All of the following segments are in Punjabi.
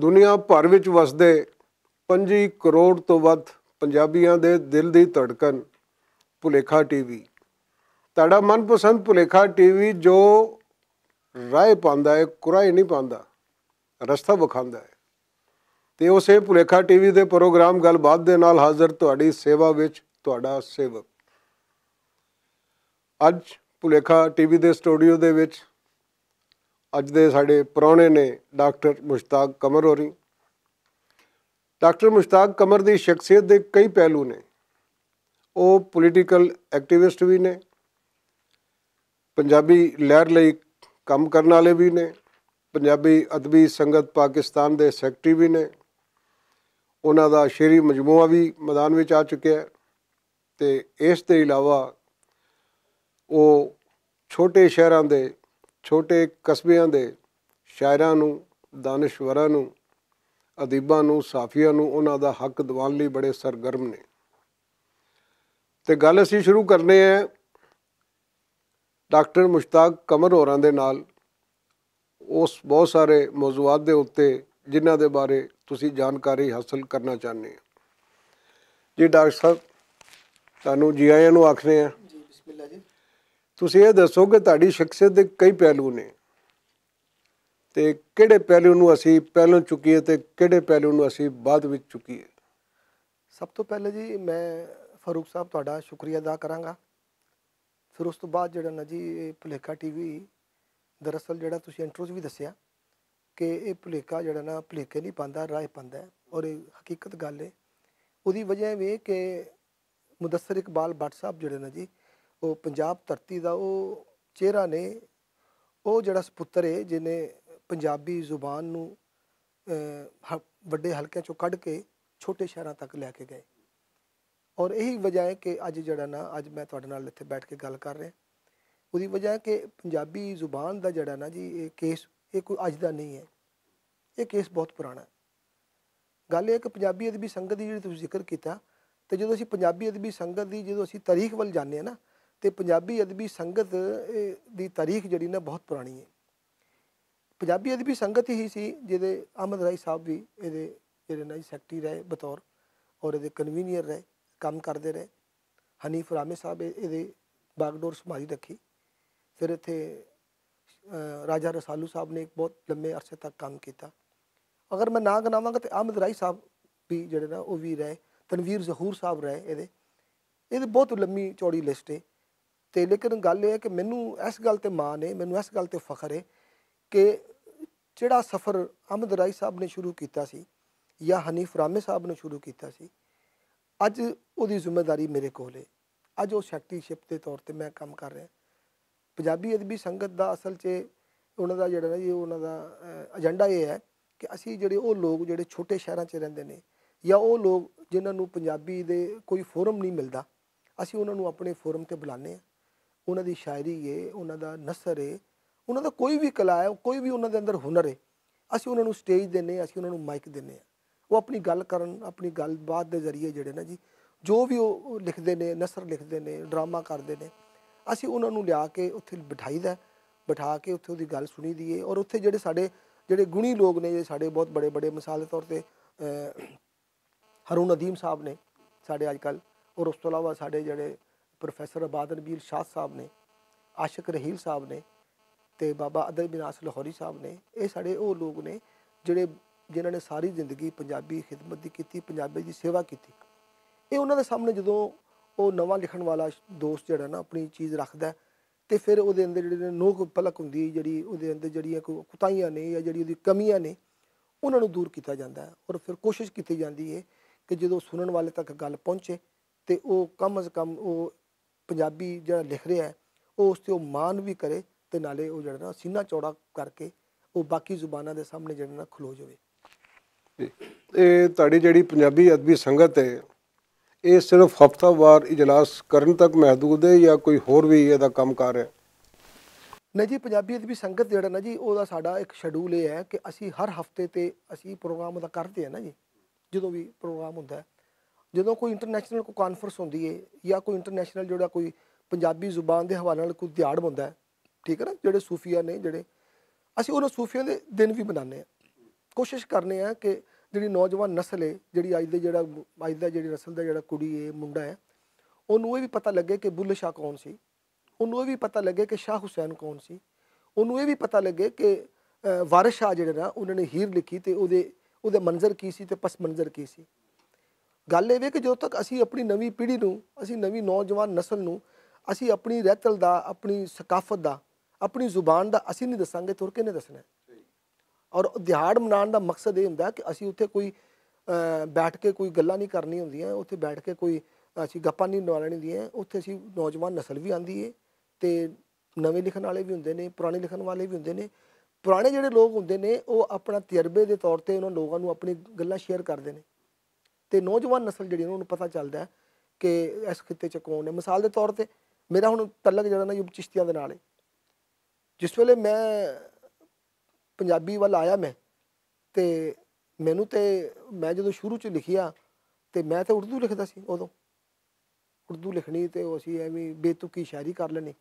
ਦੁਨੀਆ ਭਰ ਵਿੱਚ ਵਸਦੇ 25 ਕਰੋੜ ਤੋਂ ਵੱਧ ਪੰਜਾਬੀਆਂ ਦੇ ਦਿਲ ਦੀ ਧੜਕਣ ਭੁਲੇਖਾ ਟੀਵੀ। ਤੁਹਾਡਾ ਮਨਪਸੰਦ ਭੁਲੇਖਾ ਟੀਵੀ ਜੋ ਰਾਹ ਪਾਉਂਦਾ ਹੈ, ਕੁਰਾਹੀ ਨਹੀਂ ਪਾਉਂਦਾ, ਰਸਤਾ ਵਿਖਾਉਂਦਾ ਹੈ। ਤੇ ਉਸੇ ਭੁਲੇਖਾ ਟੀਵੀ ਦੇ ਪ੍ਰੋਗਰਾਮ ਗੱਲਬਾਤ ਦੇ ਨਾਲ ਹਾਜ਼ਰ ਤੁਹਾਡੀ ਸੇਵਾ ਵਿੱਚ ਤੁਹਾਡਾ ਸੇਵਕ। ਅੱਜ ਭੁਲੇਖਾ ਟੀਵੀ ਦੇ ਸਟੂਡੀਓ ਦੇ ਵਿੱਚ ਅੱਜ ਦੇ ਸਾਡੇ ਪ੍ਰਾਹੁਣੇ ਨੇ ਡਾਕਟਰ ਮੁਸ਼ਤਾਕ ਕਮਰ ਹੋਰੀ। ਡਾਕਟਰ ਮੁਸ਼ਤਾਕ ਕਮਰ ਦੀ ਸ਼ਖਸੀਅਤ ਦੇ ਕਈ ਪਹਿਲੂ ਨੇ। ਉਹ ਪੋਲੀਟੀਕਲ ਐਕਟਿਵਿਸਟ ਵੀ ਨੇ, ਪੰਜਾਬੀ ਲਹਿਰ ਲਈ ਕੰਮ ਕਰਨ ਵਾਲੇ ਵੀ ਨੇ, ਪੰਜਾਬੀ ਅਦਬੀ ਸੰਗਤ ਪਾਕਿਸਤਾਨ ਦੇ ਸੈਕਟਰੀ ਵੀ ਨੇ। ਉਹਨਾਂ ਦਾ ਸ਼ੇਰੀ ਮਜਮੂਆ ਵੀ ਮੈਦਾਨ ਵਿੱਚ ਆ ਚੁੱਕਿਆ ਹੈ। ਅਤੇ ਇਸ ਤੋਂ ਇਲਾਵਾ ਉਹ ਛੋਟੇ ਸ਼ਹਿਰਾਂ ਦੇ, ਛੋਟੇ ਕਸਬਿਆਂ ਦੇ ਸ਼ਾਇਰਾਂ ਨੂੰ, ਦਾਨਿਸ਼ਵਰਾਂ ਨੂੰ, ਅਦੀਬਾਂ ਨੂੰ, ਸਾਫੀਆਂ ਨੂੰ ਉਹਨਾਂ ਦਾ ਹੱਕ ਦਿਵਾਉਣ ਲਈ ਬੜੇ ਸਰਗਰਮ ਨੇ। ਅਤੇ ਗੱਲ ਅਸੀਂ ਸ਼ੁਰੂ ਕਰਨੇ ਹੈ ਡਾਕਟਰ ਮੁਸ਼ਤਾਕ ਕਮਰ ਹੋਰਾਂ ਦੇ ਨਾਲ ਉਸ ਬਹੁਤ ਸਾਰੇ ਮੌਜ਼ੂਆਤ ਦੇ ਉੱਤੇ ਜਿਨ੍ਹਾਂ ਦੇ ਬਾਰੇ ਤੁਸੀਂ ਜਾਣਕਾਰੀ ਹਾਸਲ ਕਰਨਾ ਚਾਹੁੰਦੇ ਹੋ। ਜੀ ਡਾਕਟਰ ਸਾਹਿਬ, ਤੁਹਾਨੂੰ ਜੀ ਆਇਆਂ ਨੂੰ ਆਖਦੇ ਹਾਂ। ਜੀ ਬਿਸਮਿਲ੍ਲਾ ਜੀ। ਤੁਸੀਂ ਇਹ ਦੱਸੋ ਕਿ ਤੁਹਾਡੀ ਸ਼ਖਸੀਅਤ ਦੇ ਕਈ ਪਹਿਲੂ ਨੇ, ਅਤੇ ਕਿਹੜੇ ਪਹਿਲੂ ਨੂੰ ਅਸੀਂ ਪਹਿਲਾਂ ਚੁੱਕੀਏ ਅਤੇ ਕਿਹੜੇ ਪਹਿਲੂ ਨੂੰ ਅਸੀਂ ਬਾਅਦ ਵਿੱਚ ਚੁੱਕੀਏ? ਸਭ ਤੋਂ ਪਹਿਲੇ ਜੀ ਮੈਂ ਫਾਰੂਕ ਸਾਹਿਬ ਤੁਹਾਡਾ ਸ਼ੁਕਰੀਆ ਅਦਾ ਕਰਾਂਗਾ। ਫਿਰ ਉਸ ਤੋਂ ਬਾਅਦ ਜਿਹੜਾ ਨਾ ਜੀ ਇਹ ਭੁਲੇਖਾ ਟੀਵੀ, ਦਰਅਸਲ ਜਿਹੜਾ ਤੁਸੀਂ ਇੰਟਰੋ 'ਚ ਵੀ ਦੱਸਿਆ ਕਿ ਇਹ ਭੁਲੇਖਾ ਜਿਹੜਾ ਨਾ ਭੁਲੇਖੇ ਨਹੀਂ ਪਾਉਂਦਾ, ਰਾਹ ਪਾਉਂਦਾ, ਔਰ ਇਹ ਹਕੀਕਤ ਗੱਲ ਹੈ। ਉਹਦੀ ਵਜ੍ਹਾ ਇਹ ਕਿ ਮੁਦੱਸਰ ਇਕਬਾਲ ਭੱਟ ਸਾਹਿਬ ਜਿਹੜੇ ਨਾ ਜੀ ਉਹ ਪੰਜਾਬ ਧਰਤੀ ਦਾ ਉਹ ਚਿਹਰਾ ਨੇ, ਉਹ ਜਿਹੜਾ ਸਪੁੱਤਰ ਹੈ ਜਿਹਨੇ ਪੰਜਾਬੀ ਜ਼ੁਬਾਨ ਨੂੰ ਵੱਡੇ ਹਲਕਿਆਂ 'ਚੋਂ ਕੱਢ ਕੇ ਛੋਟੇ ਸ਼ਹਿਰਾਂ ਤੱਕ ਲੈ ਕੇ ਗਏ। ਔਰ ਇਹੀ ਵਜ੍ਹਾ ਹੈ ਕਿ ਅੱਜ ਜਿਹੜਾ ਨਾ ਅੱਜ ਮੈਂ ਤੁਹਾਡੇ ਨਾਲ ਇੱਥੇ ਬੈਠ ਕੇ ਗੱਲ ਕਰ ਰਿਹਾ। ਉਹਦੀ ਵਜ੍ਹਾ ਹੈ ਕਿ ਪੰਜਾਬੀ ਜ਼ੁਬਾਨ ਦਾ ਜਿਹੜਾ ਨਾ ਜੀ ਇਹ ਕੇਸ ਇਹ ਕੋਈ ਅੱਜ ਦਾ ਨਹੀਂ ਹੈ, ਇਹ ਕੇਸ ਬਹੁਤ ਪੁਰਾਣਾ ਹੈ। ਗੱਲ ਇਹ ਹੈ ਕਿ ਪੰਜਾਬੀ ਅਦਬੀ ਸੰਗਤ ਦੀ ਜਿਹੜੀ ਤੁਸੀਂ ਜ਼ਿਕਰ ਕੀਤਾ, ਅਤੇ ਜਦੋਂ ਅਸੀਂ ਪੰਜਾਬੀ ਅਦਬੀ ਸੰਗਤ ਦੀ ਜਦੋਂ ਅਸੀਂ ਤਾਰੀਖ ਵੱਲ ਜਾਂਦੇ ਹਾਂ ਨਾ, ਅਤੇ ਪੰਜਾਬੀ ਅਦਬੀ ਸੰਗਤ ਦੀ ਤਾਰੀਖ ਜਿਹੜੀ ਨਾ ਬਹੁਤ ਪੁਰਾਣੀ ਹੈ। ਪੰਜਾਬੀ ਅਦਬੀ ਸੰਗਤ ਹੀ ਸੀ ਜਿਹਦੇ ਅਹਿਮਦ ਰਾਈ ਸਾਹਿਬ ਵੀ ਇਹਦੇ ਜਿਹੜੇ ਨਾ ਸੈਕਟਰੀ ਰਹੇ ਬਤੌਰ, ਔਰ ਇਹਦੇ ਕਨਵੀਨੀਅਰ ਰਹੇ, ਕੰਮ ਕਰਦੇ ਰਹੇ। ਹਨੀਫ ਰਾਮੇ ਸਾਹਿਬ ਇਹਦੇ ਬਾਗਡੋਰ ਸੰਭਾਲੀ ਰੱਖੀ। ਫਿਰ ਇੱਥੇ ਰਾਜਾ ਰਸਾਲੂ ਸਾਹਿਬ ਨੇ ਇੱਕ ਬਹੁਤ ਲੰਮੇ ਅਰਸੇ ਤੱਕ ਕੰਮ ਕੀਤਾ। ਅਗਰ ਮੈਂ ਨਾ ਗਿਣਾਵਾਂਗਾ ਤਾਂ ਅਹਿਮਦ ਰਾਈ ਸਾਹਿਬ ਵੀ ਜਿਹੜੇ ਨਾ ਉਹ ਵੀ ਰਹੇ, ਤਨਵੀਰ ਜ਼ਹੂਰ ਸਾਹਿਬ ਰਹੇ। ਇਹਦੇ ਬਹੁਤ ਲੰਮੀ ਚੌੜੀ ਲਿਸਟ ਹੈ। ਅਤੇ ਲੇਕਿਨ ਗੱਲ ਇਹ ਹੈ ਕਿ ਮੈਨੂੰ ਇਸ ਗੱਲ 'ਤੇ ਮਾਣ ਹੈ, ਮੈਨੂੰ ਇਸ ਗੱਲ 'ਤੇ ਫਖਰ ਹੈ ਕਿ ਜਿਹੜਾ ਸਫ਼ਰ ਅਹਿਮਦ ਰਾਈ ਸਾਹਿਬ ਨੇ ਸ਼ੁਰੂ ਕੀਤਾ ਸੀ ਜਾਂ ਹਨੀਫ ਰਾਮੇ ਸਾਹਿਬ ਨੇ ਸ਼ੁਰੂ ਕੀਤਾ ਸੀ, ਅੱਜ ਉਹਦੀ ਜ਼ਿੰਮੇਵਾਰੀ ਮੇਰੇ ਕੋਲ ਹੈ। ਅੱਜ ਉਹ ਸੈਕਟਰੀਸ਼ਿਪ ਦੇ ਤੌਰ 'ਤੇ ਮੈਂ ਕੰਮ ਕਰ ਰਿਹਾ। ਪੰਜਾਬੀ ਅਦਬੀ ਸੰਗਤ ਦਾ ਅਸਲ 'ਚ ਉਹਨਾਂ ਦਾ ਜਿਹੜਾ ਨਾ ਜੀ ਉਹਨਾਂ ਦਾ ਏਜੰਡਾ ਇਹ ਹੈ ਕਿ ਅਸੀਂ ਜਿਹੜੇ ਉਹ ਲੋਕ ਜਿਹੜੇ ਛੋਟੇ ਸ਼ਹਿਰਾਂ 'ਚ ਰਹਿੰਦੇ ਨੇ, ਜਾਂ ਉਹ ਲੋਕ ਜਿਨ੍ਹਾਂ ਨੂੰ ਪੰਜਾਬੀ ਦੇ ਕੋਈ ਫੋਰਮ ਨਹੀਂ ਮਿਲਦਾ, ਅਸੀਂ ਉਹਨਾਂ ਨੂੰ ਆਪਣੇ ਫੋਰਮ 'ਤੇ ਬੁਲਾਉਂਦੇ ਹਾਂ। ਉਹਨਾਂ ਦੀ ਸ਼ਾਇਰੀ ਹੈ, ਉਹਨਾਂ ਦਾ ਨਸਰ ਹੈ, ਉਹਨਾਂ ਦਾ ਕੋਈ ਵੀ ਕਲਾ ਹੈ, ਕੋਈ ਵੀ ਉਹਨਾਂ ਦੇ ਅੰਦਰ ਹੁਨਰ ਹੈ, ਅਸੀਂ ਉਹਨਾਂ ਨੂੰ ਸਟੇਜ ਦਿੰਦੇ ਹਾਂ, ਅਸੀਂ ਉਹਨਾਂ ਨੂੰ ਮਾਈਕ ਦਿੰਦੇ ਹਾਂ। ਉਹ ਆਪਣੀ ਗੱਲ ਕਰਨ, ਆਪਣੀ ਗੱਲਬਾਤ ਦੇ ਜ਼ਰੀਏ ਜਿਹੜੇ ਨਾ ਜੀ ਜੋ ਵੀ ਉਹ ਲਿਖਦੇ ਨੇ, ਨਸਰ ਲਿਖਦੇ ਨੇ, ਡਰਾਮਾ ਕਰਦੇ ਨੇ, ਅਸੀਂ ਉਹਨਾਂ ਨੂੰ ਲਿਆ ਕੇ ਉੱਥੇ ਬਿਠਾਈਦਾ, ਬਿਠਾ ਕੇ ਉੱਥੇ ਉਹਦੀ ਗੱਲ ਸੁਣੀ ਦੀ ਹੈ। ਔਰ ਉੱਥੇ ਜਿਹੜੇ ਸਾਡੇ ਜਿਹੜੇ ਗੁਣੀ ਲੋਕ ਨੇ, ਜਿਹੜੇ ਸਾਡੇ ਬਹੁਤ ਬੜੇ ਬੜੇ ਮਿਸਾਲ ਦੇ ਤੌਰ 'ਤੇ ਹਰੂਨ ਅਦੀਮ ਸਾਹਿਬ ਨੇ ਸਾਡੇ ਅੱਜ ਕੱਲ੍ਹ, ਔਰ ਉਸ ਤੋਂ ਇਲਾਵਾ ਸਾਡੇ ਜਿਹੜੇ ਪ੍ਰੋਫੈਸਰ ਆਬਾਦ ਨਬੀਲ ਸ਼ਾਹ ਸਾਹਿਬ ਨੇ, ਆਸ਼ਿਕ ਰਹੀਲ ਸਾਹਿਬ ਨੇ, ਅਤੇ ਬਾਬਾ ਅਦਲ ਬਿਨਾਸ ਲਾਹੌਰੀ ਸਾਹਿਬ ਨੇ। ਇਹ ਸਾਡੇ ਉਹ ਲੋਕ ਨੇ ਜਿਨ੍ਹਾਂ ਨੇ ਸਾਰੀ ਜ਼ਿੰਦਗੀ ਪੰਜਾਬੀ ਖਿਦਮਤ ਦੀ ਕੀਤੀ, ਪੰਜਾਬੀ ਦੀ ਸੇਵਾ ਕੀਤੀ। ਇਹ ਉਹਨਾਂ ਦੇ ਸਾਹਮਣੇ ਜਦੋਂ ਉਹ ਨਵਾਂ ਲਿਖਣ ਵਾਲਾ ਦੋਸਤ ਜਿਹੜਾ ਨਾ ਆਪਣੀ ਚੀਜ਼ ਰੱਖਦਾ, ਅਤੇ ਫਿਰ ਉਹਦੇ ਅੰਦਰ ਜਿਹੜੇ ਨੋਕ ਪਲਕ ਹੁੰਦੀ, ਜਿਹੜੀ ਉਹਦੇ ਅੰਦਰ ਜਿਹੜੀਆਂ ਕੋਈ ਕੁਤਾਹੀਆਂ ਨੇ ਜਾਂ ਜਿਹੜੀ ਉਹਦੀ ਕਮੀਆਂ ਨੇ, ਉਹਨਾਂ ਨੂੰ ਦੂਰ ਕੀਤਾ ਜਾਂਦਾ ਹੈ। ਔਰ ਫਿਰ ਕੋਸ਼ਿਸ਼ ਕੀਤੀ ਜਾਂਦੀ ਹੈ ਕਿ ਜਦੋਂ ਸੁਣਨ ਵਾਲੇ ਤੱਕ ਗੱਲ ਪਹੁੰਚੇ ਅਤੇ ਉਹ ਕਮ ਅਜ਼ ਕਮ ਉਹ ਪੰਜਾਬੀ ਜਿਹੜਾ ਲਿਖ ਰਿਹਾ ਹੈ ਉਹ ਉਸ 'ਤੇ ਉਹ ਮਾਣ ਵੀ ਕਰੇ, ਅਤੇ ਨਾਲੇ ਉਹ ਜਿਹੜਾ ਨਾ ਸੀਨਾ ਚੌੜਾ ਕਰਕੇ ਉਹ ਬਾਕੀ ਜ਼ੁਬਾਨਾਂ ਦੇ ਸਾਹਮਣੇ ਜਿਹੜਾ ਨਾ ਖਲੋ ਜਾਵੇ। ਇਹ ਤੁਹਾਡੀ ਜਿਹੜੀ ਪੰਜਾਬੀ ਅਦਬੀ ਸੰਗਤ ਹੈ, ਇਹ ਸਿਰਫ ਹਫ਼ਤਾਵਾਰ ਇਜਲਾਸ ਕਰਨ ਤੱਕ ਮਹਿਦੂਦ ਹੈ ਜਾਂ ਕੋਈ ਹੋਰ ਵੀ ਇਹਦਾ ਕੰਮ ਕਾਰ ਹੈ? ਨਹੀਂ ਜੀ, ਪੰਜਾਬੀ ਅਦਬੀ ਸੰਗਤ ਜਿਹੜਾ ਨਾ ਜੀ ਉਹਦਾ ਸਾਡਾ ਇੱਕ ਸ਼ੈਡਿਊਲ ਇਹ ਹੈ ਕਿ ਅਸੀਂ ਹਰ ਹਫ਼ਤੇ 'ਤੇ ਅਸੀਂ ਪ੍ਰੋਗਰਾਮ ਉਹਦਾ ਕਰਦੇ ਹਾਂ ਨਾ ਜੀ। ਜਦੋਂ ਵੀ ਪ੍ਰੋਗਰਾਮ ਹੁੰਦਾ, ਜਦੋਂ ਕੋਈ ਇੰਟਰਨੈਸ਼ਨਲ ਕੋਈ ਕਾਨਫਰੰਸ ਹੁੰਦੀ ਹੈ ਜਾਂ ਕੋਈ ਇੰਟਰਨੈਸ਼ਨਲ ਜਿਹੜਾ ਕੋਈ ਪੰਜਾਬੀ ਜ਼ੁਬਾਨ ਦੇ ਹਵਾਲੇ ਨਾਲ ਕੋਈ ਦਿਹਾੜ ਹੁੰਦਾ ਹੈ, ਠੀਕ ਹੈ ਨਾ, ਜਿਹੜੇ ਸੂਫੀਆ ਨੇ ਜਿਹੜੇ, ਅਸੀਂ ਉਹਨਾਂ ਸੂਫੀਆਂ ਦੇ ਦਿਨ ਵੀ ਮਨਾਉਂਦੇ ਹਾਂ। ਕੋਸ਼ਿਸ਼ ਕਰਨੇ ਆ ਕਿ ਜਿਹੜੀ ਨੌਜਵਾਨ ਨਸਲ ਹੈ, ਜਿਹੜੀ ਅੱਜ ਦਾ ਜਿਹੜੀ ਨਸਲ ਦਾ ਜਿਹੜਾ ਕੁੜੀ ਹੈ, ਮੁੰਡਾ ਹੈ, ਉਹਨੂੰ ਇਹ ਵੀ ਪਤਾ ਲੱਗੇ ਕਿ ਬੁੱਲੇ ਸ਼ਾਹ ਕੌਣ ਸੀ, ਉਹਨੂੰ ਇਹ ਵੀ ਪਤਾ ਲੱਗੇ ਕਿ ਸ਼ਾਹ ਹੁਸੈਨ ਕੌਣ ਸੀ, ਉਹਨੂੰ ਇਹ ਵੀ ਪਤਾ ਲੱਗੇ ਕਿ ਵਾਰਿਸ ਸ਼ਾਹ ਜਿਹੜੇ ਨਾ ਉਹਨਾਂ ਨੇ ਹੀਰ ਲਿਖੀ ਤੇ ਉਹਦੇ ਮੰਜ਼ਰ ਕੀ ਸੀ ਤੇ ਪਸ ਮੰਜ਼ਰ ਕੀ ਸੀ। ਗੱਲ ਇਹ ਵੇ ਕਿ ਜਦੋਂ ਤੱਕ ਅਸੀਂ ਆਪਣੀ ਨਵੀਂ ਪੀੜ੍ਹੀ ਨੂੰ, ਅਸੀਂ ਨਵੀਂ ਨੌਜਵਾਨ ਨਸਲ ਨੂੰ ਅਸੀਂ ਆਪਣੀ ਰਹਿਤਲ ਦਾ, ਆਪਣੀ ਸਕਾਫਤ ਦਾ, ਆਪਣੀ ਜ਼ੁਬਾਨ ਦਾ ਅਸੀਂ ਨਹੀਂ ਦੱਸਾਂਗੇ, ਤੁਰ ਕੇ ਨਹੀਂ ਦੱਸਣਾ। ਔਰ ਦਿਹਾੜ ਮਨਾਉਣ ਦਾ ਮਕਸਦ ਇਹ ਹੁੰਦਾ ਕਿ ਅਸੀਂ ਉੱਥੇ ਕੋਈ ਬੈਠ ਕੇ ਕੋਈ ਗੱਲਾਂ ਨਹੀਂ ਕਰਨੀਆਂ ਹੁੰਦੀਆਂ, ਉੱਥੇ ਬੈਠ ਕੇ ਕੋਈ ਅਸੀਂ ਗੱਪਾਂ ਨਹੀਂ ਮਾਰਨੀਆਂ ਹੁੰਦੀਆਂ। ਉੱਥੇ ਅਸੀਂ ਨੌਜਵਾਨ ਨਸਲ ਵੀ ਆਉਂਦੀ ਹੈ ਅਤੇ ਨਵੇਂ ਲਿਖਣ ਵਾਲੇ ਵੀ ਹੁੰਦੇ ਨੇ, ਪੁਰਾਣੇ ਲਿਖਣ ਵਾਲੇ ਵੀ ਹੁੰਦੇ ਨੇ। ਪੁਰਾਣੇ ਜਿਹੜੇ ਲੋਕ ਹੁੰਦੇ ਨੇ ਉਹ ਆਪਣਾ ਤਜਰਬੇ ਦੇ ਤੌਰ 'ਤੇ ਉਹਨਾਂ ਲੋਕਾਂ ਨੂੰ ਆਪਣੀ ਗੱਲਾਂ ਸ਼ੇਅਰ ਕਰਦੇ ਨੇ ਅਤੇ ਨੌਜਵਾਨ ਨਸਲ ਜਿਹੜੀ ਉਹਨੂੰ ਪਤਾ ਚੱਲਦਾ ਕਿ ਇਸ ਖਿੱਤੇ 'ਚ ਕੌਣ ਹੈ। ਮਿਸਾਲ ਦੇ ਤੌਰ 'ਤੇ ਮੇਰਾ ਹੁਣ ਤਲਕ ਜਿਹੜਾ ਨਾ ਚਿਸ਼ਤੀਆਂ ਦੇ ਨਾਲ ਹੈ। ਜਿਸ ਵੇਲੇ ਮੈਂ ਪੰਜਾਬੀ ਵੱਲ ਆਇਆ ਮੈਂ ਅਤੇ ਮੈਂ ਜਦੋਂ ਸ਼ੁਰੂ 'ਚ ਲਿਖਿਆ ਅਤੇ ਮੈਂ ਤਾਂ ਉਰਦੂ ਲਿਖਦਾ ਸੀ। ਉਦੋਂ ਉਰਦੂ ਲਿਖਣੀ ਅਤੇ ਉਹ ਅਸੀਂ ਐਵੇਂ ਬੇਤੁਕੀ ਸ਼ਾਇਰੀ ਕਰ ਲੈਣੀ।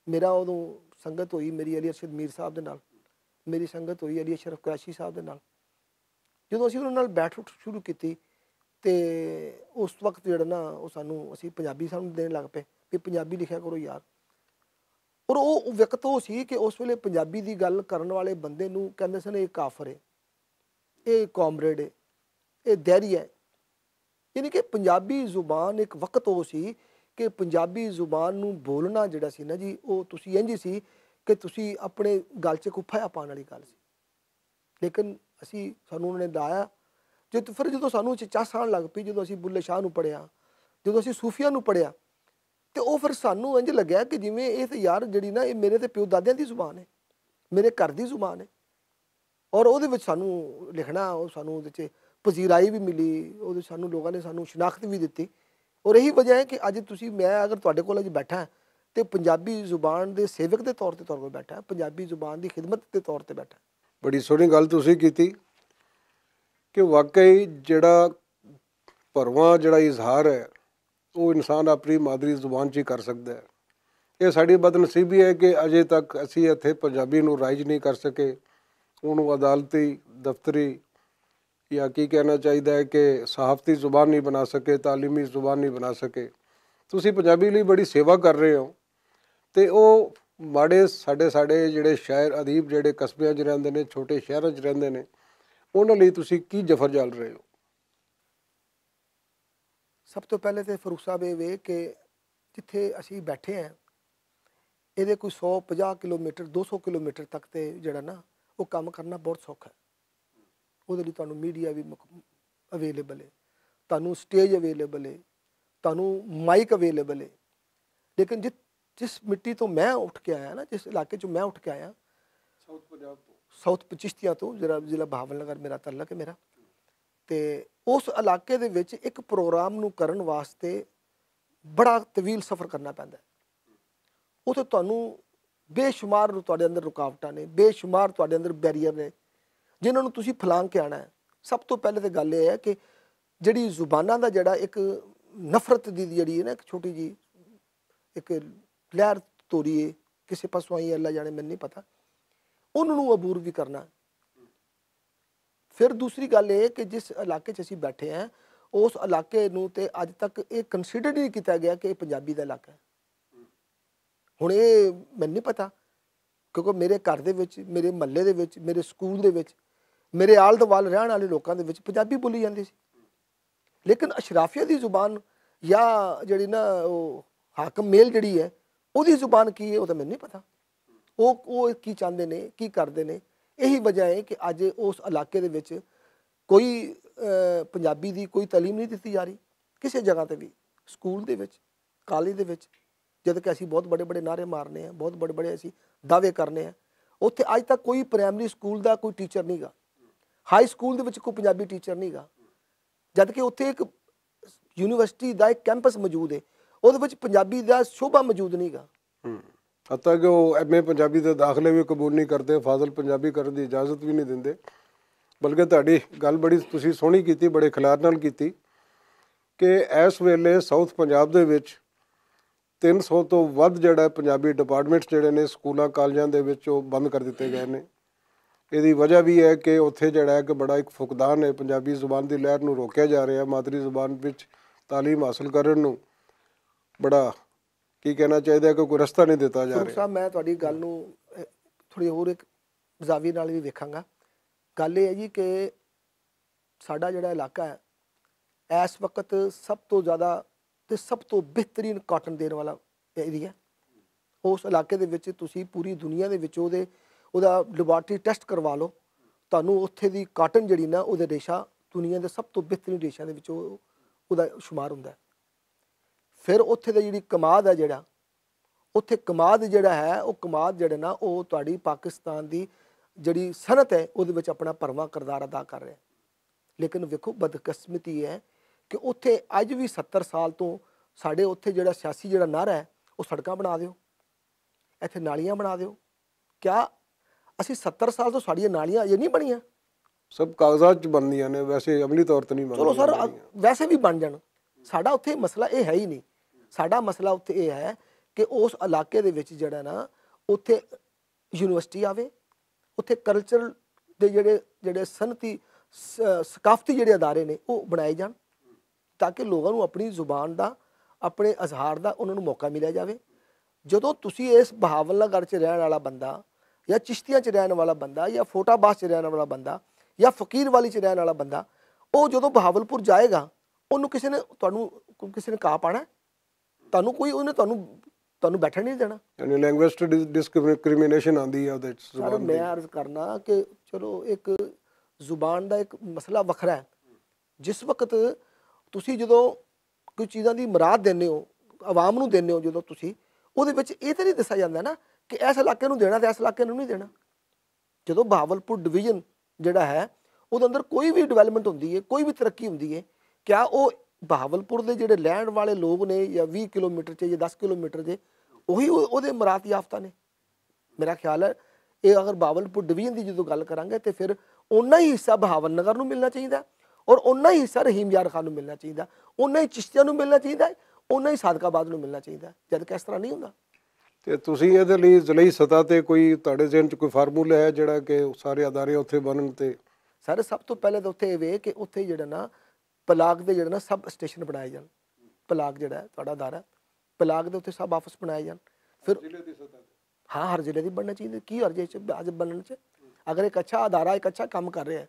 ਮੇਰਾ ਉਦੋਂ ਸੰਗਤ ਹੋਈ ਮੇਰੀ ਅਲੀ ਅਰਸ਼ਦ ਮੀਰ ਸਾਹਿਬ ਦੇ ਨਾਲ, ਮੇਰੀ ਸੰਗਤ ਹੋਈ ਅਲੀ ਅਸ਼ਰਫ ਕੁਰੈਸ਼ੀ ਸਾਹਿਬ ਦੇ ਨਾਲ। ਜਦੋਂ ਅਸੀਂ ਉਹਨਾਂ ਨਾਲ ਬੈਠ ਉੱਠ ਸ਼ੁਰੂ ਕੀਤੀ ਅਤੇ ਉਸ ਵਕਤ ਜਿਹੜਾ ਨਾ ਉਹ ਅਸੀਂ ਪੰਜਾਬੀ ਸਾਨੂੰ ਦੇਣ ਲੱਗ ਪਏ ਵੀ ਪੰਜਾਬੀ ਲਿਖਿਆ ਕਰੋ ਯਾਰ। ਔਰ ਉਹ ਵਕਤ ਉਹ ਸੀ ਕਿ ਉਸ ਵੇਲੇ ਪੰਜਾਬੀ ਦੀ ਗੱਲ ਕਰਨ ਵਾਲੇ ਬੰਦੇ ਨੂੰ ਕਹਿੰਦੇ ਸਨ ਇਹ ਕਾਫਰ ਹੈ, ਇਹ ਕਾਮਰੇਡ ਹੈ, ਇਹ ਦਹਿਰੀ ਹੈ। ਯਾਨੀ ਕਿ ਪੰਜਾਬੀ ਜ਼ੁਬਾਨ ਇੱਕ ਵਕਤ ਉਹ ਸੀ ਕਿ ਪੰਜਾਬੀ ਜ਼ੁਬਾਨ ਨੂੰ ਬੋਲਣਾ ਜਿਹੜਾ ਸੀ ਨਾ ਜੀ, ਉਹ ਤੁਸੀਂ ਇੰਝ ਸੀ ਕਿ ਤੁਸੀਂ ਆਪਣੇ ਗਲ 'ਚ ਕੋਈ ਫਾਇਆ ਪਾਉਣ ਵਾਲੀ ਗੱਲ ਸੀ। ਲੇਕਿਨ ਸਾਨੂੰ ਉਹਨਾਂ ਨੇ ਲਾਇਆ ਫਿਰ ਜਦੋਂ ਸਾਨੂੰ ਚੱਸ ਆਉਣ ਲੱਗ ਪਈ, ਜਦੋਂ ਅਸੀਂ ਬੁੱਲੇ ਸ਼ਾਹ ਨੂੰ ਪੜ੍ਹਿਆ, ਜਦੋਂ ਅਸੀਂ ਸੂਫੀਆਂ ਨੂੰ ਪੜ੍ਹਿਆ ਅਤੇ ਉਹ ਫਿਰ ਸਾਨੂੰ ਇੰਝ ਲੱਗਿਆ ਕਿ ਜਿਵੇਂ ਇਹ ਤਾਂ ਯਾਰ ਜਿਹੜੀ ਨਾ ਇਹ ਮੇਰੇ ਤਾਂ ਪਿਓ ਦਾਦਿਆਂ ਦੀ ਜ਼ੁਬਾਨ ਹੈ, ਮੇਰੇ ਘਰ ਦੀ ਜ਼ੁਬਾਨ ਹੈ। ਔਰ ਉਹਦੇ ਵਿੱਚ ਸਾਨੂੰ ਲਿਖਣਾ, ਉਹ ਸਾਨੂੰ ਉਹਦੇ 'ਚ ਪਜ਼ੀਰਾਈ ਵੀ ਮਿਲੀ, ਉਹਦੇ ਸਾਨੂੰ ਲੋਕਾਂ ਨੇ ਸਾਨੂੰ ਸ਼ਨਾਖਤ ਵੀ ਦਿੱਤੀ। ਔਰ ਇਹੀ ਵਜ੍ਹਾ ਹੈ ਕਿ ਅੱਜ ਮੈਂ ਅਗਰ ਤੁਹਾਡੇ ਕੋਲ ਅੱਜ ਬੈਠਾ ਅਤੇ ਪੰਜਾਬੀ ਜ਼ੁਬਾਨ ਦੇ ਸੇਵਕ ਦੇ ਤੌਰ 'ਤੇ ਬੈਠਾ, ਪੰਜਾਬੀ ਜ਼ੁਬਾਨ ਦੀ ਖਿਦਮਤ ਦੇ ਤੌਰ 'ਤੇ ਬੈਠਾ। ਬੜੀ ਸੋਹਣੀ ਗੱਲ ਤੁਸੀਂ ਕੀਤੀ ਕਿ ਵਾਕਈ ਜਿਹੜਾ ਭਰਵਾਂ ਜਿਹੜਾ ਇਜ਼ਹਾਰ ਹੈ ਉਹ ਇਨਸਾਨ ਆਪਣੀ ਮਾਦਰੀ ਜ਼ੁਬਾਨ 'ਚ ਹੀ ਕਰ ਸਕਦਾ ਹੈ। ਇਹ ਸਾਡੀ ਬਦਨਸੀਬੀ ਹੈ ਕਿ ਅਜੇ ਤੱਕ ਅਸੀਂ ਇੱਥੇ ਪੰਜਾਬੀ ਨੂੰ ਰਾਈਜ ਨਹੀਂ ਕਰ ਸਕੇ, ਉਹਨੂੰ ਅਦਾਲਤੀ, ਦਫ਼ਤਰੀ ਜਾਂ ਕੀ ਕਹਿਣਾ ਚਾਹੀਦਾ ਹੈ ਕਿ ਸਹਾਫਤੀ ਜ਼ੁਬਾਨ ਨਹੀਂ ਬਣਾ ਸਕੇ, ਤਾਲੀਮੀ ਜ਼ੁਬਾਨ ਨਹੀਂ ਬਣਾ ਸਕੇ। ਤੁਸੀਂ ਪੰਜਾਬੀ ਲਈ ਬੜੀ ਸੇਵਾ ਕਰ ਰਹੇ ਹੋ ਅਤੇ ਉਹ ਮਾੜੇ ਸਾਡੇ ਜਿਹੜੇ ਸ਼ਾਇਰ ਅਦੀਬ ਜਿਹੜੇ ਕਸਬਿਆਂ 'ਚ ਰਹਿੰਦੇ ਨੇ, ਛੋਟੇ ਸ਼ਹਿਰਾਂ 'ਚ ਰਹਿੰਦੇ ਨੇ, ਉਹਨਾਂ ਲਈ ਤੁਸੀਂ ਕੀ ਜ਼ਫਰ ਜਲ ਰਹੇ ਹੋ? ਸਭ ਤੋਂ ਪਹਿਲੇ ਤਾਂ ਫਾਰੂਕ ਸਾਹਿਬ ਇਹ ਵੇ ਕਿ ਜਿੱਥੇ ਅਸੀਂ ਬੈਠੇ ਹਾਂ ਇਹਦੇ ਕੋਈ 150 ਕਿਲੋਮੀਟਰ 200 ਕਿਲੋਮੀਟਰ ਤੱਕ ਤੇ ਜਿਹੜਾ ਨਾ ਉਹ ਕੰਮ ਕਰਨਾ ਬਹੁਤ ਸੌਖਾ ਹੈ। ਉਹਦੇ ਲਈ ਤੁਹਾਨੂੰ ਮੀਡੀਆ ਵੀ ਅਵੇਲੇਬਲ ਹੈ, ਤੁਹਾਨੂੰ ਸਟੇਜ ਅਵੇਲੇਬਲ ਹੈ, ਤੁਹਾਨੂੰ ਮਾਈਕ ਅਵੇਲੇਬਲ ਹੈ। ਲੇਕਿਨ ਜਿਸ ਮਿੱਟੀ ਤੋਂ ਮੈਂ ਉੱਠ ਕੇ ਆਇਆ ਨਾ, ਜਿਸ ਇਲਾਕੇ 'ਚੋਂ ਮੈਂ ਉੱਠ ਕੇ ਆਇਆ, ਸਾਊਥ ਪੰਜਾਬ ਤੋਂ, ਸਾਊਥ ਚਿਸ਼ਤੀਆਂ ਤੋਂ, ਜ਼ਿਲ੍ਹਾ ਬਹਾਵਲਨਗਰ ਮੇਰਾ ਤਲਕ ਹੈ ਮੇਰਾ, ਅਤੇ ਉਸ ਇਲਾਕੇ ਦੇ ਵਿੱਚ ਇੱਕ ਪ੍ਰੋਗਰਾਮ ਨੂੰ ਕਰਨ ਵਾਸਤੇ ਬੜਾ ਤਵੀਲ ਸਫ਼ਰ ਕਰਨਾ ਪੈਂਦਾ। ਉੱਥੇ ਤੁਹਾਨੂੰ ਬੇਸ਼ੁਮਾਰ ਤੁਹਾਡੇ ਅੰਦਰ ਰੁਕਾਵਟਾਂ ਨੇ, ਬੇਸ਼ੁਮਾਰ ਤੁਹਾਡੇ ਅੰਦਰ ਬੈਰੀਅਰ ਨੇ ਜਿਨ੍ਹਾਂ ਨੂੰ ਤੁਸੀਂ ਫਲਾਂਘ ਕੇ ਆਉਣਾ ਹੈ। ਸਭ ਤੋਂ ਪਹਿਲੇ ਤਾਂ ਗੱਲ ਇਹ ਹੈ ਕਿ ਜਿਹੜੀ ਜ਼ੁਬਾਨਾਂ ਦਾ ਜਿਹੜਾ ਇੱਕ ਨਫ਼ਰਤ ਦੀ ਜਿਹੜੀ ਹੈ ਨਾ, ਇੱਕ ਛੋਟੀ ਜਿਹੀ ਇੱਕ ਲਹਿਰ ਤੋਰੀ ਹੈ, ਕਿਸੇ ਪਾਸੋਂ ਆਈ ਅੱਲਾ ਜਾਣੇ, ਮੈਨੂੰ ਨਹੀਂ ਪਤਾ, ਉਹਨਾਂ ਨੂੰ ਅਬੂਰ ਵੀ ਕਰਨਾ। ਫਿਰ ਦੂਸਰੀ ਗੱਲ ਇਹ ਕਿ ਜਿਸ ਇਲਾਕੇ 'ਚ ਅਸੀਂ ਬੈਠੇ ਹਾਂ ਉਸ ਇਲਾਕੇ ਨੂੰ ਤੇ ਅੱਜ ਤੱਕ ਇਹ ਕੰਸੀਡਰ ਨਹੀਂ ਕੀਤਾ ਗਿਆ ਕਿ ਇਹ ਪੰਜਾਬੀ ਦਾ ਇਲਾਕਾ ਹੈ। ਹੁਣ ਇਹ ਮੈਨੂੰ ਨਹੀਂ ਪਤਾ, ਕਿਉਂਕਿ ਮੇਰੇ ਘਰ ਦੇ ਵਿੱਚ, ਮੇਰੇ ਮਹੱਲੇ ਦੇ ਵਿੱਚ, ਮੇਰੇ ਸਕੂਲ ਦੇ ਵਿੱਚ, ਮੇਰੇ ਆਲ ਦੁਆਲ ਰਹਿਣ ਵਾਲੇ ਲੋਕਾਂ ਦੇ ਵਿੱਚ ਪੰਜਾਬੀ ਬੋਲੀ ਜਾਂਦੀ ਸੀ। ਲੇਕਿਨ ਅਸ਼ਰਾਫੀਆ ਦੀ ਜ਼ੁਬਾਨ ਜਾਂ ਜਿਹੜੀ ਨਾ ਉਹ ਹਾਕਮ ਮੇਲ ਜਿਹੜੀ ਹੈ ਉਹਦੀ ਜ਼ੁਬਾਨ ਕੀ ਹੈ ਉਹ ਤਾਂ ਮੈਨੂੰ ਨਹੀਂ ਪਤਾ। ਉਹ ਕੀ ਚਾਹੁੰਦੇ ਨੇ, ਕੀ ਕਰਦੇ ਨੇ। ਇਹੀ ਵਜ੍ਹਾ ਹੈ ਕਿ ਅੱਜ ਉਸ ਇਲਾਕੇ ਦੇ ਵਿੱਚ ਕੋਈ ਪੰਜਾਬੀ ਦੀ ਕੋਈ ਤਾਲੀਮ ਨਹੀਂ ਦਿੱਤੀ ਜਾ ਰਹੀ ਕਿਸੇ ਜਗ੍ਹਾ 'ਤੇ ਵੀ, ਸਕੂਲ ਦੇ ਵਿੱਚ, ਕਾਲਜ ਦੇ ਵਿੱਚ। ਜਦ ਕਿ ਅਸੀਂ ਬਹੁਤ ਬੜੇ ਬੜੇ ਨਾਅਰੇ ਮਾਰਨੇ ਆ, ਬਹੁਤ ਬੜੇ ਬੜੇ ਅਸੀਂ ਦਾਅਵੇ ਕਰਨੇ ਆ, ਉੱਥੇ ਅੱਜ ਤੱਕ ਕੋਈ ਪ੍ਰਾਇਮਰੀ ਸਕੂਲ ਦਾ ਕੋਈ ਟੀਚਰ ਨਹੀਂ ਗਾ, ਹਾਈ ਸਕੂਲ ਦੇ ਵਿੱਚ ਕੋਈ ਪੰਜਾਬੀ ਟੀਚਰ ਨਹੀਂ ਗਾ। ਜਦ ਕਿ ਉੱਥੇ ਇੱਕ ਯੂਨੀਵਰਸਿਟੀ ਦਾ ਇੱਕ ਕੈਂਪਸ ਮੌਜੂਦ ਹੈ, ਉਹਦੇ ਵਿੱਚ ਪੰਜਾਬੀ ਦਾ ਸ਼ੋਭਾ ਮੌਜੂਦ ਨਹੀਂ ਗਾ। ਹੱਤਾ ਕਿ ਉਹ ਐਮਏ ਪੰਜਾਬੀ ਦੇ ਦਾਖਲੇ ਵੀ ਕਬੂਲ ਨਹੀਂ ਕਰਦੇ, ਫਾਜ਼ਲ ਪੰਜਾਬੀ ਕਰਨ ਦੀ ਇਜਾਜ਼ਤ ਵੀ ਨਹੀਂ ਦਿੰਦੇ। ਬਲਕਿ ਤੁਹਾਡੀ ਗੱਲ ਬੜੀ ਤੁਸੀਂ ਸੋਹਣੀ ਕੀਤੀ, ਬੜੇ ਖਿਲਾਰ ਨਾਲ ਕੀਤੀ ਕਿ ਇਸ ਵੇਲੇ ਸਾਊਥ ਪੰਜਾਬ ਦੇ ਵਿੱਚ 300 ਤੋਂ ਵੱਧ ਜਿਹੜਾ ਪੰਜਾਬੀ ਡਿਪਾਰਟਮੈਂਟਸ ਜਿਹੜੇ ਨੇ ਸਕੂਲਾਂ ਕਾਲਜਾਂ ਦੇ ਵਿੱਚ ਉਹ ਬੰਦ ਕਰ ਦਿੱਤੇ ਗਏ ਨੇ। ਇਹਦੀ ਵਜ੍ਹਾ ਵੀ ਹੈ ਕਿ ਉੱਥੇ ਜਿਹੜਾ ਹੈ ਕਿ ਬੜਾ ਇੱਕ ਫੁਕਦਾਨ ਹੈ, ਪੰਜਾਬੀ ਜ਼ੁਬਾਨ ਦੀ ਲਹਿਰ ਨੂੰ ਰੋਕਿਆ ਜਾ ਰਿਹਾ, ਮਾਦਰੀ ਜ਼ੁਬਾਨ ਵਿੱਚ ਤਾਲੀਮ ਹਾਸਲ ਕਰਨ ਨੂੰ ਬੜਾ ਕੀ ਕਹਿਣਾ ਚਾਹੀਦਾ ਕਿ ਕੋਈ ਰਸਤਾ ਨਹੀਂ ਦਿੱਤਾ ਜਾ ਗੁਰੂ ਰਿਹਾ। ਸਾਹਿਬ ਮੈਂ ਤੁਹਾਡੀ ਗੱਲ ਨੂੰ ਥੋੜ੍ਹੀ ਹੋਰ ਇੱਕ ਜ਼ਾਵੀਏ ਨਾਲ ਵੀ ਵੇਖਾਂਗਾ। ਗੱਲ ਇਹ ਹੈ ਜੀ ਕਿ ਸਾਡਾ ਜਿਹੜਾ ਇਲਾਕਾ ਹੈ ਇਸ ਵਕਤ ਸਭ ਤੋਂ ਜ਼ਿਆਦਾ ਤੇ ਸਭ ਤੋਂ ਬਿਹਤਰੀਨ ਕਾਟਨ ਦੇਣ ਵਾਲਾ ਏਰੀਆ। ਉਸ ਇਲਾਕੇ ਦੇ ਵਿੱਚ ਤੁਸੀਂ ਪੂਰੀ ਦੁਨੀਆ ਦੇ ਵਿੱਚ ਉਹਦਾ ਲੈਬੋਰਟਰੀ ਟੈਸਟ ਕਰਵਾ ਲਓ, ਤੁਹਾਨੂੰ ਉੱਥੇ ਦੀ ਕਾਟਨ ਜਿਹੜੀ ਨਾ ਉਹਦੇ ਰੇਸ਼ਾ ਦੁਨੀਆ ਦੇ ਸਭ ਤੋਂ ਬਿਹਤਰੀਨ ਰੇਸ਼ਿਆਂ ਦੇ ਵਿੱਚ ਉਹਦਾ ਸ਼ੁਮਾਰ ਹੁੰਦਾ। ਫਿਰ ਉੱਥੇ ਦਾ ਜਿਹੜੀ ਕਮਾਦ ਹੈ ਜਿਹੜਾ ਉੱਥੇ ਕਮਾਦ ਜਿਹੜਾ ਹੈ ਉਹ ਕਮਾਦ ਜਿਹੜਾ ਨਾ ਉਹ ਤੁਹਾਡੀ ਪਾਕਿਸਤਾਨ ਦੀ ਜਿਹੜੀ ਸਨਅਤ ਹੈ ਉਹਦੇ ਵਿੱਚ ਆਪਣਾ ਭਰਵਾਂ ਕਿਰਦਾਰ ਅਦਾ ਕਰ ਰਿਹਾ। ਲੇਕਿਨ ਵੇਖੋ ਬਦਕਿਸਮਤੀ ਹੈ ਕਿ ਉੱਥੇ ਅੱਜ ਵੀ 70 ਸਾਲ ਤੋਂ ਸਾਡੇ ਉੱਥੇ ਜਿਹੜਾ ਸਿਆਸੀ ਜਿਹੜਾ ਨਾਅਰਾ ਹੈ ਉਹ ਸੜਕਾਂ ਬਣਾ ਦਿਓ, ਇੱਥੇ ਨਾਲੀਆਂ ਬਣਾ ਦਿਓ। ਕਿਆ ਅਸੀਂ 70 ਸਾਲ ਤੋਂ ਸਾਡੀਆਂ ਨਾਲੀਆਂ ਅਜੇ ਨਹੀਂ ਬਣੀਆਂ? ਸਭ ਕਾਗਜ਼ਾਤ 'ਚ ਬਣਦੀਆਂ ਨੇ, ਵੈਸੇ ਅਮਲੀ ਤੌਰ 'ਤੇ ਨਹੀਂ ਬਣਦੀਆਂ। ਚਲੋ ਸਰ ਵੈਸੇ ਵੀ ਬਣ ਜਾਣ, ਸਾਡਾ ਉੱਥੇ ਮਸਲਾ ਇਹ ਹੈ ਹੀ ਨਹੀਂ। ਸਾਡਾ ਮਸਲਾ ਉੱਥੇ ਇਹ ਹੈ ਕਿ ਉਸ ਇਲਾਕੇ ਦੇ ਵਿੱਚ ਜਿਹੜਾ ਨਾ ਉੱਥੇ ਯੂਨੀਵਰਸਿਟੀ ਆਵੇ, ਉੱਥੇ ਕਲਚਰਲ ਦੇ ਜਿਹੜੇ ਸਨਅਤੀ ਸਕਾਫਤੀ ਜਿਹੜੇ ਅਦਾਰੇ ਨੇ ਉਹ ਬਣਾਏ ਜਾਣ ਤਾਂ ਕਿ ਲੋਕਾਂ ਨੂੰ ਆਪਣੀ ਜ਼ੁਬਾਨ ਦਾ ਆਪਣੇ ਇਜ਼ਹਾਰ ਦਾ ਉਹਨਾਂ ਨੂੰ ਮੌਕਾ ਮਿਲਿਆ ਜਾਵੇ। ਜਦੋਂ ਤੁਸੀਂ ਇਸ ਬਹਾਵਲਨਗਰ 'ਚ ਰਹਿਣ ਵਾਲਾ ਬੰਦਾ ਜਾਂ ਚਿਸ਼ਤੀਆਂ 'ਚ ਰਹਿਣ ਵਾਲਾ ਬੰਦਾ ਜਾਂ ਫੋਟਾਬਾਜ਼ 'ਚ ਰਹਿਣ ਵਾਲਾ ਬੰਦਾ ਜਾਂ ਫਕੀਰ ਵਾਲੀ 'ਚ ਰਹਿਣ ਵਾਲਾ ਬੰਦਾ ਉਹ ਜਦੋਂ ਬਹਾਵਲਪੁਰ ਜਾਏਗਾ ਉਹਨੂੰ ਕਿਸੇ ਨੇ ਕਾਹ ਪਾਣਾ? ਤੁਹਾਨੂੰ ਬੈਠਣ ਨਹੀਂ ਦੇਣਾ। ਯਾਨੀ ਲੈਂਗੁਏਜ ਡਿਸਕ੍ਰਿਮੀਨੇਸ਼ਨ ਆਉਂਦੀ ਹੈ ਉਹਦੇ 'ਚ। ਸਰ ਮੈਂ ਅਰਜ਼ ਕਰਨਾ ਕਿ ਚਲੋ ਇੱਕ ਜ਼ੁਬਾਨ ਦਾ ਇੱਕ ਮਸਲਾ ਵੱਖਰਾ ਹੈ। ਜਿਸ ਵਕਤ ਤੁਸੀਂ ਜਦੋਂ ਕੋਈ ਚੀਜ਼ਾਂ ਦੀ ਮੁਰਾਦ ਦਿੰਦੇ ਹੋ ਆਵਾਮ ਨੂੰ ਦਿੰਦੇ ਹੋ, ਜਦੋਂ ਤੁਸੀਂ ਉਹਦੇ ਵਿੱਚ ਇਹ ਤਾਂ ਨਹੀਂ ਦੱਸਿਆ ਜਾਂਦਾ ਨਾ ਕਿ ਇਸ ਇਲਾਕੇ ਨੂੰ ਦੇਣਾ ਤੇ ਇਸ ਇਲਾਕੇ ਨੂੰ ਨਹੀਂ ਦੇਣਾ। ਜਦੋਂ ਬਹਾਵਲਪੁਰ ਡਿਵੀਜ਼ਨ ਜਿਹੜਾ ਹੈ ਉਹਦੇ ਅੰਦਰ ਕੋਈ ਵੀ ਡਿਵੈਲਪਮੈਂਟ ਹੁੰਦੀ ਹੈ, ਕੋਈ ਵੀ ਤਰੱਕੀ ਹੁੰਦੀ ਹੈ, ਕਿਆ ਉਹ ਬਹਾਵਲਪੁਰ ਦੇ ਜਿਹੜੇ ਲੈਣ ਵਾਲੇ ਲੋਕ ਨੇ ਜਾਂ 20 ਕਿਲੋਮੀਟਰ 'ਚ ਜਾਂ 10 ਕਿਲੋਮੀਟਰ ਦੇ ਉਹੀ ਉਹਦੇ ਮੁਰਾਦ ਯਾਫਤਾ ਨੇ? ਮੇਰਾ ਖਿਆਲ ਹੈ ਇਹ ਅਗਰ ਬਹਾਵਲਪੁਰ ਡਿਵੀਜ਼ਨ ਦੀ ਜਦੋਂ ਗੱਲ ਕਰਾਂਗੇ ਤੇ ਫਿਰ ਓਨਾ ਹੀ ਹਿੱਸਾ ਬਹਾਵਲਨਗਰ ਨੂੰ ਮਿਲਣਾ ਚਾਹੀਦਾ ਔਰ ਓਨਾ ਹੀ ਹਿੱਸਾ ਰਹੀਮ ਯਾਰ ਖਾਨ ਨੂੰ ਮਿਲਣਾ ਚਾਹੀਦਾ, ਓਨਾ ਹੀ ਚਿਸ਼ਤੀਆਂ ਨੂੰ ਮਿਲਣਾ ਚਾਹੀਦਾ, ਓਨਾ ਹੀ ਸਾਦਕਾਬਾਦ ਨੂੰ ਮਿਲਣਾ ਚਾਹੀਦਾ, ਜਦ ਕਿ ਇਸ ਤਰ੍ਹਾਂ ਨਹੀਂ ਹੁੰਦਾ। ਤੇ ਤੁਸੀਂ ਇਹਦੇ ਲਈ ਜ਼ਿਲ੍ਹੀ ਸਤ੍ਹਾ ਤੇ ਕੋਈ ਤੁਹਾਡੇ ਜ਼ਿਹਨ 'ਚ ਕੋਈ ਫਾਰਮੂਲਾ ਹੈ ਜਿਹੜਾ ਕਿ ਸਾਰੇ ਅਦਾਰੇ ਉੱਥੇ ਬਣਨ? ਤੇ ਸਰ ਸਭ ਤੋਂ ਪਹਿਲੇ ਤਾਂ ਉੱਥੇ ਇਹ ਵੇ ਕਿ ਉੱਥੇ ਜਿਹੜਾ ਨਾ ਪਲਾਗ ਦੇ ਜਿਹੜਾ ਨਾ ਸਬ ਸਟੇਸ਼ਨ ਬਣਾਏ ਜਾਣ। ਪਲਾਗ ਜਿਹੜਾ ਤੁਹਾਡਾ ਅਦਾਰਾ ਪਲਾਗ ਦੇ ਉੱਤੇ ਸਬ ਆਫਿਸ ਬਣਾਏ ਜਾਣ। ਫਿਰ ਜ਼ਿਲ੍ਹੇ ਦੀ ਸਤ੍ਹਾ ਤੇ ਹਾਂ ਹਰ ਜ਼ਿਲ੍ਹੇ ਦੀ ਬਣਨਾ ਚਾਹੀਦੀ। ਕੀ ਹਰਜ ਚ ਅੱਜ ਬਣਨ 'ਚ? ਅਗਰ ਇੱਕ ਅੱਛਾ ਅਦਾਰਾ ਇੱਕ ਅੱਛਾ ਕੰਮ ਕਰ ਰਿਹਾ ਹੈ,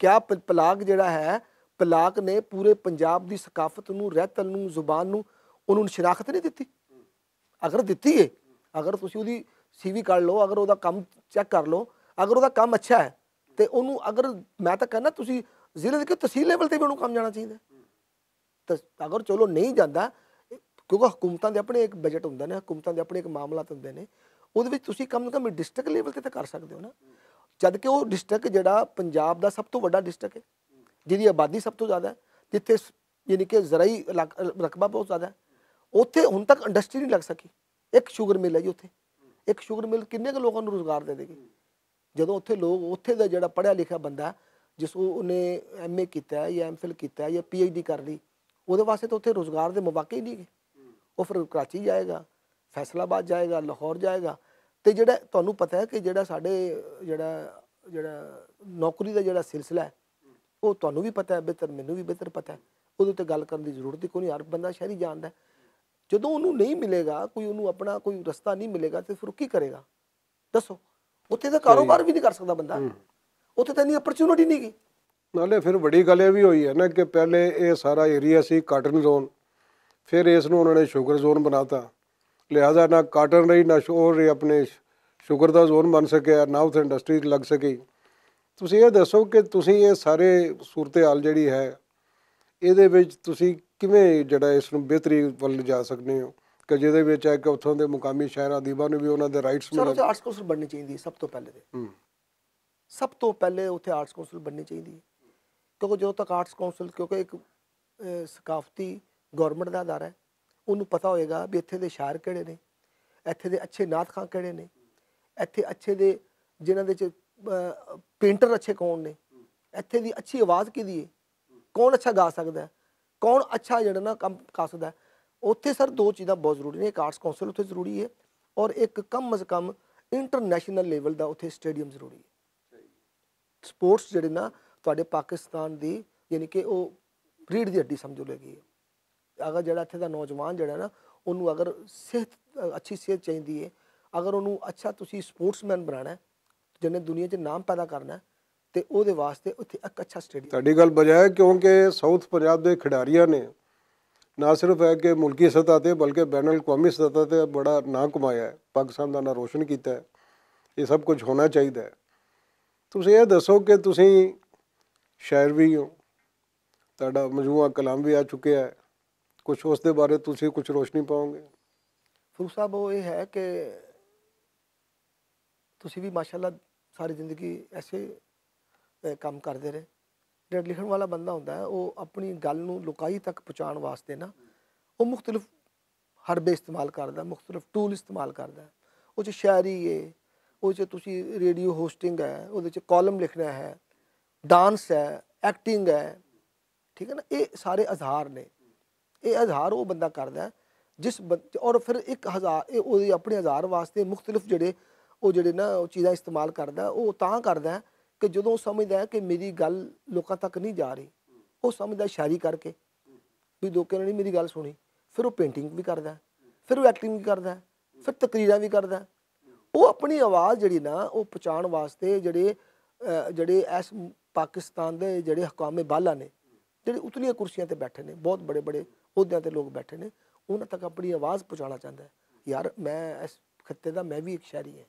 ਕਿਆ ਪਲਾਗ ਜਿਹੜਾ ਹੈ ਪਲਾਗ ਨੇ ਪੂਰੇ ਪੰਜਾਬ ਦੀ ਸਕਾਫਤ ਨੂੰ, ਰਹਿਤਲ ਨੂੰ, ਜ਼ੁਬਾਨ ਨੂੰ ਉਹਨੂੰ ਸ਼ਨਾਖਤ ਨਹੀਂ ਦਿੱਤੀ? ਅਗਰ ਦਿੱਤੀ ਹੈ, ਅਗਰ ਤੁਸੀਂ ਉਹਦੀ CV ਕੱਢ ਲਓ, ਅਗਰ ਉਹਦਾ ਕੰਮ ਚੈੱਕ ਕਰ ਲਓ, ਅਗਰ ਉਹਦਾ ਕੰਮ ਅੱਛਾ ਹੈ ਤੇ ਉਹਨੂੰ ਅਗਰ ਮੈਂ ਤਾਂ ਕਹਿੰਦਾ ਤੁਸੀਂ ਜ਼ਿਲ੍ਹੇ ਦੇ ਕਿ ਤਹਿਸੀਲ ਲੈਵਲ ਤੇ ਵੀ ਉਹਨੂੰ ਕੰਮ ਜਾਣਾ ਚਾਹੀਦਾ। ਤਾਂ ਅਗਰ ਚਲੋ ਨਹੀਂ ਜਾਂਦਾ ਕਿਉਂਕਿ ਹਕੂਮਤਾਂ ਦੇ ਆਪਣੇ ਇੱਕ ਬਜਟ ਹੁੰਦਾ ਨੇ, ਹਕੂਮਤਾਂ ਦੇ ਆਪਣੇ ਇੱਕ ਮਾਮਲਾਤ ਹੁੰਦੇ ਨੇ, ਉਹਦੇ ਵਿੱਚ ਤੁਸੀਂ ਕਮ ਤੋਂ ਕਮ ਡਿਸਟ੍ਰਿਕਟ ਲੈਵਲ ਤੇ ਤਾਂ ਕਰ ਸਕਦੇ ਹੋ ਨਾ। ਜਦ ਕਿ ਉਹ ਡਿਸਟ੍ਰਿਕਟ ਜਿਹੜਾ ਪੰਜਾਬ ਦਾ ਸਭ ਤੋਂ ਵੱਡਾ ਡਿਸਟ੍ਰਿਕਟ ਹੈ, ਜਿਹਦੀ ਆਬਾਦੀ ਸਭ ਤੋਂ ਜ਼ਿਆਦਾ ਹੈ, ਜਿੱਥੇ ਯਾਨੀ ਕਿ ਜ਼ਰਾਈ ਰਕਬਾ ਬਹੁਤ ਜ਼ਿਆਦਾ ਹੈ, ਉੱਥੇ ਹੁਣ ਤੱਕ ਇੰਡਸਟਰੀ ਨਹੀਂ ਲੱਗ ਸਕੀ। ਇੱਕ ਸ਼ੂਗਰ ਮਿਲ ਹੈ ਜੀ ਉੱਥੇ, ਇੱਕ ਸ਼ੂਗਰ ਮਿਲ ਕਿੰਨੇ ਕੁ ਲੋਕਾਂ ਨੂੰ ਰੁਜ਼ਗਾਰ ਦੇ ਦੇਗੀ? ਜਦੋਂ ਉੱਥੇ ਲੋਕ ਉੱਥੇ ਦਾ ਜਿਹੜਾ ਪੜ੍ਹਿਆ ਲਿਖਿਆ ਬੰਦਾ ਜਿਸ ਉਹਨੇ MA ਕੀਤਾ ਜਾਂ MPhil ਕੀਤਾ ਜਾਂ PhD ਕਰ ਲਈ, ਉਹਦੇ ਵਾਸਤੇ ਤਾਂ ਉੱਥੇ ਰੁਜ਼ਗਾਰ ਦੇ ਮੌਕੇ ਹੀ ਨਹੀਂ ਗਏ। ਉਹ ਫਿਰ ਕਰਾਚੀ ਜਾਏਗਾ, ਫੈਸਲਾਬਾਦ ਜਾਏਗਾ, ਲਾਹੌਰ ਜਾਏਗਾ। ਤੇ ਜਿਹੜਾ ਤੁਹਾਨੂੰ ਪਤਾ ਹੈ ਕਿ ਜਿਹੜਾ ਸਾਡੇ ਜਿਹੜਾ ਨੌਕਰੀ ਦਾ ਜਿਹੜਾ ਸਿਲਸਿਲਾ ਹੈ ਉਹ ਤੁਹਾਨੂੰ ਵੀ ਪਤਾ ਹੈ ਬਿਹਤਰ, ਮੈਨੂੰ ਵੀ ਬਿਹਤਰ ਪਤਾ ਹੈ। ਉਹਦੇ ਉੱਤੇ ਗੱਲ ਕਰਨ ਦੀ ਜ਼ਰੂਰਤ ਹੀ ਕੋਈ ਨਹੀਂ, ਹਰ ਬੰਦਾ ਸ਼ਹਿਰੀ ਜਾਣਦਾ। ਜਦੋਂ ਉਹਨੂੰ ਨਹੀਂ ਮਿਲੇਗਾ ਕੋਈ, ਉਹਨੂੰ ਆਪਣਾ ਕੋਈ ਰਸਤਾ ਨਹੀਂ ਮਿਲੇਗਾ ਤੇ ਫਿਰ ਉਹ ਕੀ ਕਰੇਗਾ ਦੱਸੋ? ਉੱਥੇ ਤਾਂ ਕਾਰੋਬਾਰ ਵੀ ਨਹੀਂ ਕਰ ਸਕਦਾ ਬੰਦਾ, ਉੱਥੇ ਤਾਂ ਇੰਨੀ ਅਪਰਚੁਨਿਟੀ ਨਹੀਂ ਗਈ। ਨਾਲੇ ਫਿਰ ਵੱਡੀ ਗੱਲ ਇਹ ਵੀ ਹੋਈ ਹੈ ਨਾ ਕਿ ਪਹਿਲੇ ਇਹ ਸਾਰਾ ਏਰੀਆ ਸੀ ਕਾਟਨ ਜ਼ੋਨ, ਫਿਰ ਇਸ ਨੂੰ ਉਹਨਾਂ ਨੇ ਸ਼ੂਗਰ ਜ਼ੋਨ ਬਣਾਤਾ, ਲਿਹਾਜ਼ਾ ਨਾ ਕਾਟਨ ਰਹੀ ਨਾ ਹੋਰ ਆਪਣੇ ਸ਼ੂਗਰ ਦਾ ਜ਼ੋਨ ਬਣ ਸਕਿਆ, ਨਾ ਉੱਥੇ ਇੰਡਸਟਰੀ ਲੱਗ ਸਕੀ। ਤੁਸੀਂ ਇਹ ਦੱਸੋ ਕਿ ਤੁਸੀਂ ਇਹ ਸਾਰੇ ਸੂਰਤ ਹਾਲ ਜਿਹੜੀ ਹੈ ਇਹਦੇ ਵਿੱਚ ਤੁਸੀਂ ਕਿਵੇਂ ਜਿਹੜਾ ਇਸ ਨੂੰ ਬਿਹਤਰੀ ਵੱਲ ਲਿਜਾ ਸਕਦੇ ਹੋ ਕਿ ਜਿਹਦੇ ਵਿੱਚ ਹੈ ਕਿ ਉੱਥੋਂ ਦੇ ਮੁਕਾਮੀ ਸ਼ਾਇਰ ਅਦੀਬਾਂ ਨੂੰ ਵੀ ਉਹਨਾਂ ਦੇ ਰਾਈਟਸ ਮਿਲਣ? ਸਰ ਆਰਟਸ ਕੌਂਸਲ ਬਣਨੀ ਚਾਹੀਦੀ ਸਭ ਤੋਂ ਪਹਿਲੇ ਤੇ ਸਭ ਤੋਂ ਪਹਿਲੇ ਉੱਥੇ ਆਰਟਸ ਕੌਂਸਲ ਬਣਨੀ ਚਾਹੀਦੀ ਹੈ। ਕਿਉਂਕਿ ਜਦੋਂ ਤੱਕ ਆਰਟਸ ਕੌਂਸਲ, ਕਿਉਂਕਿ ਇੱਕ ਸਕਾਫਤੀ ਗੌਰਮੈਂਟ ਦਾ ਅਦਾਰਾ ਹੈ, ਉਹਨੂੰ ਪਤਾ ਹੋਏਗਾ ਵੀ ਇੱਥੇ ਦੇ ਸ਼ਾਇਰ ਕਿਹੜੇ ਨੇ, ਇੱਥੇ ਦੇ ਅੱਛੇ ਨਾਤ ਖਾਂ ਕਿਹੜੇ ਨੇ, ਇੱਥੇ ਅੱਛੇ ਦੇ ਜਿਨ੍ਹਾਂ ਦੇ 'ਚ ਪੇਂਟਰ ਅੱਛੇ ਕੌਣ ਨੇ, ਇੱਥੇ ਦੀ ਅੱਛੀ ਆਵਾਜ਼ ਕਿਹਦੀ ਹੈ, ਕੌਣ ਅੱਛਾ ਗਾ ਸਕਦਾ, ਕੌਣ ਅੱਛਾ ਜਿਹੜਾ ਨਾ ਕੰਮ ਕਰ ਸਕਦਾ। ਉੱਥੇ ਸਰ ਦੋ ਚੀਜ਼ਾਂ ਬਹੁਤ ਜ਼ਰੂਰੀ ਨੇ, ਇੱਕ ਆਰਟਸ ਕੌਂਸਲ ਉੱਥੇ ਜ਼ਰੂਰੀ ਹੈ ਔਰ ਇੱਕ ਕਮ ਅਜ਼ ਕਮ ਇੰਟਰਨੈਸ਼ਨਲ ਲੈਵਲ ਦਾ ਉੱਥੇ ਸਟੇਡੀਅਮ ਜ਼ਰੂਰੀ ਹੈ। ਸਪੋਰਟਸ ਜਿਹੜੇ ਨਾ ਤੁਹਾਡੇ ਪਾਕਿਸਤਾਨ ਦੀ ਯਾਨੀ ਕਿ ਉਹ ਰੀੜ ਦੀ ਹੱਡੀ ਸਮਝ ਲਏਗੀ। ਅਗਰ ਜਿਹੜਾ ਇੱਥੇ ਦਾ ਨੌਜਵਾਨ ਜਿਹੜਾ ਨਾ ਉਹਨੂੰ ਅਗਰ ਅੱਛੀ ਸਿਹਤ ਚਾਹੀਦੀ ਹੈ, ਅਗਰ ਉਹਨੂੰ ਅੱਛਾ ਤੁਸੀਂ ਸਪੋਰਟਸਮੈਨ ਬਣਾਉਣਾ, ਜਿਹਨੇ ਦੁਨੀਆ 'ਚ ਨਾਮ ਪੈਦਾ ਕਰਨਾ, ਤੇ ਉਹਦੇ ਵਾਸਤੇ ਉੱਥੇ ਇੱਕ ਅੱਛਾ ਸਟੇਡੀਅਮ। ਤੁਹਾਡੀ ਗੱਲ ਬਜਾਏ, ਕਿਉਂਕਿ ਸਾਊਥ ਪੰਜਾਬ ਦੇ ਖਿਡਾਰੀਆਂ ਨੇ ਨਾ ਸਿਰਫ ਹੈ ਕਿ ਮੁਲਕੀ ਸਤ੍ਹਾ 'ਤੇ ਬਲਕਿ ਬੈਨ ਅਲ-ਕੌਮੀ ਸਤ੍ਹਾ 'ਤੇ ਬੜਾ ਨਾਂ ਕਮਾਇਆ ਹੈ, ਪਾਕਿਸਤਾਨ ਦਾ ਨਾਂ ਰੋਸ਼ਨ ਕੀਤਾ ਹੈ। ਇਹ ਸਭ ਕੁਝ ਹੋਣਾ ਚਾਹੀਦਾ ਹੈ। ਤੁਸੀਂ ਇਹ ਦੱਸੋ ਕਿ ਤੁਸੀਂ ਸ਼ਾਇਰ ਵੀ ਹੋ, ਤੁਹਾਡਾ ਮਜਮੂਆ ਕਲਾਮ ਵੀ ਆ ਚੁੱਕਿਆ ਹੈ, ਕੁਛ ਉਸ ਦੇ ਬਾਰੇ ਤੁਸੀਂ ਕੁਛ ਰੋਸ਼ਨੀ ਪਾਓਗੇ? ਫਰੂਕ ਸਾਹਿਬ, ਉਹ ਇਹ ਹੈ ਕਿ ਤੁਸੀਂ ਵੀ ਮਾਸ਼ਾਅੱਲਾ ਸਾਰੀ ਜ਼ਿੰਦਗੀ ਐਸੇ ਕੰਮ ਕਰਦੇ ਰਹੇ। ਜਿਹੜਾ ਲਿਖਣ ਵਾਲਾ ਬੰਦਾ ਹੁੰਦਾ ਹੈ, ਉਹ ਆਪਣੀ ਗੱਲ ਨੂੰ ਲੋਕਾਈ ਤੱਕ ਪਹੁੰਚਾਉਣ ਵਾਸਤੇ ਨਾ ਉਹ ਮੁਖਤਲਿਫ ਹਰਬੇ ਇਸਤੇਮਾਲ ਕਰਦਾ, ਮੁਖਤਲਿਫ ਟੂਲ ਇਸਤੇਮਾਲ ਕਰਦਾ। ਉਹ 'ਚ ਸ਼ਾਇਰੀ ਹੈ, ਉਹ 'ਚ ਤੁਸੀਂ ਰੇਡੀਓ ਹੋਸਟਿੰਗ ਹੈ, ਉਹਦੇ 'ਚ ਕਾਲਮ ਲਿਖਣਾ ਹੈ, ਡਾਂਸ ਹੈ, ਐਕਟਿੰਗ ਹੈ, ਠੀਕ ਹੈ ਨਾ। ਇਹ ਸਾਰੇ ਇਜ਼ਹਾਰ ਨੇ। ਇਹ ਇਜ਼ਹਾਰ ਉਹ ਬੰਦਾ ਕਰਦਾ ਜਿਸ ਔਰ ਫਿਰ 1000 ਇਹ ਉਹਦੇ ਆਪਣੇ ਇਜ਼ਹਾਰ ਵਾਸਤੇ ਮੁਖਤਲਿਫ ਜਿਹੜੇ ਨਾ ਉਹ ਚੀਜ਼ਾਂ ਇਸਤੇਮਾਲ ਕਰਦਾ। ਉਹ ਤਾਂ ਕਰਦਾ ਕਿ ਜਦੋਂ ਉਹ ਸਮਝਦਾ ਕਿ ਮੇਰੀ ਗੱਲ ਲੋਕਾਂ ਤੱਕ ਨਹੀਂ ਜਾ ਰਹੀ, ਉਹ ਸਮਝਦਾ ਸ਼ਾਇਰੀ ਕਰਕੇ ਵੀ ਲੋਕਾਂ ਨੇ ਨਹੀਂ ਮੇਰੀ ਗੱਲ ਸੁਣੀ। ਫਿਰ ਉਹ ਪੇਂਟਿੰਗ ਵੀ ਕਰਦਾ, ਫਿਰ ਉਹ ਐਕਟਿੰਗ ਵੀ ਕਰਦਾ, ਫਿਰ ਤਕਰੀਰਾਂ ਵੀ ਕਰਦਾ। ਉਹ ਆਪਣੀ ਆਵਾਜ਼ ਜਿਹੜੀ ਨਾ ਉਹ ਪਹੁੰਚਾਉਣ ਵਾਸਤੇ ਜਿਹੜੇ ਇਸ ਪਾਕਿਸਤਾਨ ਦੇ ਜਿਹੜੇ ਹਕਾਮੇ ਬਾਲਾ ਨੇ, ਜਿਹੜੇ ਉਤਲੀਆਂ ਕੁਰਸੀਆਂ 'ਤੇ ਬੈਠੇ ਨੇ, ਬਹੁਤ ਬੜੇ ਬੜੇ ਅਹੁਦਿਆਂ 'ਤੇ ਲੋਕ ਬੈਠੇ ਨੇ, ਉਹਨਾਂ ਤੱਕ ਆਪਣੀ ਆਵਾਜ਼ ਪਹੁੰਚਾਉਣਾ ਚਾਹੁੰਦਾ ਹੈ। ਯਾਰ ਮੈਂ ਇਸ ਖਿੱਤੇ ਦਾ ਮੈਂ ਵੀ ਇੱਕ ਸ਼ਾਇਰੀ ਹਾਂ।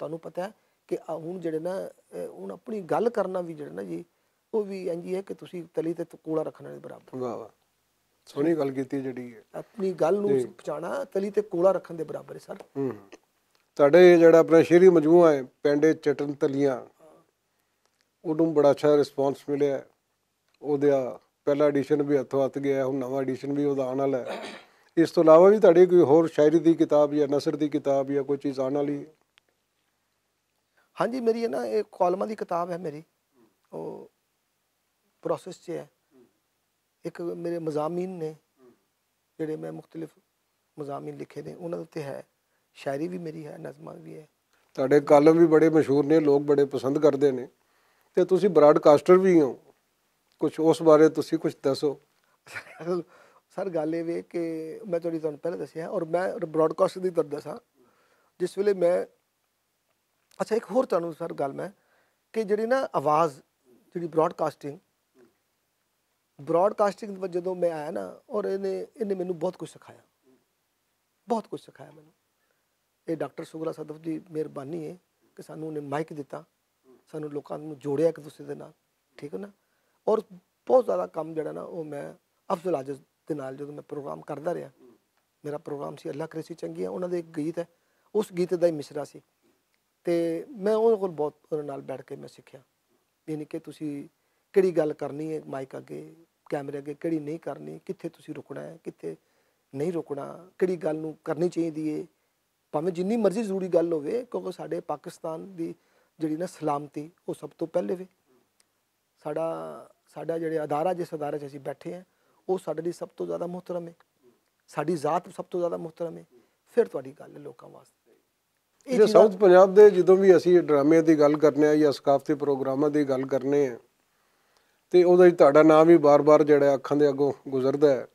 ਤੁਹਾਨੂੰ ਪਤਾ ਹੈ ਕਿ ਹੁਣ ਜਿਹੜੇ ਨਾ ਹੁਣ ਆਪਣੀ ਗੱਲ ਕਰਨਾ ਵੀ ਜਿਹੜਾ ਨਾ ਜੀ, ਉਹ ਵੀ ਇੰਝ ਹੈ ਕਿ ਤੁਸੀਂ ਤਲੀ ਤੇ ਕੋਲਾ ਰੱਖਣਾ ਦੇ ਬਰਾਬਰ। ਵਾਹ ਵਾਹ, ਸੋਹਣੀ ਗੱਲ ਕੀਤੀ ਜਿਹੜੀ ਹੈ। ਆਪਣੀ ਗੱਲ ਨੂੰ ਪਹੁੰਚਾਉਣਾ ਤਲੀ ਤੇ ਕੋਲਾ ਰੱਖਣ ਦੇ ਬਰਾਬਰ ਹੈ ਸਰ। ਤੁਹਾਡੇ ਜਿਹੜਾ ਆਪਣਾ ਸ਼ੇਰੀ ਮਜਮੂਆ ਹੈ ਪੈਂਡੇ ਚਟਨ ਤਲੀਆਂ, ਉਹਨੂੰ ਬੜਾ ਅੱਛਾ ਰਿਸਪੌਂਸ ਮਿਲਿਆ। ਉਹਦਾ ਪਹਿਲਾ ਐਡੀਸ਼ਨ ਵੀ ਹੱਥੋਂ ਹੱਥ ਗਿਆ, ਹੁਣ ਨਵਾਂ ਐਡੀਸ਼ਨ ਵੀ ਉਹਦਾ ਆਉਣ ਵਾਲਾ ਹੈ। ਇਸ ਤੋਂ ਇਲਾਵਾ ਵੀ ਤੁਹਾਡੀ ਕੋਈ ਹੋਰ ਸ਼ਾਇਰੀ ਦੀ ਕਿਤਾਬ ਜਾਂ ਨਸਰ ਦੀ ਕਿਤਾਬ ਜਾਂ ਕੋਈ ਚੀਜ਼ ਆਉਣ ਵਾਲੀ? ਹਾਂਜੀ, ਮੇਰੀ ਹੈ ਨਾ ਇਹ ਕਾਲਮਾਂ ਦੀ ਕਿਤਾਬ ਹੈ ਮੇਰੀ, ਉਹ ਪ੍ਰੋਸੈਸ 'ਚ ਹੈ। ਇੱਕ ਮੇਰੇ ਮਜ਼ਾਮੀਨ ਨੇ ਜਿਹੜੇ ਮੈਂ ਮੁਖਤਲਿਫ ਮਜ਼ਾਮੀਨ ਲਿਖੇ ਨੇ, ਉਹਨਾਂ ਦੇ ਉੱਤੇ ਹੈ। ਸ਼ਾਇਰੀ ਵੀ ਮੇਰੀ ਹੈ, ਨਜ਼ਮਾਂ ਵੀ ਹੈ। ਤੁਹਾਡੇ ਕਾਲਮ ਵੀ ਬੜੇ ਮਸ਼ਹੂਰ ਨੇ, ਲੋਕ ਬੜੇ ਪਸੰਦ ਕਰਦੇ ਨੇ, ਅਤੇ ਤੁਸੀਂ ਬਰਾਡਕਾਸਟਰ ਵੀ ਹੋ। ਕੁਛ ਉਸ ਬਾਰੇ ਤੁਸੀਂ ਕੁਛ ਦੱਸੋ। ਸਰ ਗੱਲ ਇਹ ਵੇ ਕਿ ਮੈਂ ਤੁਹਾਨੂੰ ਪਹਿਲਾਂ ਦੱਸਿਆ, ਔਰ ਮੈਂ ਬਰਾਡਕਾਸਟਰ ਦੀ ਤੁਹਾਨੂੰ ਦੱਸਾਂ ਜਿਸ ਵੇਲੇ ਮੈਂ ਅੱਛਾ ਇੱਕ ਹੋਰ ਤੁਹਾਨੂੰ ਸਰ ਗੱਲ ਮੈਂ ਕਿ ਜਿਹੜੀ ਨਾ ਆਵਾਜ਼ ਜਿਹੜੀ ਬਰਾਡਕਾਸਟਿੰਗ ਜਦੋਂ ਮੈਂ ਆਇਆ ਨਾ, ਔਰ ਇਹਨੇ ਮੈਨੂੰ ਬਹੁਤ ਕੁਝ ਸਿਖਾਇਆ, ਬਹੁਤ ਕੁਝ ਸਿਖਾਇਆ ਮੈਨੂੰ। ਇਹ ਡਾਕਟਰ ਸੁਗਰਾ ਸਦਫ ਦੀ ਮਿਹਰਬਾਨੀ ਹੈ ਕਿ ਸਾਨੂੰ ਉਹਨੇ ਮਾਈਕ ਦਿੱਤਾ, ਸਾਨੂੰ ਲੋਕਾਂ ਨੂੰ ਜੋੜਿਆ ਇੱਕ ਦੂਸਰੇ ਦੇ ਨਾਲ, ਠੀਕ ਹੈ ਨਾ। ਔਰ ਬਹੁਤ ਜ਼ਿਆਦਾ ਕੰਮ ਜਿਹੜਾ ਨਾ ਉਹ ਮੈਂ ਅਫਜ਼ਲ ਆਜਜ਼ ਦੇ ਨਾਲ ਜਦੋਂ ਮੈਂ ਪ੍ਰੋਗਰਾਮ ਕਰਦਾ ਰਿਹਾ, ਮੇਰਾ ਪ੍ਰੋਗਰਾਮ ਸੀ ਅੱਲਾ ਕਰੇ ਸੀ ਚੰਗੀਆਂ, ਉਹਨਾਂ ਦੇ ਇੱਕ ਗੀਤ ਹੈ, ਉਸ ਗੀਤ ਦਾ ਹੀ ਮਿਸਰਾ ਸੀ, ਅਤੇ ਮੈਂ ਉਹਨਾਂ ਕੋਲ ਬਹੁਤ ਉਹਨਾਂ ਨਾਲ ਬੈਠ ਕੇ ਮੈਂ ਸਿੱਖਿਆ। ਯਾਨੀ ਕਿ ਤੁਸੀਂ ਕਿਹੜੀ ਗੱਲ ਕਰਨੀ ਹੈ ਮਾਈਕ ਅੱਗੇ, ਕੈਮਰੇ ਅੱਗੇ, ਕਿਹੜੀ ਨਹੀਂ ਕਰਨੀ, ਕਿੱਥੇ ਤੁਸੀਂ ਰੁਕਣਾ ਹੈ, ਕਿੱਥੇ ਨਹੀਂ ਰੁਕਣਾ, ਕਿਹੜੀ ਗੱਲ ਨੂੰ ਕਰਨੀ ਚਾਹੀਦੀ ਹੈ, ਭਾਵੇਂ ਜਿੰਨੀ ਮਰਜ਼ੀ ਜ਼ਰੂਰੀ ਗੱਲ ਹੋਵੇ, ਕਿਉਂਕਿ ਸਾਡੇ ਪਾਕਿਸਤਾਨ ਦੀ ਜਿਹੜੀ ਨਾ ਸਲਾਮਤੀ ਉਹ ਸਭ ਤੋਂ ਪਹਿਲੇ ਵੇ। ਸਾਡਾ ਜਿਹੜੇ ਅਦਾਰਾ, ਜਿਸ ਅਦਾਰੇ 'ਚ ਅਸੀਂ ਬੈਠੇ ਹਾਂ, ਉਹ ਸਾਡੇ ਲਈ ਸਭ ਤੋਂ ਜ਼ਿਆਦਾ ਮੁਹਤਰਮ ਹੈ, ਸਾਡੀ ਜ਼ਾਤ ਸਭ ਤੋਂ ਜ਼ਿਆਦਾ ਮੁਹਤਰਮ ਹੈ, ਫਿਰ ਤੁਹਾਡੀ ਗੱਲ ਹੈ ਲੋਕਾਂ ਵਾਸਤੇ। ਜੇ ਸਾਊਥ ਪੰਜਾਬ ਦੇ ਜਦੋਂ ਵੀ ਅਸੀਂ ਡਰਾਮੇ ਦੀ ਗੱਲ ਕਰਨੇ ਆ ਜਾਂ ਸਕਾਫਤੀ ਪ੍ਰੋਗਰਾਮਾਂ ਦੀ ਗੱਲ ਕਰਨੇ ਆ, ਅਤੇ ਉਹਦਾ ਤੁਹਾਡਾ ਨਾਮ ਵੀ ਬਾਰ-ਬਾਰ ਜਿਹੜਾ ਅੱਖਾਂ ਦੇ ਅੱਗੋਂ ਗੁਜ਼ਰਦਾ ਹੈ।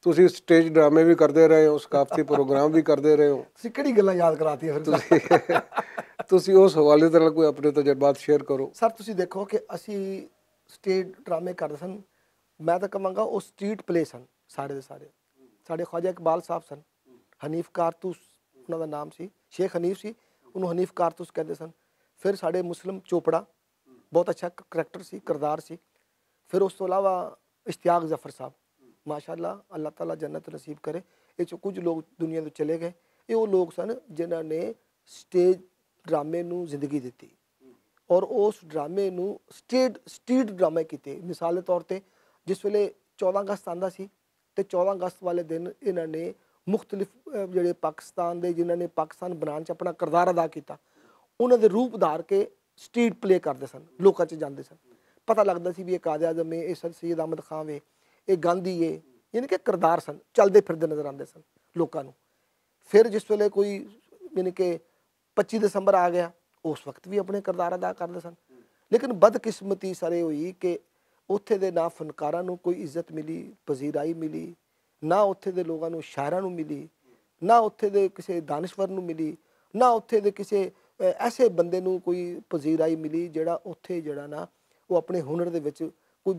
ਤੁਸੀਂ ਸਟੇਜ ਡਰਾਮੇ ਵੀ ਕਰਦੇ ਰਹੇ ਹੋ, ਸਕਾਫਤੀ ਪ੍ਰੋਗਰਾਮ ਵੀ ਕਰਦੇ ਰਹੇ ਹੋ। ਤੁਸੀਂ ਕਿਹੜੀ ਗੱਲਾਂ ਯਾਦ ਕਰਾਤੀਆਂ ਫਿਰ? ਤੁਸੀਂ ਉਸ ਹਵਾਲੇ ਦੇ ਨਾਲ ਕੋਈ ਆਪਣੇ ਤਜਰਬਾਤ ਸ਼ੇਅਰ ਕਰੋ। ਸਰ ਤੁਸੀਂ ਦੇਖੋ ਕਿ ਅਸੀਂ ਸਟੇਜ ਡਰਾਮੇ ਕਰਦੇ ਸਨ, ਮੈਂ ਤਾਂ ਕਹਾਂਗਾ ਉਹ ਸਟਰੀਟ ਪਲੇ ਸਨ ਸਾਰੇ ਦੇ ਸਾਰੇ। ਸਾਡੇ ਖਵਾਜਾ ਇਕਬਾਲ ਸਾਹਿਬ ਸਨ, ਹਨੀਫ ਕਾਰਤੂਸ ਉਹਨਾਂ ਦਾ ਨਾਮ ਸੀ, ਸ਼ੇਖ ਹਨੀਫ ਸੀ, ਉਹਨੂੰ ਹਨੀਫ ਕਾਰਤੂਸ ਕਹਿੰਦੇ ਸਨ। ਫਿਰ ਸਾਡੇ ਮੁਸਲਿਮ ਚੋਪੜਾ, ਬਹੁਤ ਅੱਛਾ ਕਰੈਕਟਰ ਸੀ, ਕਿਰਦਾਰ ਸੀ। ਫਿਰ ਉਸ ਤੋਂ ਇਲਾਵਾ ਇਸ਼ਤਿਆਕ ਜ਼ਫਰ ਸਾਹਿਬ, ਮਾਸ਼ਾਅੱਲਾ, ਅੱਲਾਹ ਤਾਲਾ ਜੰਨਤ ਨਸੀਬ ਕਰੇ। ਇਹ 'ਚੋਂ ਕੁਝ ਲੋਕ ਦੁਨੀਆ ਤੋਂ ਚਲੇ ਗਏ। ਇਹ ਉਹ ਲੋਕ ਸਨ ਜਿਨ੍ਹਾਂ ਨੇ ਸਟੇਜ ਡਰਾਮੇ ਨੂੰ ਜ਼ਿੰਦਗੀ ਦਿੱਤੀ, ਔਰ ਉਸ ਡਰਾਮੇ ਨੂੰ ਸਟਰੀਟ ਡਰਾਮੇ ਕੀਤੇ। ਮਿਸਾਲ ਦੇ ਤੌਰ 'ਤੇ ਜਿਸ ਵੇਲੇ 14 ਅਗਸਤ ਆਉਂਦਾ ਸੀ, ਅਤੇ 14 ਅਗਸਤ ਵਾਲੇ ਦਿਨ ਇਹਨਾਂ ਨੇ ਮੁਖਤਲਿਫ ਜਿਹੜੇ ਪਾਕਿਸਤਾਨ ਦੇ, ਜਿਨ੍ਹਾਂ ਨੇ ਪਾਕਿਸਤਾਨ ਬਣਾਉਣ 'ਚ ਆਪਣਾ ਕਿਰਦਾਰ ਅਦਾ ਕੀਤਾ, ਉਹਨਾਂ ਦੇ ਰੂਪ ਧਾਰ ਕੇ ਸਟਰੀਟ ਪਲੇ ਕਰਦੇ ਸਨ, ਲੋਕਾਂ 'ਚ ਜਾਂਦੇ ਸਨ। ਪਤਾ ਲੱਗਦਾ ਸੀ ਵੀ ਇਹ ਕਾਇਦ ਆਜ਼ਮ ਹੈ, ਇਹ ਸਰ ਸੈਯਦ ਅਹਿਮਦ ਖਾਨ ਵੇ, ਇਹ ਗਾਂਧੀ ਹੈ, ਯਾਨੀ ਕਿ ਕਿਰਦਾਰ ਸਨ, ਚੱਲਦੇ ਫਿਰਦੇ ਨਜ਼ਰ ਆਉਂਦੇ ਸਨ ਲੋਕਾਂ ਨੂੰ। ਫਿਰ ਜਿਸ ਵੇਲੇ ਕੋਈ ਯਾਨੀ ਕਿ 25 ਦਸੰਬਰ ਆ ਗਿਆ, ਉਸ ਵਕਤ ਵੀ ਆਪਣੇ ਕਿਰਦਾਰ ਅਦਾ ਕਰਦੇ ਸਨ। ਲੇਕਿਨ ਬਦਕਿਸਮਤੀ ਸਾਰੇ ਹੋਈ ਕਿ ਉੱਥੇ ਦੇ ਨਾ ਫਨਕਾਰਾਂ ਨੂੰ ਕੋਈ ਇੱਜ਼ਤ ਮਿਲੀ, ਪਜ਼ੀਰਾਈ ਮਿਲੀ, ਨਾ ਉੱਥੇ ਦੇ ਲੋਕਾਂ ਨੂੰ ਸ਼ਾਇਰਾਂ ਨੂੰ ਮਿਲੀ, ਨਾ ਉੱਥੇ ਦੇ ਕਿਸੇ ਦਾਨਿਸ਼ਵਰ ਨੂੰ ਮਿਲੀ, ਨਾ ਉੱਥੇ ਦੇ ਕਿਸੇ ਐਸੇ ਬੰਦੇ ਨੂੰ ਕੋਈ ਪਜ਼ੀਰਾਈ ਮਿਲੀ ਜਿਹੜਾ ਉੱਥੇ ਜਿਹੜਾ ਨਾ ਉਹ ਆਪਣੇ ਹੁਨਰ ਦੇ ਵਿੱਚ ਕੋਈ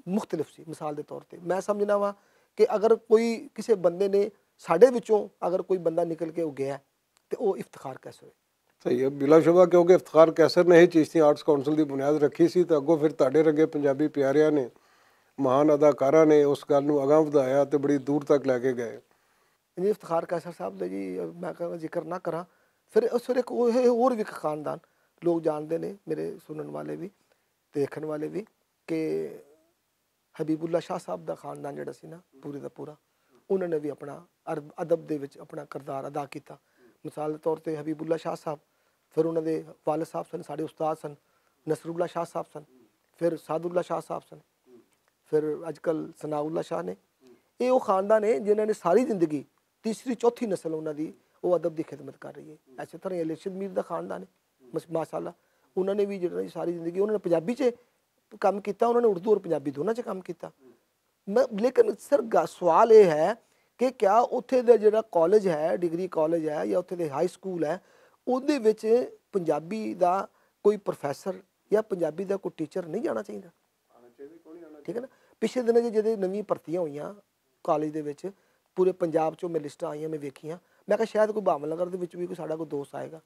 ਮੁਖਤਲਿਫ ਸੀ। ਮਿਸਾਲ ਦੇ ਤੌਰ ਤੇ ਮੈਂ ਸਮਝਣਾ ਵਾ ਕਿ ਅਗਰ ਕੋਈ ਕਿਸੇ ਬੰਦੇ ਨੇ ਸਾਡੇ ਵਿੱਚੋਂ ਅਗਰ ਕੋਈ ਬੰਦਾ ਨਿਕਲ ਕੇ ਉਹ ਗਿਆ ਤੇ ਉਹ ਇਫਤਿਖਾਰ ਕੈਸਰ ਹੈ। ਸਹੀ ਹੈ, ਬਿਲਾਸ਼ੁਬਾ, ਕਿਉਂਕਿ ਇਫਤਿਖਾਰ ਕੈਸਰ ਨੇ ਹੀ ਚਿਸ਼ਤੀ ਆਰਟਸ ਕੌਂਸਲ ਦੀ ਬੁਨਿਆਦ ਰੱਖੀ ਸੀ ਤੇ ਅੱਗੋਂ ਫਿਰ ਤੁਹਾਡੇ ਰੰਗੇ ਪੰਜਾਬੀ ਪਿਆਰਿਆਂ ਨੇ, ਮਹਾਨ ਅਦਾਕਾਰਾਂ ਨੇ ਉਸ ਗੱਲ ਨੂੰ ਅਗਾਂਹ ਵਧਾਇਆ ਤੇ ਬੜੀ ਦੂਰ ਤੱਕ ਲੈ ਕੇ ਗਏ। ਜੀ ਇਫਤਿਖਾਰ ਕੈਸਰ ਸਾਹਿਬ ਦਾ ਜੀ ਮੈਂ ਕਹਿੰਦਾ ਜ਼ਿਕਰ ਨਾ ਕਰਾਂ ਫਿਰ ਉਸ ਵੇਲੇ ਇੱਕ ਹੋਰ ਵੀ ਇੱਕ ਖਾਨਦਾਨ ਲੋਕ ਜਾਣਦੇ ਨੇ, ਮੇਰੇ ਸੁਣਨ ਵਾਲੇ ਵੀ ਦੇਖਣ ਵਾਲੇ ਵੀ, ਕਿ ਹਬੀਬੁੱਲਾ ਸ਼ਾਹ ਸਾਹਿਬ ਦਾ ਖਾਨਦਾਨ ਜਿਹੜਾ ਸੀ ਨਾ ਪੂਰੇ ਦਾ ਪੂਰਾ, ਉਹਨਾਂ ਨੇ ਵੀ ਆਪਣਾ ਅਦਬ ਦੇ ਵਿੱਚ ਆਪਣਾ ਕਿਰਦਾਰ ਅਦਾ ਕੀਤਾ। ਮਿਸਾਲ ਦੇ ਤੌਰ ਤੇ ਹਬੀਬੁੱਲਾ ਸ਼ਾਹ ਸਾਹਿਬ, ਫਿਰ ਉਹਨਾਂ ਦੇ ਵਾਲਿਦ ਸਾਹਿਬ ਸਨ, ਸਾਡੇ ਉਸਤਾਦ ਸਨ ਨਸਰੁੱਲਾ ਸ਼ਾਹ ਸਾਹਿਬ ਸਨ, ਫਿਰ ਸਾਦੁੱਲਾ ਸ਼ਾਹ ਸਾਹਿਬ ਸਨ, ਫਿਰ ਅੱਜ ਕੱਲ੍ਹ ਸਨਾਉੱਲਾ ਸ਼ਾਹ ਨੇ। ਇਹ ਉਹ ਖਾਨਦਾਨ ਨੇ ਜਿਨ੍ਹਾਂ ਨੇ ਸਾਰੀ ਜ਼ਿੰਦਗੀ, ਤੀਸਰੀ ਚੌਥੀ ਨਸਲ ਉਹਨਾਂ ਦੀ ਉਹ ਅਦਬ ਦੀ ਖਿਦਮਤ ਕਰ ਰਹੀ ਹੈ। ਇਸੇ ਤਰ੍ਹਾਂ ਅਰਸ਼ਦ ਮੀਰ ਦਾ ਖਾਨਦਾਨ ਹੈ ਮਾਸ਼ਾਅੱਲਾ, ਉਹਨਾਂ ਨੇ ਵੀ ਜਿਹੜਾ ਸਾਰੀ ਜ਼ਿੰਦਗੀ ਉਹਨਾਂ ਨੇ ਪੰਜਾਬੀ 'ਚ ਕੰਮ ਕੀਤਾ, ਉਹਨਾਂ ਨੇ ਉਰਦੂ ਔਰ ਪੰਜਾਬੀ ਦੋਨਾਂ 'ਚ ਕੰਮ ਕੀਤਾ। ਲੇਕਿਨ ਸਰ ਸਵਾਲ ਇਹ ਹੈ ਕਿ ਕਿਆ ਉੱਥੇ ਦਾ ਜਿਹੜਾ ਕਾਲਜ ਹੈ, ਡਿਗਰੀ ਕਾਲਜ ਹੈ ਜਾਂ ਉੱਥੇ ਦੇ ਹਾਈ ਸਕੂਲ ਹੈ, ਉਹਦੇ ਵਿੱਚ ਪੰਜਾਬੀ ਦਾ ਕੋਈ ਪ੍ਰੋਫੈਸਰ ਜਾਂ ਪੰਜਾਬੀ ਦਾ ਕੋਈ ਟੀਚਰ ਨਹੀਂ ਜਾਣਾ ਚਾਹੀਦਾ? ਠੀਕ ਹੈ ਨਾ। ਪਿਛਲੇ ਦਿਨਾਂ 'ਚ ਜਦੋਂ ਨਵੀਂ ਭਰਤੀਆਂ ਹੋਈਆਂ ਕਾਲਜ ਦੇ ਵਿੱਚ ਪੂਰੇ ਪੰਜਾਬ 'ਚੋਂ ਮੈਂ ਲਿਸਟਾਂ ਆਈਆਂ, ਮੈਂ ਵੇਖੀਆਂ, ਮੈਂ ਕਿਹਾ ਸ਼ਾਇਦ ਕੋਈ ਭਾਵਨ ਨਗਰ ਦੇ ਵਿੱਚ ਵੀ ਕੋਈ ਸਾਡਾ ਕੋਈ ਦੋਸਤ ਆਏਗਾ।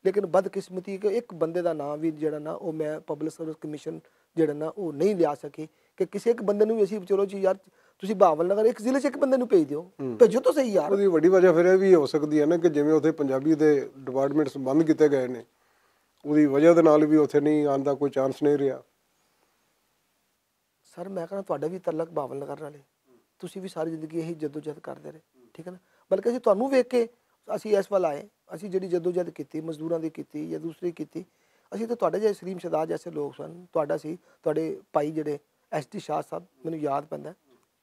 ਲੇਕਿਨ ਬਦਕਿਸਮਤੀ ਕਿ ਇੱਕ ਬੰਦੇ ਦਾ ਨਾਮ ਵੀ ਜਿਹੜਾ ਨਾ ਉਹ ਮੈਂ ਪਬਲਿਕ ਸਰਵਿਸ ਕਮਿਸ਼ਨ ਜਿਹੜਾ ਨਾ ਉਹ ਨਹੀਂ ਲਿਆ ਸਕੀ ਕਿ ਕਿਸੇ ਇੱਕ ਬੰਦੇ ਨੂੰ ਵੀ ਅਸੀਂ ਚਲੋ ਜੀ ਯਾਰ ਤੁਸੀਂ ਭਾਵਨ ਨਗਰ ਇੱਕ ਜ਼ਿਲ੍ਹੇ 'ਚ ਇੱਕ ਬੰਦੇ ਨੂੰ ਭੇਜ ਦਿਓ, ਭੇਜੋ ਤਾਂ ਸਹੀ ਯਾਰ। ਉਹਦੀ ਵੱਡੀ ਵਜ੍ਹਾ ਫਿਰ ਇਹ ਵੀ ਹੋ ਸਕਦੀ ਹੈ ਨਾ ਕਿ ਜਿਵੇਂ ਉੱਥੇ ਪੰਜਾਬੀ ਦੇ ਡਿਪਾਰਟਮੈਂਟਸ ਬੰਦ ਕੀਤੇ ਗਏ ਨੇ, ਉਹਦੀ ਵਜ੍ਹਾ ਦੇ ਨਾਲ ਵੀ ਉੱਥੇ ਨਹੀਂ ਆਉਣ ਦਾ ਕੋਈ ਚਾਂਸ ਨਹੀਂ ਰਿਹਾ। ਸਰ ਮੈਂ ਕਹਿੰਦਾ ਤੁਹਾਡਾ ਵੀ ਤਲਕ ਭਾਵਨ ਨਗਰ ਨਾਲੇ, ਤੁਸੀਂ ਵੀ ਸਾਰੀ ਜ਼ਿੰਦਗੀ ਇਹੀ ਜਦੋਜਹਿਦ ਕਰਦੇ ਰਹੇ, ਠੀਕ ਹੈ ਨਾ। ਬਲਕਿ ਅਸੀਂ ਤੁਹਾਨੂੰ ਵੇਖ ਕੇ ਅਸੀਂ ਇਸ ਵੱਲ ਆਏ, ਅਸੀਂ ਜਿਹੜੀ ਜਦੋਜਹਿਦ ਕੀਤੀ ਮਜ਼ਦੂਰਾਂ ਦੀ ਕੀਤੀ ਜਾਂ ਦੂਸਰੀ ਕੀਤੀ, ਅਸੀਂ ਤਾਂ ਤੁਹਾਡੇ ਜਿਹੇ ਸਲੀਮ ਸ਼ਹਜ਼ਾਦ ਜੈਸੇ ਲੋਕ ਸਨ, ਤੁਹਾਡਾ ਸੀ, ਤੁਹਾਡੇ ਭਾਈ ਜਿਹੜੇ SD ਸ਼ਾਹ ਸਾਹਿਬ, ਮੈਨੂੰ ਯਾਦ ਪੈਂਦਾ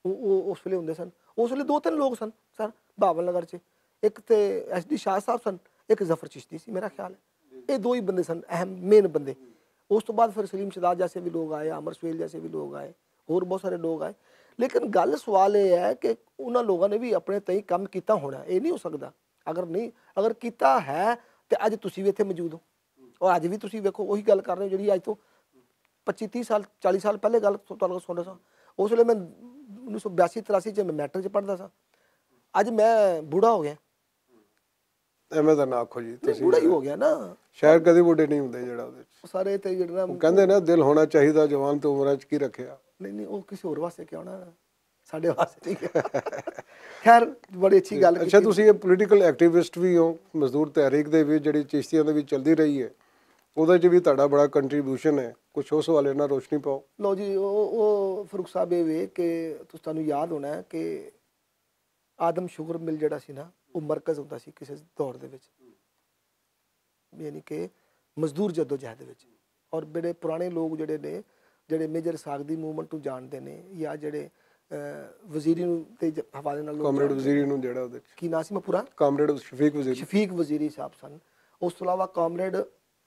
ਉਹ ਉਸ ਵੇਲੇ ਹੁੰਦੇ ਸਨ। ਉਸ ਵੇਲੇ 2-3 ਲੋਕ ਸਨ ਸਰ ਭਾਵਨ ਨਗਰ 'ਚ, ਇੱਕ ਤੇ SD ਸ਼ਾਹ ਸਾਹਿਬ ਸਨ, ਇੱਕ ਜ਼ਫਰ ਚਿਸ਼ਤੀ ਸੀ ਮੇਰਾ ਖਿਆਲ ਹੈ। ਇਹ ਦੋ ਹੀ ਬੰਦੇ ਸਨ ਅਹਿਮ ਮੇਨ ਬੰਦੇ। ਉਸ ਤੋਂ ਬਾਅਦ ਫਿਰ ਸਲੀਮ ਸ਼ਹਜ਼ਾਦ ਜੈਸੇ ਵੀ ਲੋਕ ਆਏ, ਅਮਰ ਸੁਹੇਲ ਜੈਸੇ ਵੀ ਲੋਕ ਆਏ, ਹੋਰ ਬਹੁਤ ਸਾਰੇ ਲੋਕ ਆਏ। ਲੇਕਿਨ ਗੱਲ ਸਵਾਲ ਇਹ ਹੈ ਕਿ ਉਹਨਾਂ ਲੋਕਾਂ ਨੇ ਵੀ ਆਪਣੇ ਤਈ ਕੰਮ ਕੀਤਾ ਹੋਣਾ, ਇਹ ਨਹੀਂ ਹੋ ਸਕਦਾ। ਅਗਰ ਕੀਤਾ ਹੈ ਤੇ ਅੱਜ ਤੁਸੀਂ ਵੀ ਇੱਥੇ ਮੌਜੂਦ ਹੋ, ਔਰ ਅੱਜ ਵੀ ਤੁਸੀਂ ਵੇਖੋ ਉਹੀ ਗੱਲ ਕਰ ਰਹੇ ਹੋ ਜਿਹੜੀ ਅੱਜ ਤੋਂ 25-30 ਸਾਲ 40 ਸਾਲ ਪਹਿਲੇ ਗੱਲ ਤੁਹਾਡੇ ਕੋਲ ਸੁਣ ਰਿਹਾ ਸਾਂ। ਉਸ ਵੇਲੇ ਮੈਂ 1982-83 'ਚ ਮੈਂ ਮੈਟ੍ਰਿਕ 'ਚ ਪੜ੍ਹਦਾ ਸਾਂ, ਅੱਜ ਮੈਂ ਬੂੜਾ ਹੋ ਗਿਆ। ਐਵੇਂ ਤਾਂ ਨਾ ਆਖੋ ਜੀ, ਤੁਸੀਂ ਬੂੜਾ ਹੀ ਹੋ ਗਿਆ ਨਾ। ਸ਼ਾਇਰ ਕਦੇ ਬੁੱਢੇ ਨਹੀਂ ਹੁੰਦੇ ਜਿਹੜਾ ਉਹਦੇ 'ਚ ਸਾਰੇ ਤੇ ਜਿਹੜਾ ਕਹਿੰਦੇ ਨਾ ਦਿਲ ਹੋਣਾ ਚਾਹੀਦਾ ਜਵਾਨ ਤੇ ਉਮਰਾਂ 'ਚ ਕੀ ਰੱਖਿਆ। ਨਹੀਂ ਉਹ ਕਿਸੇ ਹੋਰ ਵਾਸਤੇ ਕਿਉਂ ਨਾ, ਸਾਡੇ ਵਾਸਤੇ ਠੀਕ ਹੈ। ਖੈਰ ਬੜੀ ਅੱਛੀ ਗੱਲ। ਅੱਛਾ, ਤੁਸੀਂ ਇਹ ਪੋਲੀਟੀਕਲ ਐਕਟਿਵਿਸਟ ਵੀ ਹੋ, ਮਜ਼ਦੂਰ ਤਹਿਰੀਕ ਦੇ ਵੀ ਜਿਹੜੀ ਚਿਸ਼ਤੀਆਂ ਦੇ ਵਿੱਚ ਚੱਲਦੀ ਰਹੀ ਹੈ, ਉਹਦੇ 'ਚ ਵੀ ਤੁਹਾਡਾ ਬੜਾ ਕੰਟਰੀਬਿਊਸ਼ਨ ਹੈ, ਕੁਛ ਉਸ ਵਾਲੇ ਨਾਲ ਰੋਸ਼ਨੀ ਪਾਓ। ਲਓ ਜੀ, ਉਹ ਫਰੂਕ ਸਾਹਿਬ ਇਹ ਵੇ ਕਿ ਤੁਹਾਨੂੰ ਯਾਦ ਹੋਣਾ ਹੈ ਕਿ ਆਦਮ ਸ਼ੂਗਰ ਮਿਲ ਜਿਹੜਾ ਸੀ ਨਾ ਉਹ ਮਰਕਜ਼ ਹੁੰਦਾ ਸੀ ਕਿਸੇ ਦੌਰ ਦੇ ਵਿੱਚ, ਯਾਨੀ ਕਿ ਮਜ਼ਦੂਰ ਜਦੋਜਹਿਦ ਦੇ ਵਿੱਚ। ਔਰ ਬੜੇ ਪੁਰਾਣੇ ਲੋਕ ਜਿਹੜੇ ਨੇ, ਜਿਹੜੇ ਮੇਜਰ ਸਾਗ ਦੀ ਮੂਵਮੈਂਟ ਨੂੰ ਜਾਣਦੇ ਨੇ ਜਾਂ ਜਿਹੜੇ ਵਜ਼ੀਰੀ ਨੂੰ ਦੇ ਹਵਾਲੇ ਨਾਲ ਕਾਮਰੇਡ ਵਜ਼ੀਰੀ ਨੂੰ, ਜਿਹੜਾ ਉਹਦੇ 'ਚ ਕੀ ਨਾਂ ਸੀ ਮੈਂ ਪੂਰਾ, ਕਾਮਰੇਡ ਸ਼ਫੀਕ ਵਜ਼ੀਰੀ ਸਾਹਿਬ ਸਨ। ਉਸ ਤੋਂ ਇਲਾਵਾ ਕਾਮਰੇਡ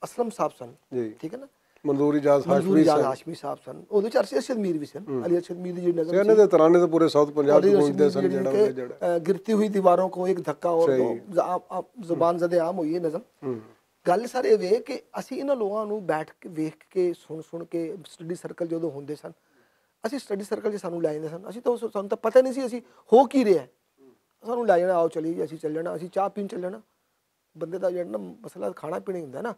ਅਸਲਮ ਸਾਹਿਬ ਸਨ ਜੀ, ਠੀਕ ਹੈ ਨਾ। ਮਨਜ਼ੂਰ ਇਜਾਜ਼ ਹਾਸ਼ਮੀ ਸਾਹਿਬ ਸਨ। ਉਹਦੇ 'ਚ ਅਰਸ਼ਦ ਮੀਰ ਵੀ ਸਨ, ਅਲੀ ਅਰਸ਼ਦ ਮੀਰ ਦੀ ਜਿਹੜੀ ਨਜ਼ਰ ਇਹਨਾਂ ਦੇ ਤਰਾਨੇ ਤਾਂ ਪੂਰੇ ਸਾਊਥ ਪੰਜਾਬ ਤੋਂ ਗੂੰਜਦੇ ਸਨ। ਜਿਹੜਾ ਗਿਰਤੀ ਹੋਈ ਦੀਵਾरों को एक धक्का और ਜ਼ੁਬਾਨ ਜ਼ਦੇ ਆਮ ਹੋਈ ਹੈ ਨਜ਼ਮ। ਗੱਲ ਸਰ ਇਹ ਵੇ ਕਿ ਅਸੀਂ ਇਹਨਾਂ ਲੋਕਾਂ ਨੂੰ ਬੈਠ ਕੇ ਵੇਖ ਕੇ ਸੁਣ ਕੇ ਸਟੱਡੀ ਸਰਕਲ ਜਦੋਂ ਹੁੰਦੇ ਸਨ, ਅਸੀਂ ਸਟੱਡੀ ਸਰਕਲ 'ਚ ਸਾਨੂੰ ਲੈ ਜਾਂਦੇ ਸਨ। ਸਾਨੂੰ ਤਾਂ ਪਤਾ ਨਹੀਂ ਸੀ ਅਸੀਂ ਹੋ ਕੀ ਰਿਹਾ, ਸਾਨੂੰ ਲੈ ਜਾਣਾ, ਆਓ ਚਲੀ ਜੀ ਅਸੀਂ ਚੱਲ ਜਾਣਾ, ਅਸੀਂ ਚਾਹ ਪੀਣ ਚੱਲ ਜਾਣਾ। ਬੰਦੇ ਦਾ ਜਿਹੜਾ ਨਾ ਮਸਲਾ ਖਾਣਾ ਪੀਣਾ ਹੀ ਹੁੰਦਾ ਨਾ,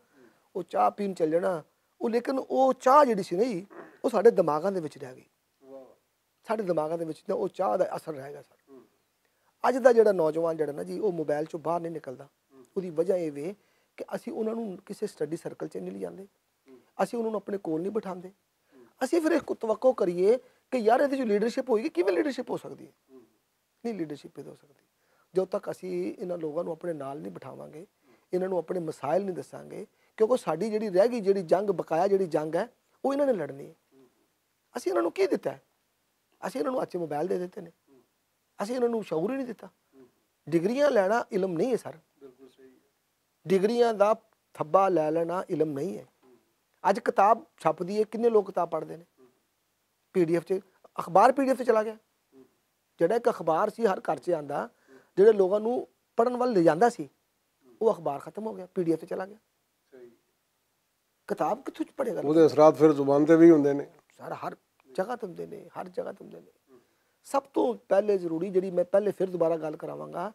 ਉਹ ਚਾਹ ਪੀਣ ਚੱਲ ਜਾਣਾ। ਉਹ ਲੇਕਿਨ ਉਹ ਚਾਹ ਜਿਹੜੀ ਸੀ ਨਹੀਂ, ਉਹ ਸਾਡੇ ਦਿਮਾਗਾਂ ਦੇ ਵਿੱਚ ਰਹਿ ਗਈ। ਸਾਡੇ ਦਿਮਾਗਾਂ ਦੇ ਵਿੱਚ ਨਾ ਉਹ ਚਾਹ ਦਾ ਅਸਰ ਰਹੇਗਾ ਸਰ। ਅੱਜ ਦਾ ਜਿਹੜਾ ਨੌਜਵਾਨ ਜਿਹੜਾ ਨਾ ਜੀ ਉਹ ਮੋਬਾਈਲ 'ਚੋਂ ਬਾਹਰ ਨਹੀਂ ਨਿਕਲਦਾ। ਉਹਦੀ ਵਜ੍ਹਾ ਇਹ ਵੇ ਕਿ ਅਸੀਂ ਉਹਨਾਂ ਨੂੰ ਕਿਸੇ ਸਟੱਡੀ ਸਰਕਲ 'ਚ ਨਹੀਂ ਲਿਜਾਂਦੇ, ਅਸੀਂ ਉਹਨਾਂ ਨੂੰ ਆਪਣੇ ਕੋਲ ਨਹੀਂ ਬਿਠਾਉਂਦੇ। ਅਸੀਂ ਫਿਰ ਇੱਕ ਤਵੱਕੋ ਕਰੀਏ ਕਿ ਯਾਰ ਇਹਦੇ 'ਚ ਲੀਡਰਸ਼ਿਪ ਹੋਏਗੀ, ਕਿਵੇਂ ਲੀਡਰਸ਼ਿਪ ਹੋ ਸਕਦੀ ਹੈ? ਨਹੀਂ ਲੀਡਰਸ਼ਿਪ ਹੋ ਸਕਦੀ ਜਦੋਂ ਤੱਕ ਅਸੀਂ ਇਹਨਾਂ ਲੋਕਾਂ ਨੂੰ ਆਪਣੇ ਨਾਲ ਨਹੀਂ ਬਿਠਾਵਾਂਗੇ, ਇਹਨਾਂ ਨੂੰ ਆਪਣੇ ਮਸਾਇਲ ਨਹੀਂ ਦੱਸਾਂਗੇ। ਕਿਉਂਕਿ ਸਾਡੀ ਜਿਹੜੀ ਰਹਿ ਗਈ ਜਿਹੜੀ ਜੰਗ ਬਕਾਇਆ ਜਿਹੜੀ ਜੰਗ ਹੈ ਉਹ ਇਹਨਾਂ ਨੇ ਲੜਨੀ ਹੈ। ਅਸੀਂ ਇਹਨਾਂ ਨੂੰ ਕੀ ਦਿੱਤਾ? ਅਸੀਂ ਇਹਨਾਂ ਨੂੰ ਅੱਛੇ ਮੋਬਾਈਲ ਦੇ ਦਿੱਤੇ ਨੇ, ਅਸੀਂ ਇਹਨਾਂ ਨੂੰ ਸ਼ਊਰ ਹੀ ਨਹੀਂ ਦਿੱਤਾ। ਡਿਗਰੀਆਂ ਲੈਣਾ ਇਲਮ ਨਹੀਂ ਹੈ ਸਰ, ਡਿਗਰੀਆਂ ਦਾ ਥੱਬਾ ਲੈ ਲੈਣਾ ਇਲਮ ਨਹੀਂ ਹੈ। ਅੱਜ ਕਿਤਾਬ ਛਪਦੀ ਹੈ, ਕਿੰਨੇ ਲੋਕ ਕਿਤਾਬ ਪੜ੍ਹਦੇ ਨੇ? PDF 'ਚ ਅਖਬਾਰ PDF 'ਤੇ ਚਲਾ ਗਿਆ। ਜਿਹੜਾ ਇੱਕ ਅਖਬਾਰ ਸੀ ਹਰ ਘਰ 'ਚ ਆਉਂਦਾ, ਜਿਹੜੇ ਲੋਕਾਂ ਨੂੰ ਪੜ੍ਹਨ ਵੱਲ ਲਿਜਾਂਦਾ ਸੀ, ਉਹ ਅਖਬਾਰ ਖਤਮ ਹੋ ਗਿਆ, PDF 'ਤੇ ਚਲਾ ਗਿਆ। ਕਿਤਾਬ ਕਿੱਥੋਂ ਪੜ੍ਹੇਗਾ? ਉਹਦੇ ਅਸਰਾਤ ਫਿਰ ਜ਼ੁਬਾਨ ਤੇ ਵੀ ਹੁੰਦੇ ਨੇ ਸਰ, ਹਰ ਜਗ੍ਹਾ 'ਤੇ ਹੁੰਦੇ ਨੇ, ਹਰ ਜਗ੍ਹਾ 'ਤੇ ਹੁੰਦੇ ਨੇ। ਸਭ ਤੋਂ ਪਹਿਲੇ ਜ਼ਰੂਰੀ, ਜਿਹੜੀ ਮੈਂ ਪਹਿਲੇ ਫਿਰ ਦੁਬਾਰਾ ਗੱਲ ਕਰਾਵਾਂਗਾ,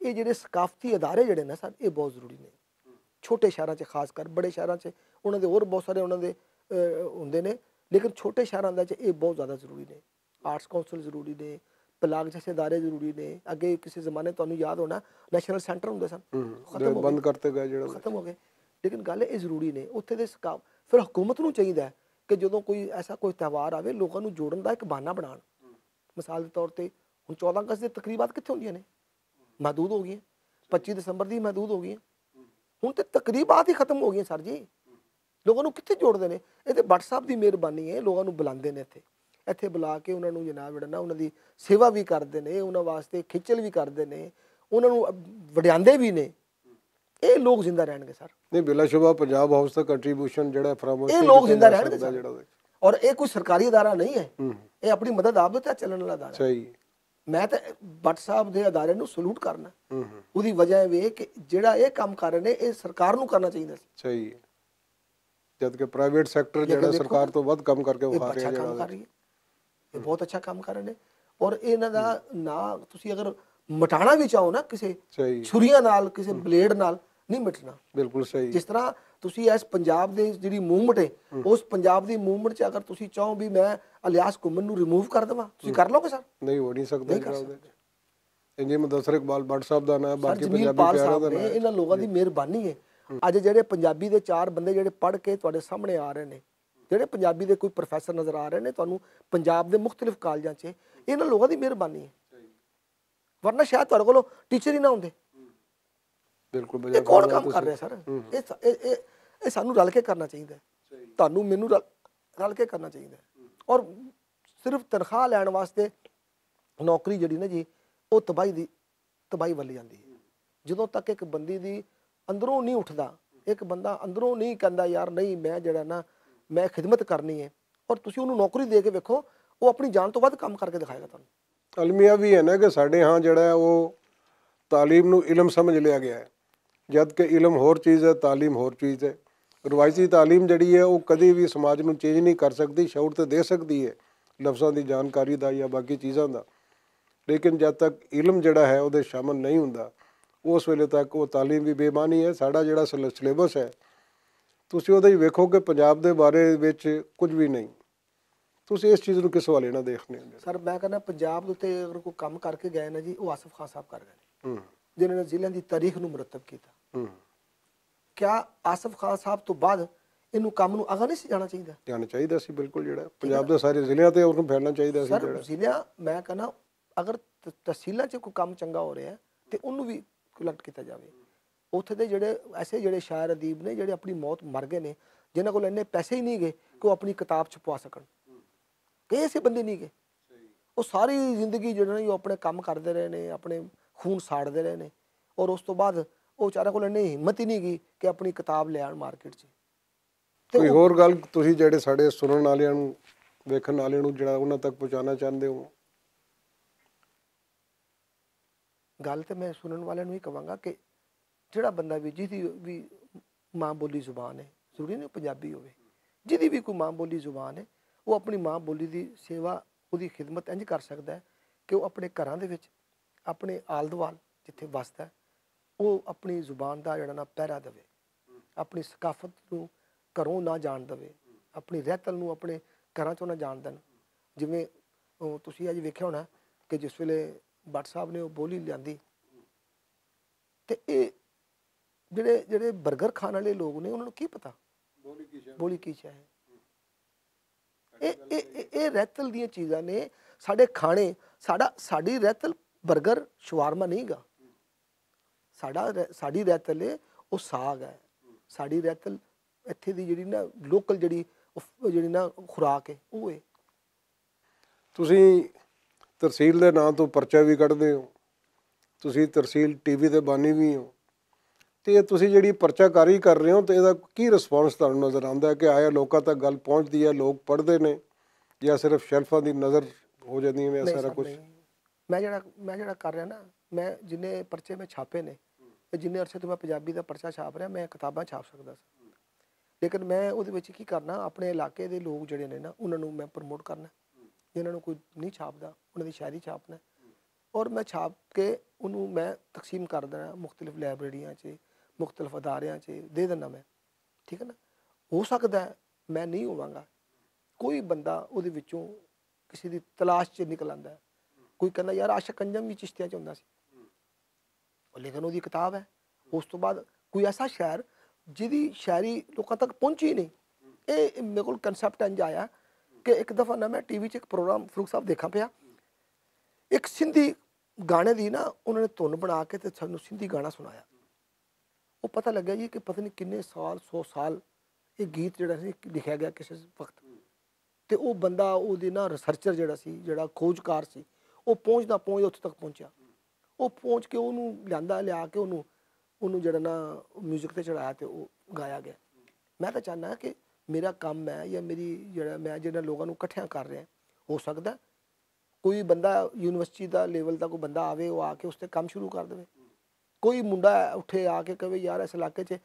ਇਹ ਜਿਹੜੇ ਸਕਾਫਤੀ ਅਦਾਰੇ ਜਿਹੜੇ ਨੇ ਸਰ, ਇਹ ਬਹੁਤ ਜ਼ਰੂਰੀ ਨੇ। ਛੋਟੇ ਸ਼ਹਿਰਾਂ 'ਚ ਖਾਸ ਕਰ, ਬੜੇ ਸ਼ਹਿਰਾਂ 'ਚ ਉਹਨਾਂ ਦੇ ਹੋਰ ਬਹੁਤ ਸਾਰੇ ਉਹਨਾਂ ਦੇ ਹੁੰਦੇ ਨੇ, ਲੇਕਿਨ ਛੋਟੇ ਸ਼ਹਿਰਾਂ ਦੇ 'ਚ ਇਹ ਬਹੁਤ ਜ਼ਿਆਦਾ ਜ਼ਰੂਰੀ ਨੇ। ਆਰਟਸ ਕੌਂਸਲ ਜ਼ਰੂਰੀ ਨੇ, ਪਲਾਗ ਜੈਸੇ ਅਦਾਰੇ ਜ਼ਰੂਰੀ ਨੇ। ਅੱਗੇ ਕਿਸੇ ਜ਼ਮਾਨੇ ਤੁਹਾਨੂੰ ਯਾਦ ਹੋਣਾ ਨੈਸ਼ਨਲ ਸੈਂਟਰ ਹੁੰਦੇ ਸਨ, ਖਤਮ ਬੰਦ ਕਰਤੇ ਗਏ, ਜਿਹੜਾ ਖਤਮ ਹੋ ਗਏ। ਲੇਕਿਨ ਗੱਲ ਇਹ ਜ਼ਰੂਰੀ ਨੇ ਉੱਥੇ ਦੇ ਸਕਾਫ। ਫਿਰ ਹੁਕੂਮਤ ਨੂੰ ਚਾਹੀਦਾ ਕਿ ਜਦੋਂ ਕੋਈ ਐਸਾ ਕੋਈ ਤਿਉਹਾਰ ਆਵੇ, ਲੋਕਾਂ ਨੂੰ ਜੋੜਨ ਦਾ ਇੱਕ ਬਹਾਨਾ ਬਣਾਉਣ। ਮਿਸਾਲ ਦੇ ਤੌਰ 'ਤੇ ਹੁਣ 14 ਅਗਸਤ ਦੀ ਤਕਰੀਬਾਤ ਕਿੱਥੇ ਹੁੰਦੀਆਂ ਨੇ? ਮਹਦੂਦ ਹੋ ਗਈਆਂ। 25 ਦਸੰਬਰ ਦੀ ਮਹਦੂਦ ਹੋ ਗਈਆਂ। ਹੁਣ ਤੇ ਤਕਰੀਬਾਤ ਹੀ ਖਤਮ ਹੋ ਗਈਆਂ ਸਰ ਜੀ। ਲੋਕਾਂ ਨੂੰ ਕਿੱਥੇ ਜੋੜਦੇ ਨੇ? ਇਹ ਤੇ ਭੱਟ ਸਾਹਿਬ ਦੀ ਮਿਹਰਬਾਨੀ ਹੈ। ਲੋਕਾਂ ਨੂੰ ਬੁਲਾਉਂਦੇ ਨੇ, ਇੱਥੇ ਬੁਲਾ ਕੇ ਉਹਨਾਂ ਨੂੰ ਜਨਾਬ ਜਿਹੜਾ ਨਾ ਉਹਨਾਂ ਦੀ ਸੇਵਾ ਵੀ ਕਰਦੇ ਨੇ, ਉਹਨਾਂ ਵਾਸਤੇ ਖੇਚਲ ਵੀ ਕਰਦੇ ਨੇ, ਉਹਨਾਂ ਨੂੰ ਵਡਿਆਉਂਦੇ ਵੀ ਨੇ। ਇਹ ਲੋਕ ਜ਼ਿੰਦਾ ਰਹਿਣਗੇ ਸਰ। ਨਹੀਂ, ਬਿਲਾਸ਼ੁਬਾ ਪੰਜਾਬ ਹਾਊਸ ਦਾ ਕੰਟਰੀਬਿਊਸ਼ਨ ਜਿਹੜਾ ਇਹ ਲੋਕ ਜ਼ਿੰਦਾ ਰਹਿਣਗੇ ਸਰ। ਔਰ ਇਹ ਕੋਈ ਸਰਕਾਰੀ ਅਦਾਰਾ ਨਹੀਂ ਹੈ, ਇਹ ਆਪਣੀ ਮਦਦ ਆਪ ਦੇ ਤਹਿਤ ਚੱਲਣ ਵਾਲਾ ਅਦਾਰਾ। ਸਹੀ। ਮੈਂ ਤਾਂ ਭੱਟ ਸਾਹਿਬ ਦੇ ਅਦਾਰੇ ਨੂੰ ਸਲੂਟ ਕਰਨਾ। ਉਹਦੀ ਵਜ੍ਹਾ ਇਹ ਵੇ ਕਿ ਜਿਹੜਾ ਇਹ ਕੰਮ ਕਰ ਰਹੇ ਨੇ, ਇਹ ਸਰਕਾਰ ਨੂੰ ਕਰਨਾ ਚਾਹੀਦਾ ਸੀ। ਸਹੀ। ਜਦ ਕਿ ਪ੍ਰਾਈਵੇਟ ਸੈਕਟਰ ਜਿਹੜਾ ਸਰਕਾਰ ਤੋਂ ਵੱਧ ਕੰਮ ਕਰਕੇ ਵਿਖਾ ਰਿਹਾ, ਜਿਹੜਾ ਕੰਮ ਕਰ ਰਹੀ ਹੈ, ਇਹ ਬਹੁਤ ਅੱਛਾ ਕੰਮ ਕਰ ਰਹੇ ਨੇ। ਔਰ ਇਹਨਾਂ ਦਾ ਨਾ ਤੁਸੀਂ ਅਗਰ ਮਿਟਾਣਾ ਵੀ ਚਾਹੋ ਨਾ, ਕਿਸੇ ਛੁਰੀਆਂ ਨਾਲ, ਕਿਸੇ ਬਲੇਡ ਨਾਲ ਨਹੀਂ ਮਿਟਣਾ। ਬਿਲਕੁਲ ਸਹੀ। ਜਿਸ ਤਰ੍ਹਾਂ ਤੁਸੀਂ ਇਸ ਪੰਜਾਬ ਦੇ ਜਿਹੜੀ ਮੂਵਮੈਂਟ ਹੈ, ਉਸ ਪੰਜਾਬ ਦੀ ਮੂਵਮੈਂਟ 'ਚ ਅਗਰ ਤੁਸੀਂ ਚਾਹੋ ਵੀ ਮੈਂ ਇਲਿਆਸ ਘੁੰਮਣ ਨੂੰ ਰਿਮੂਵ ਕਰ ਦੇਵਾਂ, ਤੁਸੀਂ ਕਰ ਲਓਗੇ ਸਰ? ਨਹੀਂ, ਹੋ ਨਹੀਂ ਸਕਦਾ। ਇੰਜੇ ਮੁਦੱਸਰ ਇਕਬਾਲ ਭੱਟ ਸਾਹਿਬ ਦਾ ਨਾਮ, ਬਾਕੀ ਪੰਜਾਬੀ ਪਿਆਰਿਆਂ ਦਾ ਨਾਮ, ਇਹਨਾਂ ਲੋਕਾਂ ਦੀ ਮਿਹਰਬਾਨੀ ਹੈ। ਅੱਜ ਜਿਹੜੇ ਪੰਜਾਬੀ ਦੇ 4 ਬੰਦੇ ਜਿਹੜੇ ਪੜ੍ਹ ਕੇ ਤੁਹਾਡੇ ਸਾਹਮਣੇ ਆ ਰਹੇ ਨੇ, ਜਿਹੜੇ ਪੰਜਾਬੀ ਦੇ ਕੋਈ ਪ੍ਰੋਫੈਸਰ ਨਜ਼ਰ ਆ ਰਹੇ ਨੇ ਤੁਹਾਨੂੰ ਪੰਜਾਬ ਦੇ ਮੁxtਲਿਫ ਕਾਲਜਾਂ 'ਚ, ਇਹਨਾਂ ਲੋਕਾਂ ਦੀ ਮਿਹਰਬਾਨੀ ਹੈ। ਵਰਨਾ ਸ਼ਾਇਦ ਤੁਹਾਡੇ ਕੋਲੋਂ ਟੀਚਰ ਹੀ ਨਾ ਹੁੰਦੇ। ਬਿਲਕੁਲ। ਇਹ ਕੌਣ ਕੰਮ ਕਰ ਰਿਹਾ ਸਰ? ਇਹ ਸਾਨੂੰ ਰਲ ਕੇ ਕਰਨਾ ਚਾਹੀਦਾ, ਤੁਹਾਨੂੰ ਮੈਨੂੰ ਰਲ ਕੇ ਕਰਨਾ ਚਾਹੀਦਾ। ਔਰ ਸਿਰਫ ਤਨਖਾਹ ਲੈਣ ਵਾਸਤੇ ਨੌਕਰੀ ਜਿਹੜੀ ਨਾ ਜੀ, ਉਹ ਤਬਾਹੀ ਵੱਲ ਜਾਂਦੀ ਹੈ। ਜਦੋਂ ਤੱਕ ਇੱਕ ਬੰਦੇ ਦੀ ਅੰਦਰੋਂ ਨਹੀਂ ਉੱਠਦਾ, ਇੱਕ ਬੰਦਾ ਅੰਦਰੋਂ ਨਹੀਂ ਕਹਿੰਦਾ ਯਾਰ ਨਹੀਂ ਮੈਂ ਜਿਹੜਾ ਨਾ ਮੈਂ ਖਿਦਮਤ ਕਰਨੀ ਹੈ, ਔਰ ਤੁਸੀਂ ਉਹਨੂੰ ਨੌਕਰੀ ਦੇ ਕੇ ਵੇਖੋ, ਉਹ ਆਪਣੀ ਜਾਨ ਤੋਂ ਵੱਧ ਕੰਮ ਕਰਕੇ ਦਿਖਾਏਗਾ ਤੁਹਾਨੂੰ। ਅਲਮੀਆ ਵੀ ਹੈ ਨਾ ਕਿ ਸਾਡੇ ਹਾਂ ਜਿਹੜਾ ਉਹ ਤਾਲੀਮ ਨੂੰ ਇਲਮ ਸਮਝ ਲਿਆ ਗਿਆ ਹੈ, ਜਦ ਕਿ ਇਲਮ ਹੋਰ ਚੀਜ਼ ਹੈ, ਤਾਲੀਮ ਹੋਰ ਚੀਜ਼ ਹੈ। ਰਵਾਇਤੀ ਤਾਲੀਮ ਜਿਹੜੀ ਹੈ ਉਹ ਕਦੇ ਵੀ ਸਮਾਜ ਨੂੰ ਚੇਂਜ ਨਹੀਂ ਕਰ ਸਕਦੀ, ਸ਼ਊਰ ਤੇ ਦੇ ਸਕਦੀ ਹੈ ਲਫ਼ਜ਼ਾਂ ਦੀ ਜਾਣਕਾਰੀ ਦਾ ਜਾਂ ਬਾਕੀ ਚੀਜ਼ਾਂ ਦਾ, ਲੇਕਿਨ ਜਦ ਤੱਕ ਇਲਮ ਜਿਹੜਾ ਹੈ ਉਹਦੇ ਸ਼ਾਮਲ ਨਹੀਂ ਹੁੰਦਾ, ਉਸ ਵੇਲੇ ਤੱਕ ਉਹ ਤਾਲੀਮ ਵੀ ਬੇਮਾਨੀ ਹੈ। ਸਾਡਾ ਜਿਹੜਾ ਸਿਲੇਬਸ ਹੈ, ਤੁਸੀਂ ਉਹਦੇ 'ਚ ਵੇਖੋ ਕਿ ਪੰਜਾਬ ਦੇ ਬਾਰੇ ਵਿੱਚ ਕੁਝ ਵੀ ਨਹੀਂ। ਤੁਸੀਂ ਇਸ ਚੀਜ਼ ਨੂੰ ਕਿਸ ਵਾਲੇ ਨਾਲ ਦੇਖਦੇ ਹੋ? ਸਰ ਮੈਂ ਕਹਿੰਦਾ ਪੰਜਾਬ ਦੇ ਉੱਤੇ ਅਗਰ ਕੋਈ ਕੰਮ ਕਰਕੇ ਗਏ ਨਾ ਜੀ, ਉਹ ਆਸਿਫ ਖਾਨ ਸਾਹਿਬ ਕਰ ਗਏ ਨੇ, ਜਿਨ੍ਹਾਂ ਨੇ ਜ਼ਿਲ੍ਹਿਆਂ ਦੀ ਤਾਰੀਖ ਨੂੰ ਮੁਰਤਬ ਕੀਤਾ। ਕਿਆ ਆਸਿਫ ਖਾਨ ਸਾਹਿਬ ਤੋਂ ਬਾਅਦ ਇਹਨੂੰ ਕੰਮ ਨੂੰ ਅਗਾ ਨਹੀਂ ਸੀ ਜਾਣਾ ਚਾਹੀਦਾ? ਜਾਣਾ ਚਾਹੀਦਾ ਸੀ ਬਿਲਕੁਲ। ਜਿਹੜਾ ਪੰਜਾਬ ਦੇ ਸਾਰੇ ਜ਼ਿਲ੍ਹਿਆਂ ਤੇ ਉਹਨੂੰ ਫੈਲਣਾ ਚਾਹੀਦਾ ਸੀ। ਸਰ ਜ਼ਿਲ੍ਹਿਆਂ, ਮੈਂ ਕਹਿੰਦਾ ਅਗਰ ਤਹਿਸੀਲਾਂ 'ਚ ਕੋਈ ਕੰਮ ਚੰਗਾ ਹੋ ਰਿਹਾ ਤੇ ਉਹਨੂੰ ਵੀ ਕੁਲੈਕਟ ਕੀਤਾ ਜਾਵੇ। ਉੱਥੇ ਦੇ ਜਿਹੜੇ ਐਸੇ ਜਿਹੜੇ ਸ਼ਾਇਰ ਅਦੀਬ ਨੇ ਜਿਹੜੇ ਆਪਣੀ ਮੌਤ ਮਰ ਗਏ ਨੇ, ਜਿਨ੍ਹਾਂ ਕੋਲ ਇੰਨੇ ਪੈਸੇ ਹੀ ਨਹੀਂ ਗਏ ਕਿ ਉਹ ਆਪਣੀ ਕਿਤਾਬ ਛਪਵਾ ਸਕਣ, ਕਈ ਐਸੇ ਬੰਦੇ ਨਹੀਂ ਗਏ। ਉਹ ਸਾਰੀ ਜ਼ਿੰਦਗੀ ਜਿਹੜਾ ਉਹ ਆਪਣੇ ਕੰਮ ਕਰਦੇ ਰਹੇ ਨੇ, ਆਪਣੇ ਖੂਨ ਸਾੜਦੇ ਰਹੇ ਨੇ, ਔਰ ਉਸ ਤੋਂ ਬਾਅਦ ਉਹ ਵਿਚਾਰਿਆਂ ਕੋਲ ਇੰਨੀ ਹਿੰਮਤ ਹੀ ਨਹੀਂ ਗਈ ਕਿ ਆਪਣੀ ਕਿਤਾਬ ਲੈ ਆਉਣ ਮਾਰਕੀਟ 'ਚ। ਕੋਈ ਹੋਰ ਗੱਲ ਤੁਸੀਂ ਜਿਹੜੇ ਸਾਡੇ ਸੁਣਨ ਵਾਲਿਆਂ ਨੂੰ, ਵੇਖਣ ਵਾਲਿਆਂ ਨੂੰ ਜਿਹੜਾ ਉਹਨਾਂ ਤੱਕ ਪਹੁੰਚਾਉਣਾ ਚਾਹੁੰਦੇ ਹੋ? ਗੱਲ ਤੇ ਮੈਂ ਸੁਣਨ ਵਾਲਿਆਂ ਨੂੰ ਹੀ ਕਹਾਂਗਾ ਕਿ ਜਿਹੜਾ ਬੰਦਾ ਵੀ ਜਿਹਦੀ ਵੀ ਮਾਂ ਬੋਲੀ ਜ਼ੁਬਾਨ ਹੈ, ਜ਼ਰੂਰੀ ਨਹੀਂ ਪੰਜਾਬੀ ਹੋਵੇ, ਜਿਹਦੀ ਵੀ ਕੋਈ ਮਾਂ ਬੋਲੀ ਜ਼ੁਬਾਨ ਹੈ, ਉਹ ਆਪਣੀ ਮਾਂ ਬੋਲੀ ਦੀ ਸੇਵਾ, ਉਹਦੀ ਖਿਦਮਤ ਇੰਝ ਕਰ ਸਕਦਾ ਹੈ ਕਿ ਉਹ ਆਪਣੇ ਘਰਾਂ ਦੇ ਵਿੱਚ, ਆਪਣੇ ਆਲ ਦੁਆਲ ਜਿੱਥੇ ਵੱਸਦਾ, ਉਹ ਆਪਣੀ ਜ਼ੁਬਾਨ ਦਾ ਜਿਹੜਾ ਨਾ ਪਹਿਰਾ ਦੇਵੇ, ਆਪਣੀ ਸਕਾਫਤ ਨੂੰ ਘਰੋਂ ਨਾ ਜਾਣ ਦੇਵੇ, ਆਪਣੀ ਰਹਿਤਲ ਨੂੰ ਆਪਣੇ ਘਰਾਂ 'ਚੋਂ ਨਾ ਜਾਣ ਦੇਣ। ਜਿਵੇਂ ਤੁਸੀਂ ਅੱਜ ਵੇਖਿਆ ਹੋਣਾ ਕਿ ਜਿਸ ਵੇਲੇ ਭੱਟ ਸਾਹਿਬ ਨੇ ਉਹ ਬੋਲੀ ਲਿਆਂਦੀ, ਤੇ ਇਹ ਜਿਹੜੇ ਬਰਗਰ ਖਾਣ ਵਾਲੇ ਲੋਕ ਨੇ ਉਹਨਾਂ ਨੂੰ ਕੀ ਪਤਾ ਬੋਲੀ ਕੀ ਸ਼ੈ ਹੈ। ਇਹ ਰਹਿਤਲ ਦੀਆਂ ਚੀਜ਼ਾਂ ਨੇ। ਸਾਡੇ ਖਾਣੇ, ਸਾਡੀ ਰਹਿਤਲ ਬਰਗਰ ਸ਼ਵਾਰਮਾ ਨਹੀਂ ਗਾ, ਸਾਡੀ ਰਹਿਤਲ ਹੈ ਉਹ ਸਾਗ ਹੈ, ਸਾਡੀ ਰਹਿਤਲ ਇੱਥੇ ਦੀ ਜਿਹੜੀ ਨਾ ਲੋਕਲ ਜਿਹੜੀ ਨਾ ਖੁਰਾਕ ਹੈ ਉਹ ਹੈ। ਤੁਸੀਂ ਤਹਿਸੀਲ ਦੇ ਨਾਂ ਤੋਂ ਪਰਚਾ ਵੀ ਕੱਢਦੇ ਹੋ, ਤੁਸੀਂ ਤਹਿਸੀਲ TV ਦੇ ਬਾਨੀ ਵੀ ਹੋ, ਤੇ ਤੁਸੀਂ ਜਿਹੜੀ ਪਰਚਾਕਾਰੀ ਕਰ ਰਹੇ ਹੋ ਤੇ ਇਹਦਾ ਕੀ ਰਿਸਪੌਂਸ ਤੁਹਾਨੂੰ ਨਜ਼ਰ ਆਉਂਦਾ ਹੈ ਕਿ ਆਇਆ ਲੋਕਾਂ ਤੱਕ ਗੱਲ ਪਹੁੰਚਦੀ ਹੈ, ਲੋਕ ਪੜ੍ਹਦੇ ਨੇ ਜਾਂ ਸਿਰਫ ਸ਼ੈਲਫਾਂ ਦੀ ਨਜ਼ਰ ਹੋ ਜਾਂਦੀਆਂ ਨੇ ਨਹੀਂ ਸਾਰਾ ਸਰ ਕੁਝ? ਨਹੀਂ, ਮੈਂ ਜਿਹੜਾ ਕਰ ਰਿਹਾ ਨਾ, ਮੈਂ ਜਿੰਨੇ ਪਰਚੇ ਮੈਂ ਛਾਪੇ ਨੇ ਤੇ ਜਿੰਨੇ ਅਰਸੇ ਤੋਂ ਮੈਂ ਪੰਜਾਬੀ ਦਾ ਪਰਚਾ ਛਾਪ ਰਿਹਾ, ਮੈਂ ਕਿਤਾਬਾਂ ਛਾਪ ਸਕਦਾ ਸੀ, ਲੇਕਿਨ ਮੈਂ ਉਹਦੇ ਵਿੱਚ ਕੀ ਕਰਨਾ, ਆਪਣੇ ਇਲਾਕੇ ਦੇ ਲੋਕ ਜਿਹੜੇ ਨੇ ਨਾ ਉਹਨਾਂ ਨੂੰ ਮੈਂ ਪ੍ਰਮੋਟ ਕਰਨਾ, ਜਿਨ੍ਹਾਂ ਨੂੰ ਕੋਈ ਨਹੀਂ ਛਾਪਦਾ ਉਹਨਾਂ ਦੀ ਸ਼ਾਇਰੀ ਛਾਪਣਾ, ਔਰ ਮੈਂ ਛਾਪ ਕੇ ਉਹਨੂੰ ਮੈਂ ਤਕਸੀਮ ਕਰ ਦੇਣਾ ਮੁਖਤਲਿਫ ਲਾਇਬ੍ਰੇਰੀਆਂ 'ਚ, ਮੁਖਤਲਿਫ ਅਦਾਰਿਆਂ 'ਚ ਦੇ ਦਿੰਦਾ ਮੈਂ, ਠੀਕ ਹੈ ਨਾ। ਹੋ ਸਕਦਾ ਮੈਂ ਨਹੀਂ ਹੋਵਾਂਗਾ, ਕੋਈ ਬੰਦਾ ਉਹਦੇ ਵਿੱਚੋਂ ਕਿਸੇ ਦੀ ਤਲਾਸ਼ 'ਚ ਨਿਕਲ ਆਉਂਦਾ, ਕੋਈ ਕਹਿੰਦਾ ਯਾਰ ਆਸ਼ਕ ਅੰਜਮ ਵੀ ਚਿਸ਼ਤੀਆਂ 'ਚ ਹੁੰਦਾ ਸੀ, ਲੇਕਿਨ ਉਹਦੀ ਕਿਤਾਬ ਹੈ। ਉਸ ਤੋਂ ਬਾਅਦ ਕੋਈ ਐਸਾ ਸ਼ਾਇਰ ਜਿਹਦੀ ਸ਼ਾਇਰੀ ਲੋਕਾਂ ਤੱਕ ਪਹੁੰਚੀ ਨਹੀਂ, ਇਹ ਮੇਰੇ ਕੋਲ ਕਨਸੈਪਟ ਇੰਝ ਆਇਆ ਕਿ ਇੱਕ ਦਫਾ ਨਾ ਮੈਂ ਟੀਵੀ 'ਚ ਇੱਕ ਪ੍ਰੋਗਰਾਮ ਫਰੂਕ ਸਾਹਿਬ ਦੇਖਾ ਪਿਆ, ਇੱਕ ਸਿੰਧੀ ਗਾਣੇ ਦੀ ਨਾ ਉਹਨਾਂ ਨੇ ਧੁਨ ਬਣਾ ਕੇ ਤੇ ਸਾਨੂੰ ਸਿੰਧੀ ਗਾਣਾ ਸੁਣਾਇਆ। ਉਹ ਪਤਾ ਲੱਗਿਆ ਜੀ ਕਿ ਪਤਾ ਨਹੀਂ ਕਿੰਨੇ ਸਾਲ 100 ਸਾਲ ਇਹ ਗੀਤ ਜਿਹੜਾ ਸੀ ਲਿਖਿਆ ਗਿਆ ਕਿਸੇ ਵਕਤ, ਤੇ ਉਹ ਬੰਦਾ ਉਹਦੇ ਨਾ ਰਿਸਰਚਰ ਜਿਹੜਾ ਸੀ, ਜਿਹੜਾ ਖੋਜਕਾਰ ਸੀ, ਉਹ ਪਹੁੰਚਦਾ ਉੱਥੇ ਤੱਕ ਪਹੁੰਚਿਆ। ਉਹ ਪਹੁੰਚ ਕੇ ਉਹਨੂੰ ਲਿਆ ਕੇ ਉਹਨੂੰ ਜਿਹੜਾ ਨਾ ਮਿਊਜ਼ਿਕ 'ਤੇ ਚੜਾਇਆ ਤੇ ਉਹ ਗਾਇਆ ਗਿਆ। ਮੈਂ ਤਾਂ ਚਾਹੁੰਦਾ ਕਿ ਮੇਰਾ ਕੰਮ ਹੈ ਜਾਂ ਮੈਂ ਜਿਹੜਾ ਲੋਕਾਂ ਨੂੰ ਇਕੱਠਿਆਂ ਕਰ ਰਿਹਾ, ਹੋ ਸਕਦਾ ਕੋਈ ਬੰਦਾ ਯੂਨੀਵਰਸਿਟੀ ਦਾ ਲੈਵਲ ਦਾ ਕੋਈ ਬੰਦਾ ਆਵੇ, ਉਹ ਆ ਕੇ ਉਸ 'ਤੇ ਕੰਮ ਸ਼ੁਰੂ ਕਰ ਦੇਵੇ, ਕੋਈ ਮੁੰਡਾ ਉੱਠੇ ਆ ਕੇ ਕਹੇ ਯਾਰ ਇਸ ਇਲਾਕੇ 'ਚ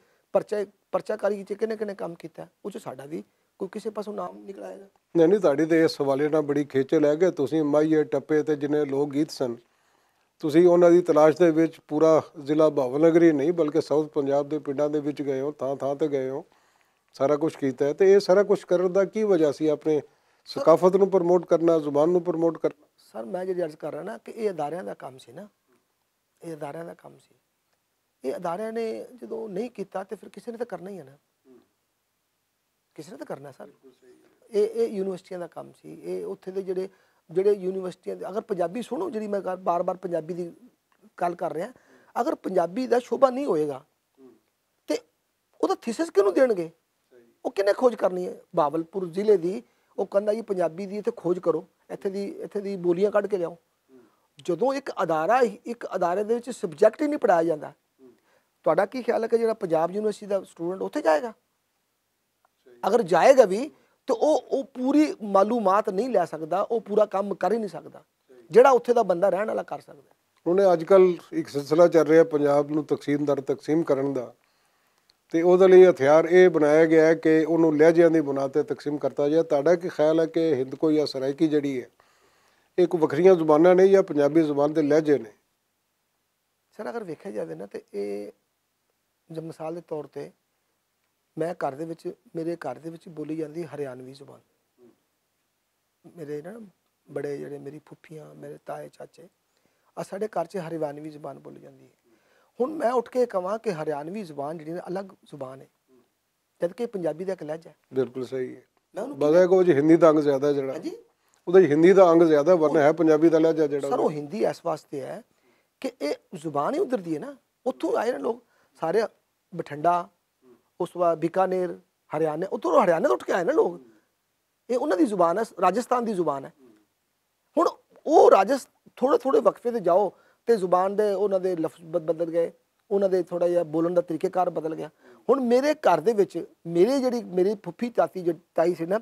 ਪਰਚਾਕਾਰੀ 'ਚ ਕਿਹਨੇ ਕੰਮ ਕੀਤਾ, ਉਹ 'ਚ ਸਾਡਾ ਵੀ ਕੋਈ ਕਿਸੇ ਪਾਸੋਂ ਨਾਮ ਨਿਕਲ ਆਏਗਾ। ਨਹੀਂ ਤੁਹਾਡੀ ਤਾਂ ਇਸ ਹਵਾਲੇ ਨਾਲ ਬੜੀ ਖੇਚਲ ਹੈ ਕਿ ਤੁਸੀਂ ਮਾਹੀਏ ਟੱਪੇ ਤੇ ਜਿੰਨੇ ਲੋਕ ਗੀਤ ਸਨ ਤੁਸੀਂ ਉਹਨਾਂ ਦੀ ਤਲਾਸ਼ ਦੇ ਵਿੱਚ ਪੂਰਾ ਜ਼ਿਲ੍ਹਾ ਭਾਵਨਗਰ ਨਹੀਂ ਬਲਕਿ ਸਾਊਥ ਪੰਜਾਬ ਦੇ ਪਿੰਡਾਂ ਦੇ ਵਿੱਚ ਗਏ ਹੋ, ਥਾਂ ਤੇ ਗਏ ਹੋ, ਸਾਰਾ ਕੁਝ ਕੀਤਾ ਹੈ। ਤੇ ਇਹ ਸਾਰਾ ਕੁਝ ਕਰਨ ਦਾ ਕੀ ਵਜ੍ਹਾ ਸੀ? ਆਪਣੇ ਸਕਾਫਤ ਨੂੰ ਪ੍ਰਮੋਟ ਕਰਨਾ, ਜ਼ੁਬਾਨ ਨੂੰ ਪ੍ਰਮੋਟ ਕਰਨਾ? ਸਰ ਮੈਂ ਜਿਹੜੀ ਅਰਜ਼ ਕਰ ਰਿਹਾ ਨਾ ਕਿ ਇਹ ਅਦਾਰਿਆਂ ਦਾ ਕੰਮ ਸੀ ਨਾ, ਇਹ ਅਦਾਰਿਆਂ ਦਾ ਕੰਮ ਸੀ। ਇਹ ਅਦਾਰਿਆਂ ਨੇ ਜਦੋਂ ਨਹੀਂ ਕੀਤਾ ਤੇ ਫਿਰ ਕਿਸੇ ਨੇ ਤਾਂ ਕਰਨਾ ਹੀ ਹੈ ਨਾ, ਕਿਸੇ ਨੇ ਤਾਂ ਕਰਨਾ ਸਰ। ਇਹ ਯੂਨੀਵਰਸਿਟੀਆਂ ਦਾ ਕੰਮ ਸੀ, ਇਹ ਉੱਥੇ ਦੇ ਜਿਹੜੇ ਯੂਨੀਵਰਸਿਟੀਆਂ ਦੇ, ਅਗਰ ਪੰਜਾਬੀ ਸੁਣੋ, ਜਿਹੜੀ ਮੈਂ ਬਾਰ-ਬਾਰ ਪੰਜਾਬੀ ਦੀ ਗੱਲ ਕਰ ਰਿਹਾ, ਅਗਰ ਪੰਜਾਬੀ ਦਾ ਸ਼ੋਭਾ ਨਹੀਂ ਹੋਏਗਾ ਤੇ ਉਹਦਾ ਥੀਸਿਸ ਕਿਹਨੂੰ ਦੇਣਗੇ? ਉਹ ਕਿਹਨੇ ਖੋਜ ਕਰਨੀ ਹੈ? ਬਹਾਵਲਪੁਰ ਜ਼ਿਲ੍ਹੇ ਦੀ ਉਹ ਕਹਿੰਦਾ ਜੀ ਪੰਜਾਬੀ ਦੀ ਇੱਥੇ ਖੋਜ ਕਰੋ, ਇੱਥੇ ਦੀ ਬੋਲੀਆਂ ਕੱਢ ਕੇ ਲਿਆਓ। ਜਦੋਂ ਇੱਕ ਅਦਾਰੇ ਦੇ ਵਿੱਚ ਸਬਜੈਕਟ ਹੀ ਨਹੀਂ ਪੜ੍ਹਾਇਆ ਜਾਂਦਾ, ਤੁਹਾਡਾ ਕੀ ਖਿਆਲ ਹੈ ਕਿ ਜਿਹੜਾ ਪੰਜਾਬ ਯੂਨੀਵਰਸਿਟੀ ਦਾ ਸਟੂਡੈਂਟ ਉੱਥੇ ਜਾਏਗਾ? ਅਗਰ ਜਾਏਗਾ ਵੀ ਤੇ ਉਹ ਪੂਰੀ ਮਾਲੂਮਾਤ ਨਹੀਂ ਲੈ ਸਕਦਾ, ਉਹ ਪੂਰਾ ਕੰਮ ਕਰ ਹੀ ਨਹੀਂ ਸਕਦਾ ਜਿਹੜਾ ਉੱਥੇ ਦਾ ਬੰਦਾ ਰਹਿਣ ਵਾਲਾ ਕਰ ਸਕਦਾ। ਉਹਨੇ ਅੱਜ ਕੱਲ੍ਹ ਇੱਕ ਸਿਲਸਿਲਾ ਚੱਲ ਰਿਹਾ ਪੰਜਾਬ ਨੂੰ ਤਕਸੀਮ ਕਰਨ ਦਾ, ਤੇ ਉਹਦੇ ਲਈ ਹਥਿਆਰ ਇਹ ਬਣਾਇਆ ਗਿਆ ਹੈ ਕਿ ਉਹਨੂੰ ਲਹਿਜਿਆਂ ਦੀ ਬੁਨਿਆਦ 'ਤੇ ਤਕਸੀਮ ਕਰਤਾ ਜਾਏ। ਤੁਹਾਡਾ ਕੀ ਖਿਆਲ ਹੈ ਕਿ ਹਿੰਦਕੋ ਜਾਂ ਸਰਾਇਕੀ ਜਿਹੜੀ ਹੈ ਇਹ ਕੋਈ ਵੱਖਰੀਆਂ ਜ਼ੁਬਾਨਾਂ ਨੇ ਜਾਂ ਪੰਜਾਬੀ ਜ਼ੁਬਾਨ ਦੇ ਲਹਿਜੇ ਨੇ? ਸਰ ਅਗਰ ਵੇਖਿਆ ਜਾਵੇ ਨਾ ਤੇ ਇਹ ਜਿਵੇਂ ਮਿਸਾਲ ਦੇ ਤੌਰ 'ਤੇ ਮੇਰੇ ਘਰ ਦੇ ਵਿੱਚ ਬੋਲੀ ਜਾਂਦੀ ਹਰਿਆਣਵੀ ਜ਼ੁਬਾਨ। ਮੇਰੇ ਨਾ ਬੜੇ ਜਿਹੜੇ ਮੇਰੀ ਫੁੱਫੀਆਂ, ਮੇਰੇ ਤਾਏ ਚਾਚੇ, ਸਾਡੇ ਘਰ 'ਚ ਹਰਿਆਣਵੀ ਜ਼ੁਬਾਨ ਬੋਲੀ ਜਾਂਦੀ ਹੈ। ਹੁਣ ਮੈਂ ਉੱਠ ਕੇ ਕਹਾਂ ਕਿ ਹਰਿਆਣਵੀ ਜ਼ੁਬਾਨ ਜਿਹੜੀ ਨਾ ਅਲੱਗ ਜ਼ੁਬਾਨ ਹੈ, ਜਦ ਕਿ ਪੰਜਾਬੀ ਦਾ ਇੱਕ ਲਹਿਜਾ ਹੈ। ਬਿਲਕੁਲ ਸਹੀ ਹੈ। ਬਦਾ ਕੋ ਜੀ ਹਿੰਦੀ ਦਾ ਅੰਗ ਜ਼ਿਆਦਾ, ਜਿਹੜਾ ਉਹਦਾ ਹਿੰਦੀ ਦਾ ਅੰਗ ਜ਼ਿਆਦਾ, ਵਰਨਾ ਹੈ ਪੰਜਾਬੀ ਦਾ ਲਹਿਜਾ ਜਿਹੜਾ। ਸਰ ਉਹ ਹਿੰਦੀ ਇਸ ਵਾਸਤੇ ਹੈ ਕਿ ਇਹ ਜ਼ੁਬਾਨ ਹੀ ਉਧਰ ਦੀ ਹੈ ਨਾ, ਉੱਥੋਂ ਆਏ ਨਾ ਲੋਕ ਸਾਰੇ, ਬਠਿੰਡਾ, ਉਸ ਤੋਂ ਬਾਅਦ ਬੀਕਾਨੇਰ, ਹਰਿਆਣਾ, ਉੱਧਰੋਂ ਹਰਿਆਣਾ ਤੋਂ ਉੱਠ ਕੇ ਆਏ ਨਾ ਲੋਕ, ਇਹ ਉਹਨਾਂ ਦੀ ਜ਼ੁਬਾਨ ਹੈ, ਰਾਜਸਥਾਨ ਦੀ ਜ਼ੁਬਾਨ ਹੈ। ਹੁਣ ਉਹ ਥੋੜੇ ਵਕਫੇ 'ਤੇ ਜਾਓ ਤੇ ਜ਼ੁਬਾਨ ਦੇ ਉਹਨਾਂ ਦੇ ਲਫ਼ਜ਼ ਬਦਲ ਗਏ, ਉਹਨਾਂ ਦੇ ਥੋੜ੍ਹਾ ਜਿਹਾ ਬੋਲਣ ਦਾ ਤਰੀਕੇਕਾਰ ਬਦਲ ਗਿਆ। ਹੁਣ ਮੇਰੇ ਘਰ ਦੇ ਵਿੱਚ ਮੇਰੀ ਫੁੱਫੀ ਤਾਈ ਸੀ ਨਾ,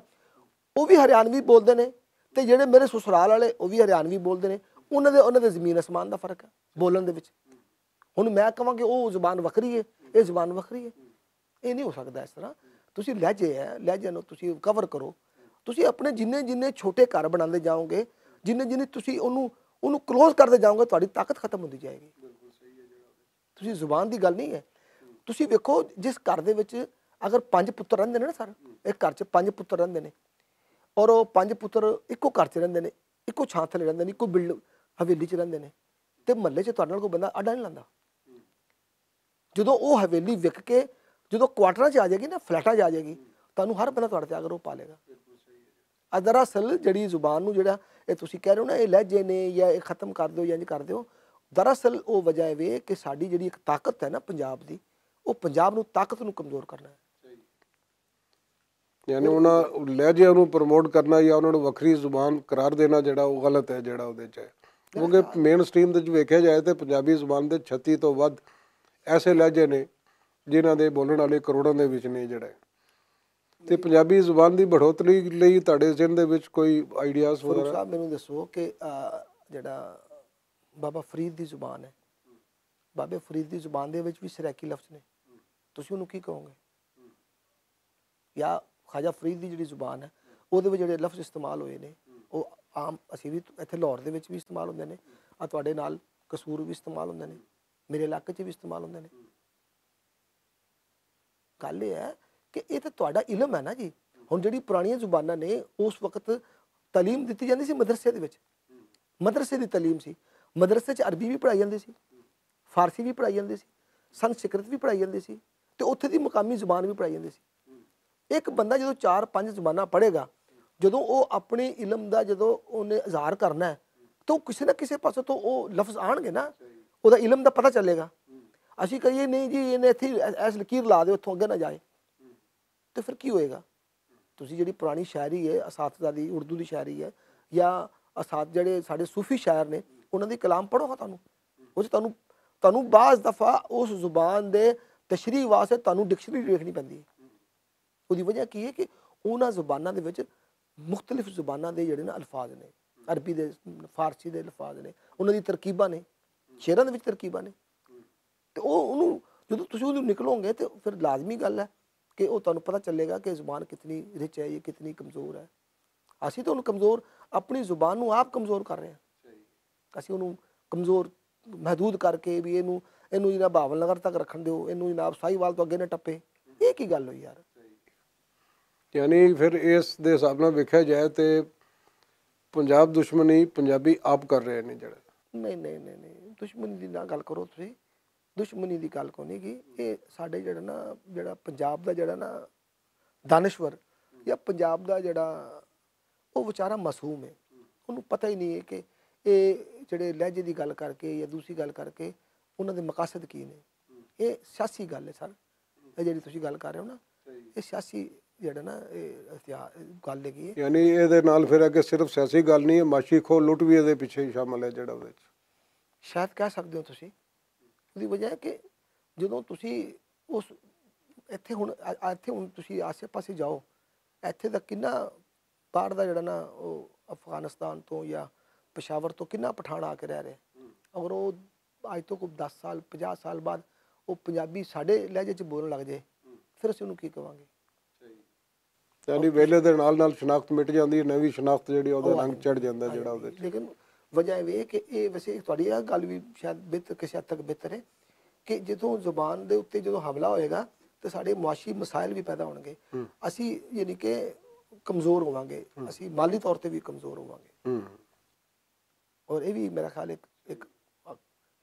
ਉਹ ਵੀ ਹਰਿਆਣਵੀ ਬੋਲਦੇ ਨੇ, ਤੇ ਜਿਹੜੇ ਮੇਰੇ ਸਸੁਰਾਲ ਵਾਲੇ ਉਹ ਵੀ ਹਰਿਆਣਵੀ ਬੋਲਦੇ ਨੇ। ਉਹਨਾਂ ਦੇ ਜ਼ਮੀਨ ਅਸਮਾਨ ਦਾ ਫਰਕ ਹੈ ਬੋਲਣ ਦੇ ਵਿੱਚ। ਹੁਣ ਮੈਂ ਕਹਾਂ ਕਿ ਉਹ ਜ਼ੁਬਾਨ ਵੱਖਰੀ ਹੈ, ਇਹ ਜ਼ੁਬਾਨ ਵੱਖਰੀ ਹੈ, ਇਹ ਨਹੀਂ ਹੋ ਸਕਦਾ ਇਸ ਤਰ੍ਹਾਂ। ਤੁਸੀਂ ਲਹਿਜੇ ਨੂੰ ਤੁਸੀਂ ਕਵਰ ਕਰੋ। ਤੁਸੀਂ ਆਪਣੇ ਜਿੰਨੇ ਛੋਟੇ ਘਰ ਬਣਾਉਂਦੇ ਜਾਓਗੇ, ਜਿੰਨੇ ਤੁਸੀਂ ਉਹਨੂੰ ਕਲੋਜ਼ ਕਰਦੇ ਜਾਓਗੇ, ਤੁਹਾਡੀ ਤਾਕਤ ਖਤਮ ਹੁੰਦੀ ਜਾਏਗੀ। ਤੁਸੀਂ ਜ਼ੁਬਾਨ ਦੀ ਗੱਲ ਨਹੀਂ ਹੈ। ਤੁਸੀਂ ਵੇਖੋ ਜਿਸ ਘਰ ਦੇ ਵਿੱਚ ਅਗਰ 5 ਪੁੱਤਰ ਰਹਿੰਦੇ ਨੇ ਨਾ ਸਰ, ਇੱਕ ਘਰ 'ਚ 5 ਪੁੱਤਰ ਰਹਿੰਦੇ ਨੇ, ਔਰ ਉਹ 5 ਪੁੱਤਰ ਇੱਕੋ ਘਰ 'ਚ ਰਹਿੰਦੇ ਨੇ, ਇੱਕੋ ਛਾਂ ਥੱਲੇ ਰਹਿੰਦੇ ਨੇ, ਇੱਕੋ ਹਵੇਲੀ 'ਚ ਰਹਿੰਦੇ ਨੇ, ਤੇ ਮਹੱਲੇ 'ਚ ਤੁਹਾਡੇ ਨਾਲ ਕੋਈ ਬੰਦਾ ਅੱਡਾ ਨਹੀਂ ਲਾਉਂਦਾ। ਜਦੋਂ ਉਹ ਹਵੇਲੀ ਵਿਕ ਕੇ ਜਦੋਂ ਕੁਆਟਰਾਂ 'ਚ ਆ ਜਾਏਗੀ ਨਾ, ਫਲੈਟਾਂ 'ਚ ਆ ਜਾਏਗੀ, ਤੁਹਾਨੂੰ ਹਰ ਬੰਦਾ ਤੁਹਾਡੇ 'ਤੇ ਅਗਰ ਉਹ ਪਾਲੇਗਾ। ਦਰਅਸਲ ਜਿਹੜੀ ਜ਼ੁਬਾਨ ਨੂੰ ਜਿਹੜਾ ਇਹ ਤੁਸੀਂ ਕਹਿ ਰਹੇ ਹੋ ਨਾ, ਇਹ ਲਹਿਜੇ ਨੇ ਜਾਂ ਇਹ ਖਤਮ ਕਰ ਦਿਓ ਜਾਂ ਇੰਝ ਕਰ ਦਿਓ, ਦਰਅਸਲ ਉਹ ਵਜ੍ਹਾ ਇਹ ਕਿ ਸਾਡੀ ਜਿਹੜੀ ਇੱਕ ਤਾਕਤ ਹੈ ਨਾ ਪੰਜਾਬ ਦੀ, ਉਹ ਪੰਜਾਬ ਨੂੰ ਤਾਕਤ ਨੂੰ ਕਮਜ਼ੋਰ ਕਰਨਾ ਹੈ। ਯਾਨੀ ਉਹਨਾਂ ਲਹਿਜਿਆਂ ਨੂੰ ਪ੍ਰਮੋਟ ਕਰਨਾ ਜਾਂ ਉਹਨਾਂ ਨੂੰ ਵੱਖਰੀ ਜ਼ੁਬਾਨ ਕਰਾਰ ਦੇਣਾ ਜਿਹੜਾ ਉਹ ਗਲਤ ਹੈ, ਜਿਹੜਾ ਉਹਦੇ 'ਚ ਹੈ। ਕਿਉਂਕਿ ਮੇਨ ਸਟਰੀਮ ਦੇ ਵਿੱਚ ਵੇਖਿਆ ਜਾਏ ਤਾਂ ਪੰਜਾਬੀ ਜ਼ੁਬਾਨ ਦੇ 36 ਤੋਂ ਵੱਧ ਐਸੇ ਲਹਿਜੇ ਨੇ ਜਿਨ੍ਹਾਂ ਦੇ ਬੋਲਣ ਵਾਲੇ ਕਰੋੜਾਂ ਦੇ ਵਿੱਚ ਨੇ ਜਿਹੜਾ। ਤੇ ਪੰਜਾਬੀ ਜ਼ੁਬਾਨ ਦੀ ਬੜ੍ਹੋਤਰੀ ਲਈ ਤੁਹਾਡੇ ਜ਼ਿਹਨ ਦੇ ਵਿੱਚ ਕੋਈ ਆਈਡੀਆਜ਼ ਫਾਰੂਕ ਵਗੈਰਾ? ਸਾਹਿਬ ਮੈਨੂੰ ਦੱਸੋ ਕਿ ਜਿਹੜਾ ਬਾਬਾ ਫਰੀਦ ਦੀ ਜ਼ੁਬਾਨ ਹੈ, ਬਾਬੇ ਫਰੀਦ ਦੀ ਜ਼ੁਬਾਨ ਦੇ ਵਿੱਚ ਵੀ ਸਰਾਇਕੀ ਲਫ਼ਜ਼ ਨੇ, ਤੁਸੀਂ ਉਹਨੂੰ ਕੀ ਕਹੋਗੇ? ਜਾਂ ਖਾਜਾ ਫਰੀਦ ਦੀ ਜਿਹੜੀ ਜ਼ੁਬਾਨ ਹੈ ਉਹਦੇ ਵਿੱਚ ਜਿਹੜੇ ਲਫ਼ਜ਼ ਇਸਤੇਮਾਲ ਹੋਏ ਨੇ ਉਹ ਆਮ ਅਸੀਂ ਵੀ ਇੱਥੇ ਲਾਹੌਰ ਦੇ ਵਿੱਚ ਵੀ ਇਸਤੇਮਾਲ ਹੁੰਦੇ ਨੇ, ਆ ਤੁਹਾਡੇ ਨਾਲ ਕਸੂਰ ਵੀ ਇਸਤੇਮਾਲ ਹੁੰਦੇ ਨੇ, ਮੇਰੇ ਇਲਾਕੇ 'ਚ ਵੀ ਇਸਤੇਮਾਲ ਹੁੰਦੇ ਨੇ। ਗੱਲ ਇਹ ਹੈ ਕਿ ਇਹ ਤਾਂ ਤੁਹਾਡਾ ਇਲਮ ਹੈ ਨਾ ਜੀ। ਹੁਣ ਜਿਹੜੀ ਪੁਰਾਣੀਆਂ ਜ਼ੁਬਾਨਾਂ ਨੇ ਉਸ ਵਕਤ ਤਾਲੀਮ ਦਿੱਤੀ ਜਾਂਦੀ ਸੀ ਮਦਰਸੇ ਦੇ ਵਿੱਚ, ਮਦਰਸੇ ਦੀ ਤਾਲੀਮ ਸੀ। ਮਦਰਸੇ 'ਚ ਅਰਬੀ ਵੀ ਪੜ੍ਹਾਈ ਜਾਂਦੀ ਸੀ, ਫਾਰਸੀ ਵੀ ਪੜ੍ਹਾਈ ਜਾਂਦੀ ਸੀ, ਸੰਸਕ੍ਰਿਤ ਵੀ ਪੜ੍ਹਾਈ ਜਾਂਦੀ ਸੀ, ਤੇ ਉੱਥੇ ਦੀ ਮੁਕਾਮੀ ਜ਼ੁਬਾਨ ਵੀ ਪੜ੍ਹਾਈ ਜਾਂਦੀ ਸੀ। ਇੱਕ ਬੰਦਾ ਜਦੋਂ 4-5 ਜ਼ੁਬਾਨਾਂ ਪੜ੍ਹੇਗਾ, ਜਦੋਂ ਉਹ ਆਪਣੇ ਇਲਮ ਦਾ ਜਦੋਂ ਉਹਨੇ ਇਜ਼ਹਾਰ ਕਰਨਾ ਹੈ ਤਾਂ ਉਹ ਕਿਸੇ ਨਾ ਕਿਸੇ ਪਾਸੇ ਤੋਂ ਉਹ ਲਫ਼ਜ਼ ਆਉਣਗੇ ਨਾ, ਉਹਦਾ ਇਲਮ ਦਾ ਪਤਾ ਚੱਲੇਗਾ। ਅਸੀਂ ਕਹੀਏ ਨਹੀਂ ਜੀ ਇਹਨੇ ਇੱਥੇ ਐਸ ਲਕੀਰ ਲਾ ਦਿਓ ਇੱਥੋਂ ਅੱਗੇ ਨਾ ਜਾਏ, ਤੇ ਫਿਰ ਕੀ ਹੋਏਗਾ? ਤੁਸੀਂ ਜਿਹੜੀ ਪੁਰਾਣੀ ਸ਼ਾਇਰੀ ਹੈ ਅਸਾਤਜ਼ਾ ਦੀ, ਉਰਦੂ ਦੀ ਸ਼ਾਇਰੀ ਹੈ, ਜਾਂ ਜਿਹੜੇ ਸਾਡੇ ਸੂਫੀ ਸ਼ਾਇਰ ਨੇ ਉਹਨਾਂ ਦੀ ਕਲਾਮ ਪੜ੍ਹੋਗਾ ਉਹ 'ਚ ਤੁਹਾਨੂੰ ਬਾਜ਼ ਦਫਾ ਉਸ ਜ਼ੁਬਾਨ ਦੇ ਤਸ਼ਰੀਹ ਵਾਸਤੇ ਤੁਹਾਨੂੰ ਡਿਕਸ਼ਨਰੀ ਵੇਖਣੀ ਪੈਂਦੀ ਹੈ। ਉਹਦੀ ਵਜ੍ਹਾ ਕੀ ਹੈ ਕਿ ਉਹਨਾਂ ਜ਼ੁਬਾਨਾਂ ਦੇ ਵਿੱਚ ਮੁਖਤਲਿਫ ਜ਼ੁਬਾਨਾਂ ਦੇ ਜਿਹੜੇ ਨਾ ਅਲਫਾਜ਼ ਨੇ, ਅਰਬੀ ਦੇ, ਫਾਰਸੀ ਦੇ ਅਲਫਾਜ਼ ਨੇ, ਉਹਨਾਂ ਦੀ ਤਰਕੀਬਾਂ ਨੇ, ਸ਼ੇਰਾਂ ਦੇ ਵਿੱਚ ਤਰਕੀਬਾਂ ਨੇ, ਤੇ ਉਹਨੂੰ ਜਦੋਂ ਤੁਸੀਂ ਉਹਨੂੰ ਨਿਕਲੋਗੇ ਤੇ ਫਿਰ ਲਾਜ਼ਮੀ ਗੱਲ ਹੈ ਕਿ ਉਹ ਤੁਹਾਨੂੰ ਪਤਾ ਚੱਲੇਗਾ ਕਿ ਜ਼ੁਬਾਨ ਕਿਤਨੀ ਰਿਚ ਹੈ, ਇਹ ਕਿਤਨੀ ਕਮਜ਼ੋਰ ਹੈ। ਅਸੀਂ ਤਾਂ ਉਹਨੂੰ ਕਮਜ਼ੋਰ, ਆਪਣੀ ਜ਼ੁਬਾਨ ਨੂੰ ਆਪ ਕਮਜ਼ੋਰ ਕਰ ਰਹੇ ਹਾਂ। ਅਸੀਂ ਉਹਨੂੰ ਕਮਜ਼ੋਰ ਮਹਿਦੂਦ ਕਰਕੇ ਵੀ ਇਹਨੂੰ ਜਨਾਬ ਭਾਵਲ ਨਗਰ ਤੱਕ ਰੱਖਣ ਦਿਓ, ਇਹਨੂੰ ਜਨਾਬ ਸਾਹੀਵਾਲ ਤੋਂ ਅੱਗੇ ਨਾ ਟੱਪੇ, ਇਹ ਕੀ ਗੱਲ ਹੋਈ ਯਾਰ? ਯਾਨੀ ਫਿਰ ਇਸ ਦੇ ਹਿਸਾਬ ਨਾਲ ਵੇਖਿਆ ਜਾਏ ਤੇ ਪੰਜਾਬ ਦੁਸ਼ਮਣੀ ਪੰਜਾਬੀ ਆਪ ਕਰ ਰਹੇ ਨੇ ਜਿਹੜਾ। ਨਹੀਂ, ਦੁਸ਼ਮਣੀ ਦੀ ਨਾ ਗੱਲ ਕਰੋ ਤੁਸੀਂ, ਦੁਸ਼ਮਣੀ ਦੀ ਗੱਲ ਕੋਈ ਨਹੀਂ ਗੀ। ਇਹ ਸਾਡੇ ਜਿਹੜਾ ਪੰਜਾਬ ਦਾ ਜਿਹੜਾ ਨਾ ਦਾਨਿਸ਼ਵਰ ਜਾਂ ਪੰਜਾਬ ਦਾ ਜਿਹੜਾ ਉਹ ਵਿਚਾਰਾ ਮਾਸੂਮ ਹੈ, ਉਹਨੂੰ ਪਤਾ ਹੀ ਨਹੀਂ ਹੈ ਕਿ ਇਹ ਜਿਹੜੇ ਲਹਿਜੇ ਦੀ ਗੱਲ ਕਰਕੇ ਜਾਂ ਦੂਸਰੀ ਗੱਲ ਕਰਕੇ ਉਹਨਾਂ ਦੇ ਮਕਾਸਦ ਕੀ ਨੇ। ਇਹ ਸਿਆਸੀ ਗੱਲ ਹੈ ਸਰ, ਇਹ ਜਿਹੜੀ ਤੁਸੀਂ ਗੱਲ ਕਰ ਰਹੇ ਹੋ ਨਾ, ਇਹ ਸਿਆਸੀ ਜਿਹੜਾ ਨਾ ਇਹ ਗੱਲ ਹੈਗੀ ਹੈ। ਯਾਨੀ ਇਹਦੇ ਨਾਲ ਫਿਰ ਅੱਗੇ ਸਿਰਫ ਸਿਆਸੀ ਗੱਲ ਨਹੀਂ ਹੈ, ਮਾਸ਼ੀ ਖੋਹ ਲੁੱਟ ਵੀ ਇਹਦੇ ਪਿੱਛੇ ਹੀ ਸ਼ਾਮਲ ਹੈ ਜਿਹੜਾ ਉਹਦੇ ਵਿੱਚ, ਸ਼ਾਇਦ ਕਹਿ ਸਕਦੇ ਹੋ ਤੁਸੀਂ। ਉਹਦੀ ਵਜ੍ਹਾ ਹੈ ਕਿ ਜਦੋਂ ਤੁਸੀਂ ਉਸ ਇੱਥੇ ਹੁਣ ਤੁਸੀਂ ਆਸੇ ਪਾਸੇ ਜਾਓ, ਇੱਥੇ ਦਾ ਕਿੰਨਾ ਬਾਹਰ ਦਾ ਜਿਹੜਾ ਨਾ ਉਹ ਅਫਗਾਨਿਸਤਾਨ ਤੋਂ ਜਾਂ ਪਸ਼ਾਵਰ ਤੋਂ ਕਿੰਨਾ ਪਠਾਨ ਆ ਕੇ ਰਹਿ ਰਹੇ, ਅਗਰ ਉਹ ਅੱਜ ਤੋਂ ਕੋਈ 10 ਸਾਲ 50 ਸਾਲ ਬਾਅਦ ਉਹ ਪੰਜਾਬੀ ਸਾਡੇ ਲਹਿਜੇ 'ਚ ਬੋਲਣ ਲੱਗ ਜਾਏ, ਫਿਰ ਅਸੀਂ ਉਹਨੂੰ ਕੀ ਕਵਾਂਗੇ? ਯਾਨੀ ਵੇਲੇ ਦੇ ਨਾਲ ਨਾਲ ਸ਼ਨਾਖਤ ਮਿਟ ਜਾਂਦੀ ਹੈ, ਨਵੀਂ ਸ਼ਨਾਖਤ ਜਿਹੜੀ ਉਹਦਾ ਰੰਗ ਚੜ ਜਾਂਦਾ ਜਿਹੜਾ ਉਹਦੇ 'ਚ। ਲੇਕਿਨ ਵਜ੍ਹਾ ਇਹ ਕਿ ਇਹ ਵੈਸੇ ਤੁਹਾਡੀ ਇਹ ਗੱਲ ਵੀ ਸ਼ਾਇਦ ਬਿਹਤਰ, ਕਿਸੇ ਹੱਦ ਤੱਕ ਬਿਹਤਰ ਹੈ ਕਿ ਜਦੋਂ ਜ਼ੁਬਾਨ ਦੇ ਉੱਤੇ ਜਦੋਂ ਹਮਲਾ ਹੋਏਗਾ ਤਾਂ ਸਾਡੇ ਮੁਆਸ਼ੀ ਮਸਾਇਲ ਵੀ ਪੈਦਾ ਹੋਣਗੇ। ਅਸੀਂ ਯਾਨੀ ਕਿ ਕਮਜ਼ੋਰ ਹੋਵਾਂਗੇ, ਅਸੀਂ ਮਾਲੀ ਤੌਰ ਤੇ ਵੀ ਕਮਜ਼ੋਰ ਹੋਵਾਂਗੇ। ਔਰ ਇਹ ਵੀ ਮੇਰਾ ਖਿਆਲ ਇੱਕ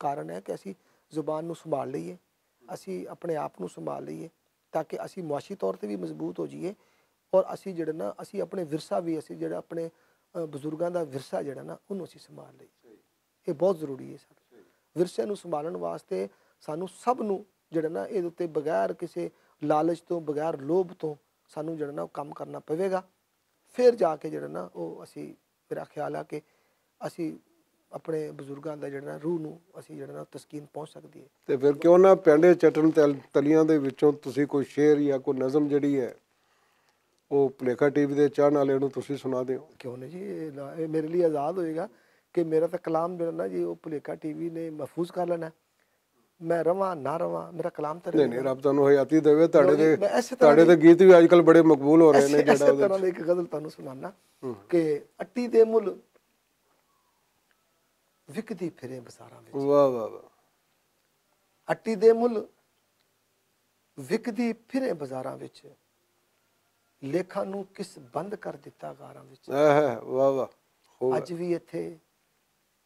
ਕਾਰਨ ਹੈ ਕਿ ਅਸੀਂ ਜ਼ੁਬਾਨ ਨੂੰ ਸੰਭਾਲ ਲਈਏ, ਅਸੀਂ ਆਪਣੇ ਆਪ ਨੂੰ ਸੰਭਾਲ ਲਈਏ ਤਾਂ ਕਿ ਅਸੀਂ ਮੁਆਸ਼ੀ ਤੌਰ ਤੇ ਵੀ ਮਜ਼ਬੂਤ ਹੋ ਜਾਈਏ। ਔਰ ਅਸੀਂ ਜਿਹੜਾ ਨਾ ਅਸੀਂ ਆਪਣੇ ਵਿਰਸਾ ਵੀ, ਅਸੀਂ ਜਿਹੜਾ ਆਪਣੇ ਬਜ਼ੁਰਗਾਂ ਦਾ ਵਿਰਸਾ ਜਿਹੜਾ ਨਾ ਉਹਨੂੰ ਅਸੀਂ ਸੰਭਾਲ ਲਈਏ। ਇਹ ਬਹੁਤ ਜ਼ਰੂਰੀ ਹੈ ਸਰ। ਵਿਰਸੇ ਨੂੰ ਸੰਭਾਲਣ ਵਾਸਤੇ ਸਾਨੂੰ ਸਭ ਨੂੰ ਜਿਹੜਾ ਨਾ ਇਹਦੇ ਉੱਤੇ ਬਗੈਰ ਕਿਸੇ ਲਾਲਚ ਤੋਂ, ਬਗੈਰ ਲੋਭ ਤੋਂ ਸਾਨੂੰ ਜਿਹੜਾ ਨਾ ਉਹ ਕੰਮ ਕਰਨਾ ਪਵੇਗਾ। ਫਿਰ ਜਾ ਕੇ ਜਿਹੜਾ ਨਾ ਉਹ ਅਸੀਂ, ਮੇਰਾ ਖਿਆਲ ਆ ਕਿ ਅਸੀਂ ਆਪਣੇ ਬਜ਼ੁਰਗਾਂ ਦਾ ਜਿਹੜਾ ਨਾ ਰੂਹ ਨੂੰ ਅਸੀਂ ਜਿਹੜਾ ਨਾ ਤਸਕੀਨ ਪਹੁੰਚ ਸਕਦੀ ਹੈ। ਤੇ ਫਿਰ ਕਿਉਂ ਨਾ ਪੈਂਡੇ ਚਟਣ ਤਲੀਆਂ ਦੇ ਵਿੱਚੋਂ ਤੁਸੀਂ ਕੋਈ ਸ਼ੇਰ ਜਾਂ ਕੋਈ ਨਜ਼ਮ ਜਿਹੜੀ ਹੈ ਉਹ ਭੁਲੇਖਾ ਟੀਵੀ ਦੇ ਚਾਹਣ ਵਾਲਿਆਂ ਨੂੰ ਤੁਸੀਂ ਸੁਣਾ ਦਿਓ? ਕਿਉਂ ਨਹੀਂ ਜੀ, ਇਹ ਮੇਰੇ ਲਈ ਆਜ਼ਾਦ ਹੋਏਗਾ ਕਿ ਮੇਰਾ ਤਾਂ ਕਲਾਮ ਜਿਹੜਾ ਨਾ ਜੀ ਉਹ ਭੁਲੇਖਾ ਟੀਵੀ ਨੇ ਮਹਿਫੂਜ਼ ਕਰ ਲੈਣਾ। ਮੈਂ ਰਵਾਂ ਨਾ ਰਵਾਂ, ਮੇਰਾ ਕਲਾਮ ਤਾਂ ਨਹੀਂ, ਰੱਬ ਤੁਹਾਨੂੰ ਹਯਾਤੀ ਦੇਵੇ। ਤੁਹਾਡੇ ਦੇ ਗੀਤ ਵੀ ਅੱਜ ਕੱਲ੍ਹ ਬੜੇ ਮਕਬੂਲ ਹੋ ਰਹੇ ਨੇ। ਇਸੇ ਤਰ੍ਹਾਂ ਦੀ ਇੱਕ ਗਜ਼ਲ ਤੁਹਾਨੂੰ ਸੁਣਾਉਣਾ ਕਿ ਅੱਟੀ ਦੇ ਮੁੱਲ ਵਿਕਦੀ ਫਿਰੇ ਬਾਜ਼ਾਰਾਂ ਵਿੱਚ। ਵਾਹ ਵਾਹ ਵਾਹ। ਅੱਟੀ ਦੇ ਮੁੱਲ ਵਿਕਦੀ ਫਿਰੇ ਬਾਜ਼ਾਰਾਂ ਵਿੱਚ, ਲੇਖਾਂ ਨੂੰ ਕਿਸ ਬੰਦ ਕਰ ਦਿੱਤਾ ਗਾਰਾਂ ਵਿੱਚ। ਵਾਹ ਵਾਹ। ਅੱਜ ਵੀ ਇੱਥੇ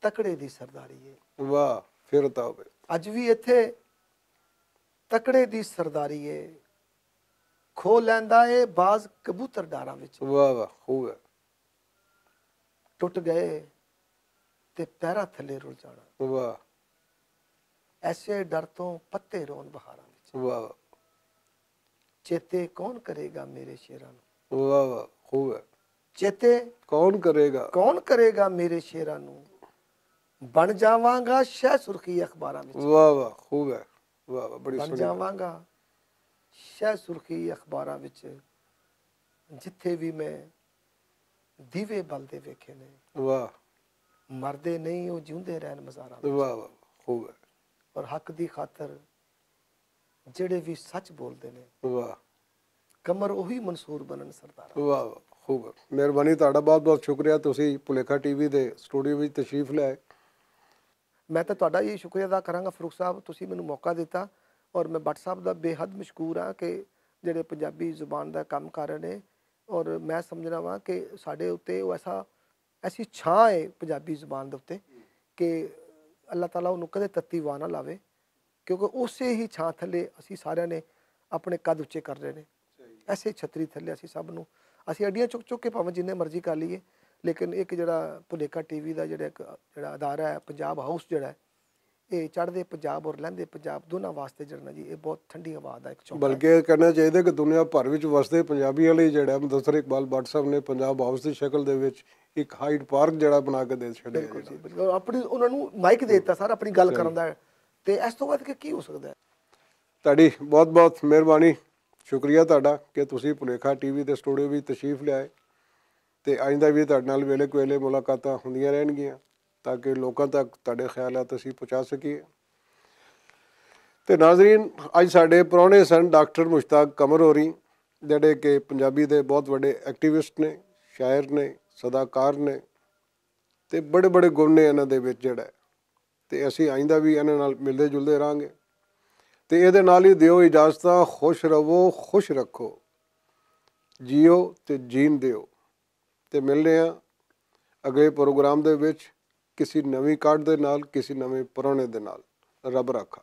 ਤਕੜੇ ਦੀ ਸਰਦਾਰੀ ਹੈ। ਵਾਹ, ਫਿਰ ਤਾਂ ਹੋਵੇ। ਅੱਜ ਵੀ ਇੱਥੇ ਤਕੜੇ ਦੀ ਸਰਦਾਰੀ ਏ, ਖੋ ਲੈਂਦਾ ਏ ਬਾਜ਼ ਕਬੂਤਰ ਡਾਰਾਂ ਵਿੱਚ। ਵਾਹ ਵਾਹ, ਖੂਬ ਹੈ। ਟੁੱਟ ਗਏ ਤੇ ਪੈਰਾਂ ਥੱਲੇ ਰੁਲ ਜਾਣਾ। ਵਾਹ। ਐਸੇ ਡਰ ਤੋਂ ਪੱਤੇ ਰੋਣ ਬਹਾਰਾਂ ਵਿੱਚ। ਵਾਹ ਵਾਹ। ਚੇਤੇ ਕੌਣ ਕਰੇਗਾ ਮੇਰੇ ਸ਼ੇਰਾਂ ਨੂੰ। ਵਾਹ ਵਾਹ, ਖੂਬ ਹੈ। ਚੇਤੇ ਕੌਣ ਕਰੇਗਾ ਮੇਰੇ ਸ਼ੇਰਾਂ ਨੂੰ, ਬਣ ਜਾਵਾਂਗਾ ਸ਼ਹਿ ਸੁਰਖੀ ਅਖਬਾਰਾਂ ਵਿੱਚ। ਵਾਹ ਵਾਹ, ਖੂਬ ਹੈ। ਵਾਹ ਵਾਹ, ਬੜੀ ਬਣ ਜਾਵਾਂਗਾ ਸ਼ਹਿ ਸੁਰਖੀ ਅਖਬਾਰਾਂ ਵਿੱਚ ਜਿੱਥੇ ਵੀ ਮੈਂ ਦੀਵੇ ਬਲਦੇ ਵੇਖੇ ਨੇ, ਵਾਹ ਮਰਦੇ ਨਹੀਂ ਉਹ ਜਿਉਂਦੇ ਰਹਿਣ ਮਜ਼ਾਰਾਂ ਵਿੱਚ। ਵਾਹ ਵਾਹ, ਖੂਬ ਹੈ, ਔਰ ਹੱਕ ਦੀ ਖਾਤਰ ਜਿਹੜੇ ਵੀ ਸੱਚ ਬੋਲਦੇ ਨੇ, ਵਾਹ ਕਮਰ ਉਹੀ ਮਨਸੂਰ ਬਣਨ ਸਰਦਾਰਾ। ਵਾਹ ਵਾਹ, ਖੂਬ ਹੈ। ਮਿਹਰਬਾਨੀ, ਤੁਹਾਡਾ ਬਹੁਤ ਬਹੁਤ ਸ਼ੁਕਰੀਆ, ਤੁਸੀਂ ਭੁਲੇਖਾ ਟੀਵੀ ਦੇ ਸਟੂਡੀਓ ਵਿੱਚ ਤਸ਼ਰੀਫ ਲਿਆਏ। ਮੈਂ ਤਾਂ ਤੁਹਾਡਾ ਇਹ ਸ਼ੁਕਰੀਆ ਅਦਾ ਕਰਾਂਗਾ ਫਾਰੂਕ ਸਾਹਿਬ, ਤੁਸੀਂ ਮੈਨੂੰ ਮੌਕਾ ਦਿੱਤਾ। ਔਰ ਮੈਂ ਭੱਟ ਸਾਹਿਬ ਦਾ ਬੇਹੱਦ ਮਸ਼ਕੂਰ ਹਾਂ ਕਿ ਜਿਹੜੇ ਪੰਜਾਬੀ ਜ਼ੁਬਾਨ ਦਾ ਕੰਮ ਕਰ ਰਹੇ ਨੇ। ਔਰ ਮੈਂ ਸਮਝਦਾ ਵਾਂ ਕਿ ਸਾਡੇ ਉੱਤੇ ਉਹ ਐਸੀ ਛਾਂ ਹੈ ਪੰਜਾਬੀ ਜ਼ੁਬਾਨ ਦੇ ਉੱਤੇ ਕਿ ਅੱਲਾਹ ਤਾਲਾ ਉਹਨੂੰ ਕਦੇ ਤੱਤੀ ਵਾਹ ਨਾ ਲਾਵੇ, ਕਿਉਂਕਿ ਉਸੇ ਹੀ ਛਾਂ ਥੱਲੇ ਅਸੀਂ ਸਾਰਿਆਂ ਨੇ ਆਪਣੇ ਕੱਦ ਉੱਚੇ ਕਰ ਰਹੇ ਨੇ। ਐਸੇ ਛਤਰੀ ਥੱਲੇ ਅਸੀਂ ਅੱਡੀਆਂ ਚੁੱਕ ਚੁੱਕ ਕੇ ਭਾਵੇਂ ਜਿੰਨੇ ਮਰਜ਼ੀ ਕਰ ਲਈਏ, ਲੇਕਿਨ ਇੱਕ ਜਿਹੜਾ ਭੁਲੇਖਾ ਟੀਵੀ ਦਾ ਜਿਹੜਾ ਅਦਾਰਾ ਹੈ, ਪੰਜਾਬ ਹਾਊਸ ਜਿਹੜਾ ਹੈ, ਇਹ ਚੜ੍ਹਦੇ ਪੰਜਾਬ ਔਰ ਲਹਿੰਦੇ ਪੰਜਾਬ ਦੋਨਾਂ ਵਾਸਤੇ ਜਿਹੜਾ ਜੀ ਇਹ ਬਹੁਤ ਠੰਡੀ ਹਵਾ ਦਾ ਇੱਕ ਚੌਂਕਾ ਹੈ। ਬਲਕਿ ਇਹ ਕਹਿਣਾ ਚਾਹੀਦਾ ਕਿ ਦੁਨੀਆ ਭਰ ਵਿੱਚ ਵਸਦੇ ਪੰਜਾਬੀਆਂ ਲਈ ਜਿਹੜਾ ਮੁਦੱਸਰ ਇਕਬਾਲ ਭੱਟ ਸਾਹਿਬ ਨੇ ਪੰਜਾਬ ਹਾਊਸ ਦੀ ਸ਼ਕਲ ਦੇ ਵਿੱਚ ਇੱਕ ਹਾਈਡ ਪਾਰਕ ਜਿਹੜਾ ਬਣਾ ਕੇ ਦੇ ਛੱਡਿਆ। ਬਿਲਕੁਲ ਜੀ, ਬਿਲਕੁਲ। ਆਪਣੀ ਉਹਨਾਂ ਨੂੰ ਮਾਈਕ ਦੇ ਦਿੱਤਾ ਸਰ ਆਪਣੀ ਗੱਲ ਕਰਨ ਦਾ, ਤੇ ਇਸ ਤੋਂ ਬਾਅਦ ਕੀ ਹੋ ਸਕਦਾ ਹੈ। ਤੁਹਾਡੀ ਬਹੁਤ ਬਹੁਤ ਮਿਹਰਬਾਨੀ, ਸ਼ੁਕਰੀਆ ਤੁਹਾਡਾ ਕਿ ਤੁਸੀਂ ਭੁਲੇਖਾ ਟੀਵੀ ਦੇ ਸਟੂਡੀਓ ਵਿੱਚ ਤਸ਼ਰੀਫ ਲਿਆਏ, ਤੇ ਆਇੰਦਾ ਵੀ ਤੁਹਾਡੇ ਨਾਲ ਵੇਲੇ ਕੁ ਮੁਲਾਕਾਤਾਂ ਹੁੰਦੀਆਂ ਰਹਿਣਗੀਆਂ ਤਾਂ ਕਿ ਲੋਕਾਂ ਤੱਕ ਤੁਹਾਡੇ ਖਿਆਲਾਤ ਅਸੀਂ ਪਹੁੰਚਾ ਸਕੀਏ। ਤੇ ਨਾਜ਼ਰੀਨ, ਅੱਜ ਸਾਡੇ ਪ੍ਰਾਹੁਣੇ ਸਨ ਡਾਕਟਰ ਮੁਸ਼ਤਾਕ ਕਮਰ ਹੋਰੀ, ਜਿਹੜੇ ਕਿ ਪੰਜਾਬੀ ਦੇ ਬਹੁਤ ਵੱਡੇ ਐਕਟੀਵਿਸਟ ਨੇ, ਸ਼ਾਇਰ ਨੇ, ਸਦਾਕਾਰ ਨੇ, ਤੇ ਬੜੇ ਬੜੇ ਗੁਣ ਨੇ ਇਹਨਾਂ ਦੇ ਵਿੱਚ ਜਿਹੜਾ। ਤੇ ਅਸੀਂ ਆਇੰਦਾ ਵੀ ਇਹਨਾਂ ਨਾਲ ਮਿਲਦੇ ਜੁਲਦੇ ਰਹਾਂਗੇ। ਤੇ ਇਹਦੇ ਨਾਲ ਹੀ ਦਿਓ ਇਜਾਜ਼ਤਾਂ। ਖੁਸ਼ ਰਹੋ, ਖੁਸ਼ ਰੱਖੋ, ਜੀਓ ਤੇ ਜੀਣ ਦਿਓ। ਤੇ ਮਿਲਦੇ ਹਾਂ ਅਗਲੇ ਪ੍ਰੋਗਰਾਮ ਦੇ ਵਿੱਚ ਕਿਸੇ ਨਵੀਂ ਕਾਢ ਦੇ ਨਾਲ, ਕਿਸੇ ਨਵੇਂ ਪ੍ਰਾਹੁਣੇ ਦੇ ਨਾਲ। ਰੱਬ ਰਾਖਾ।